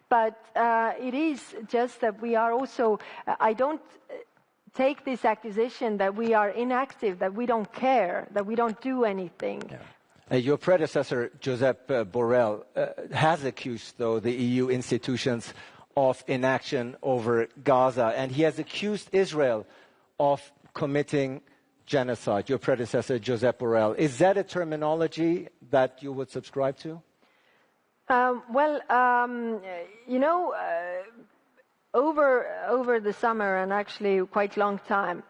But it is just that we are also, I don't take this accusation that we are inactive, that we don't care, that we don't do anything. Yeah. Your predecessor, Josep Borrell, has accused, though, the EU institutions of inaction over Gaza, and he has accused Israel of committing genocide, your predecessor, Josep Borrell. Is that a terminology that you would subscribe to? Over the summer, and actually quite long time,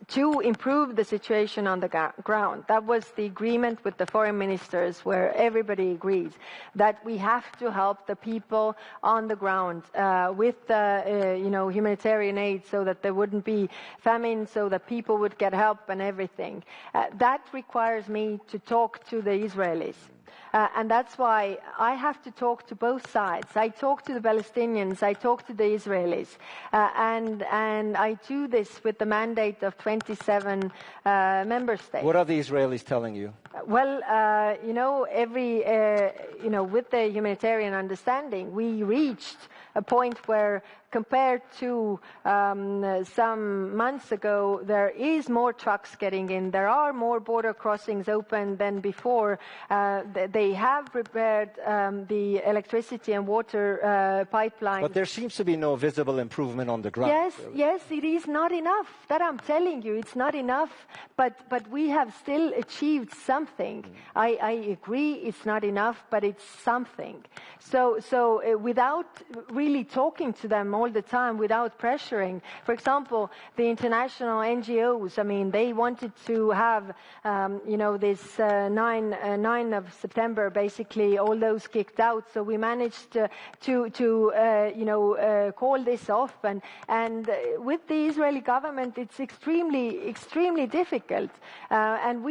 to improve the situation on the ground. That was the agreement with the foreign ministers, where everybody agrees that we have to help the people on the ground with humanitarian aid, so that there wouldn't be famine, so that people would get help and everything. That requires me to talk to the Israelis. And that's why I have to talk to both sides. I talk to the Palestinians, I talk to the Israelis, and I do this with the mandate of 27 member states. What are the Israelis telling you? Well, with the humanitarian understanding, we reached a point where, compared to some months ago, there is more trucks getting in. There are more border crossings open than before. They have prepared the electricity and water pipelines. But there seems to be no visible improvement on the ground. Yes, it is not enough. That I'm telling you, it's not enough. But we have still achieved something. I agree, it's not enough, but it's something. So without really talking to them all the time, without pressuring, for example, the international NGOs, I mean, they wanted to have, this 9 of September, basically all those kicked out. So we managed to call this off, and with the Israeli government, it's extremely difficult. And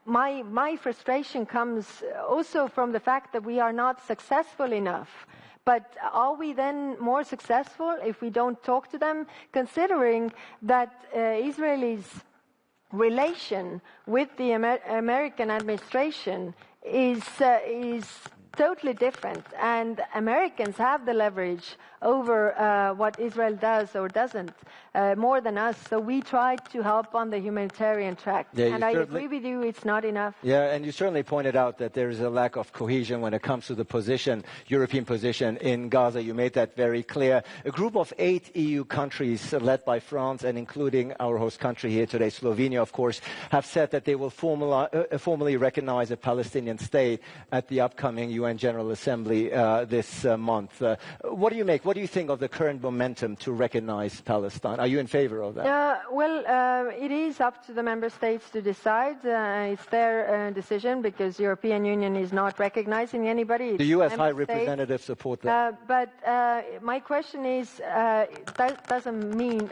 my frustration comes also from the fact that we are not successful enough. But are we then more successful if we don't talk to them, considering that Israelis' relation with the American administration is totally different, and Americans have the leverage over what Israel does or doesn't more than us. So we try to help on the humanitarian track. And I agree with you, it's not enough. Yeah, and you certainly pointed out that there is a lack of cohesion when it comes to the European position in Gaza. You made that very clear. A group of 8 EU countries, led by France and including our host country here today, Slovenia, of course, have said that they will formally recognize a Palestinian state at the upcoming UN General Assembly this month. What do you make? What do you think of the current momentum to recognize Palestine? Are you in favor of that? It is up to the member states to decide. It's their decision, because the European Union is not recognizing anybody. The U.S. High Representative support that. But my question is, that doesn't mean,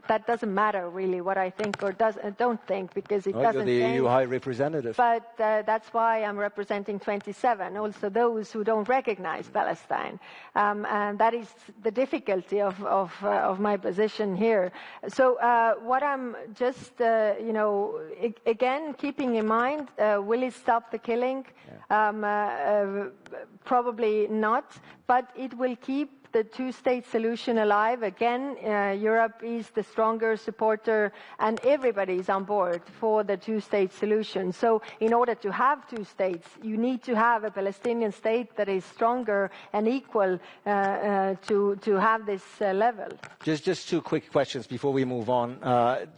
that doesn't matter really what I think or don't think, because it doesn't you're the change. EU High Representative. But that's why I'm representing 27, also those who don't recognize Palestine. And that is the difficulty of my position here. So what I'm just, again, keeping in mind, will it stop the killing? Probably not, but it will keep the two-state solution alive. Again, Europe is the stronger supporter, and everybody is on board for the two-state solution. So in order to have two states, you need to have a Palestinian state that is stronger and equal to have this level. Just 2 quick questions before we move on.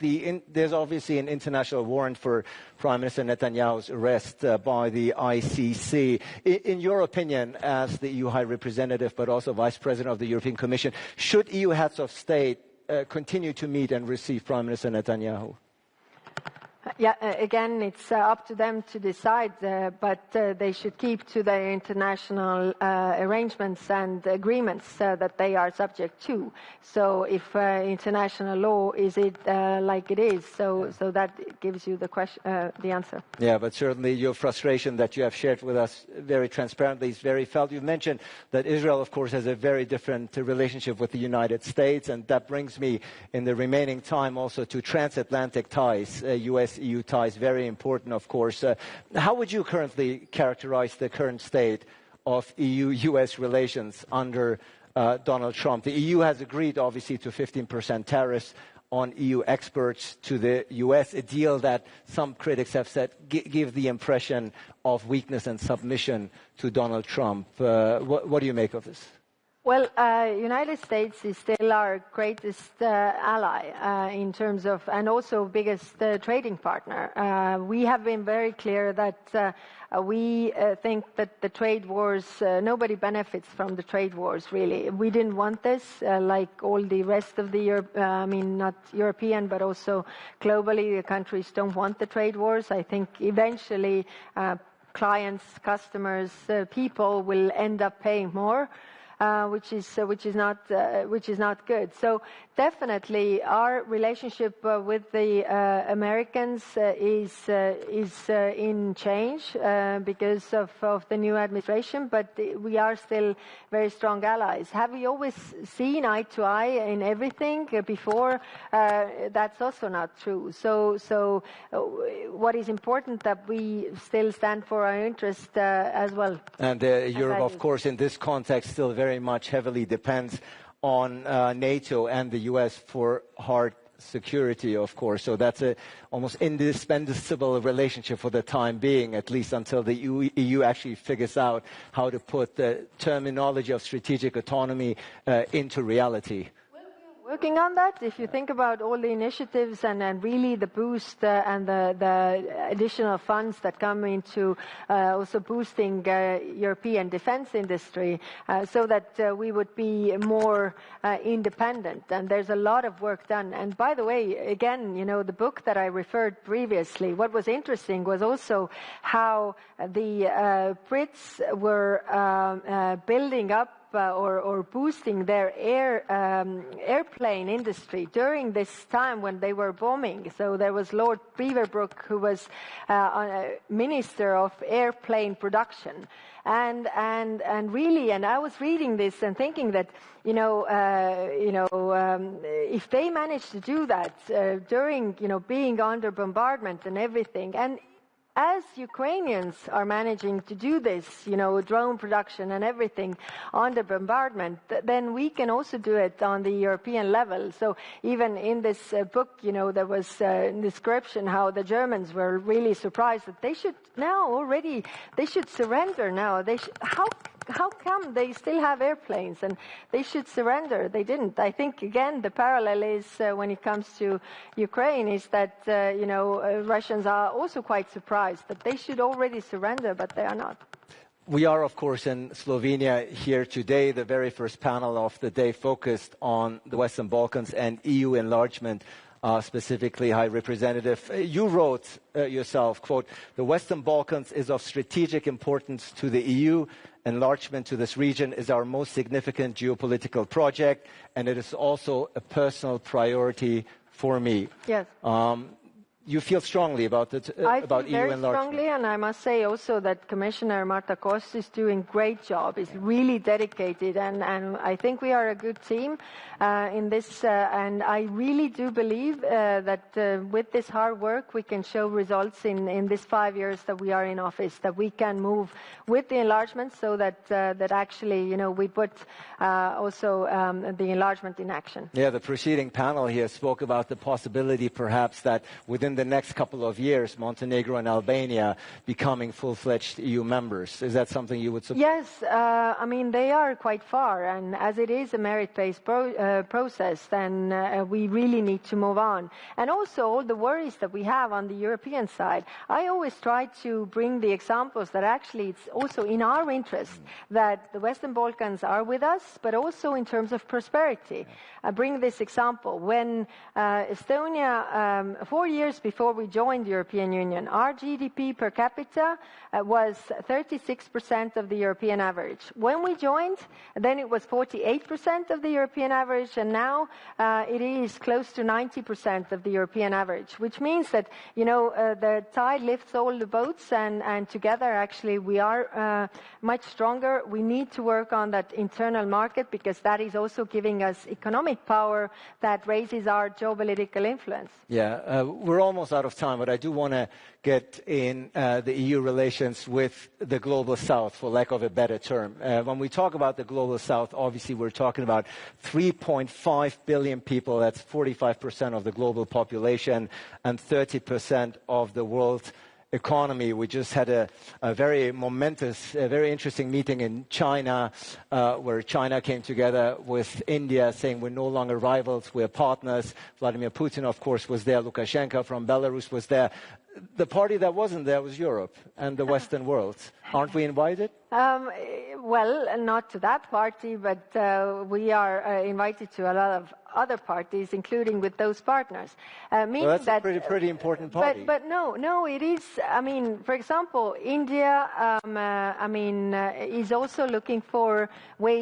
There's obviously an international warrant for Prime Minister Netanyahu's arrest by the ICC. In your opinion, as the EU High Representative, but also Vice President of the European Commission, should EU heads of state continue to meet and receive Prime Minister Netanyahu? Again, it's up to them to decide, but they should keep to the international arrangements and agreements that they are subject to. So if international law is like it is, so that gives you the answer. Yeah, but certainly your frustration that you have shared with us very transparently is very felt. You've mentioned that Israel, of course, has a very different relationship with the United States, and that brings me in the remaining time also to transatlantic ties, US-EU ties, very important, of course. How would you currently characterize the current state of EU-US relations under Donald Trump? The EU has agreed, obviously, to 15% tariffs on EU exports to the US, a deal that some critics have said give the impression of weakness and submission to Donald Trump. What do you make of this? Well, United States is still our greatest ally in terms of, and also biggest trading partner. We have been very clear that we think that the trade wars, nobody benefits from the trade wars, really. We didn't want this, like all the rest of the Europe, not European, but also globally, the countries don't want the trade wars. I think eventually clients, customers, people will end up paying more. Which is not good. So definitely, our relationship with the Americans is in change because of the new administration. But we are still very strong allies. Have we always seen eye to eye in everything before? That's also not true. So what is important that we still stand for our interest as well. And Europe, of course, in this context, still very much heavily depends on NATO and the US for hard security, of course. So that's a almost indispensable relationship for the time being, at least until the EU actually figures out how to put the terminology of strategic autonomy into reality. Working on that. If you think about all the initiatives and really the boost and the additional funds that come into also boosting European defense industry so that we would be more independent. And there's a lot of work done. And by the way, again, the book that I referred previously, what was interesting was also how the Brits were building up or boosting their airplane industry during this time when they were bombing. So there was Lord Beaverbrook, who was Minister of Airplane Production. And really, and I was reading this and thinking that, if they managed to do that during, being under bombardment and everything, and as Ukrainians are managing to do this, drone production and everything on the bombardment, then we can also do it on the European level. So even in this book, there was a description how the Germans were really surprised that they should surrender now. How come they still have airplanes and they should surrender? They didn't. I think, again, the parallel is when it comes to Ukraine is that, Russians are also quite surprised that they should already surrender, but they are not. We are, of course, in Slovenia here today. The very first panel of the day focused on the Western Balkans and EU enlargement. Specifically, High Representative, you wrote yourself, quote, "The Western Balkans is of strategic importance to the EU. Enlargement to this region is our most significant geopolitical project, and it is also a personal priority for me." Yes. You feel strongly about it, about EU very enlargement? Strongly, and I must say also that Commissioner Marta Costa is doing a great job. Is really dedicated, and I think we are a good team in this. And I really do believe that with this hard work, we can show results in this 5 years that we are in office. That we can move with the enlargement, so that actually, we put also the enlargement in action. Yeah, the preceding panel here spoke about the possibility, perhaps, that within the next couple of years, Montenegro and Albania becoming full-fledged EU members. Is that something you would support? Yes, they are quite far, and as it is a merit-based process, then we really need to move on. And also all the worries that we have on the European side, I always try to bring the examples that actually it's also in our interest that the Western Balkans are with us, but also in terms of prosperity. I bring this example. When Estonia, 4 years before we joined the European Union, our GDP per capita was 36% of the European average. When we joined, then it was 48% of the European average, and now it is close to 90% of the European average, which means that, the tide lifts all the boats, and together, actually, we are much stronger. We need to work on that internal market, because that is also giving us economic power that raises our geopolitical influence. Yeah, we're almost out of time, but I do want to get in the EU relations with the Global South, for lack of a better term. When we talk about the Global South, obviously we're talking about 3.5 billion people. That's 45% of the global population and 30% of the world economy. We just had a very momentous, very interesting meeting in China, where China came together with India, saying we're no longer rivals, we're partners. Vladimir Putin, of course, was there. Lukashenko from Belarus was there. The party that wasn't there was Europe and the Western world. Aren't we invited? Well, not to that party, but we are invited to a lot of other parties, including with those partners. Well, that's a pretty important party. But no, it is. I mean, for example, India, is also looking for ways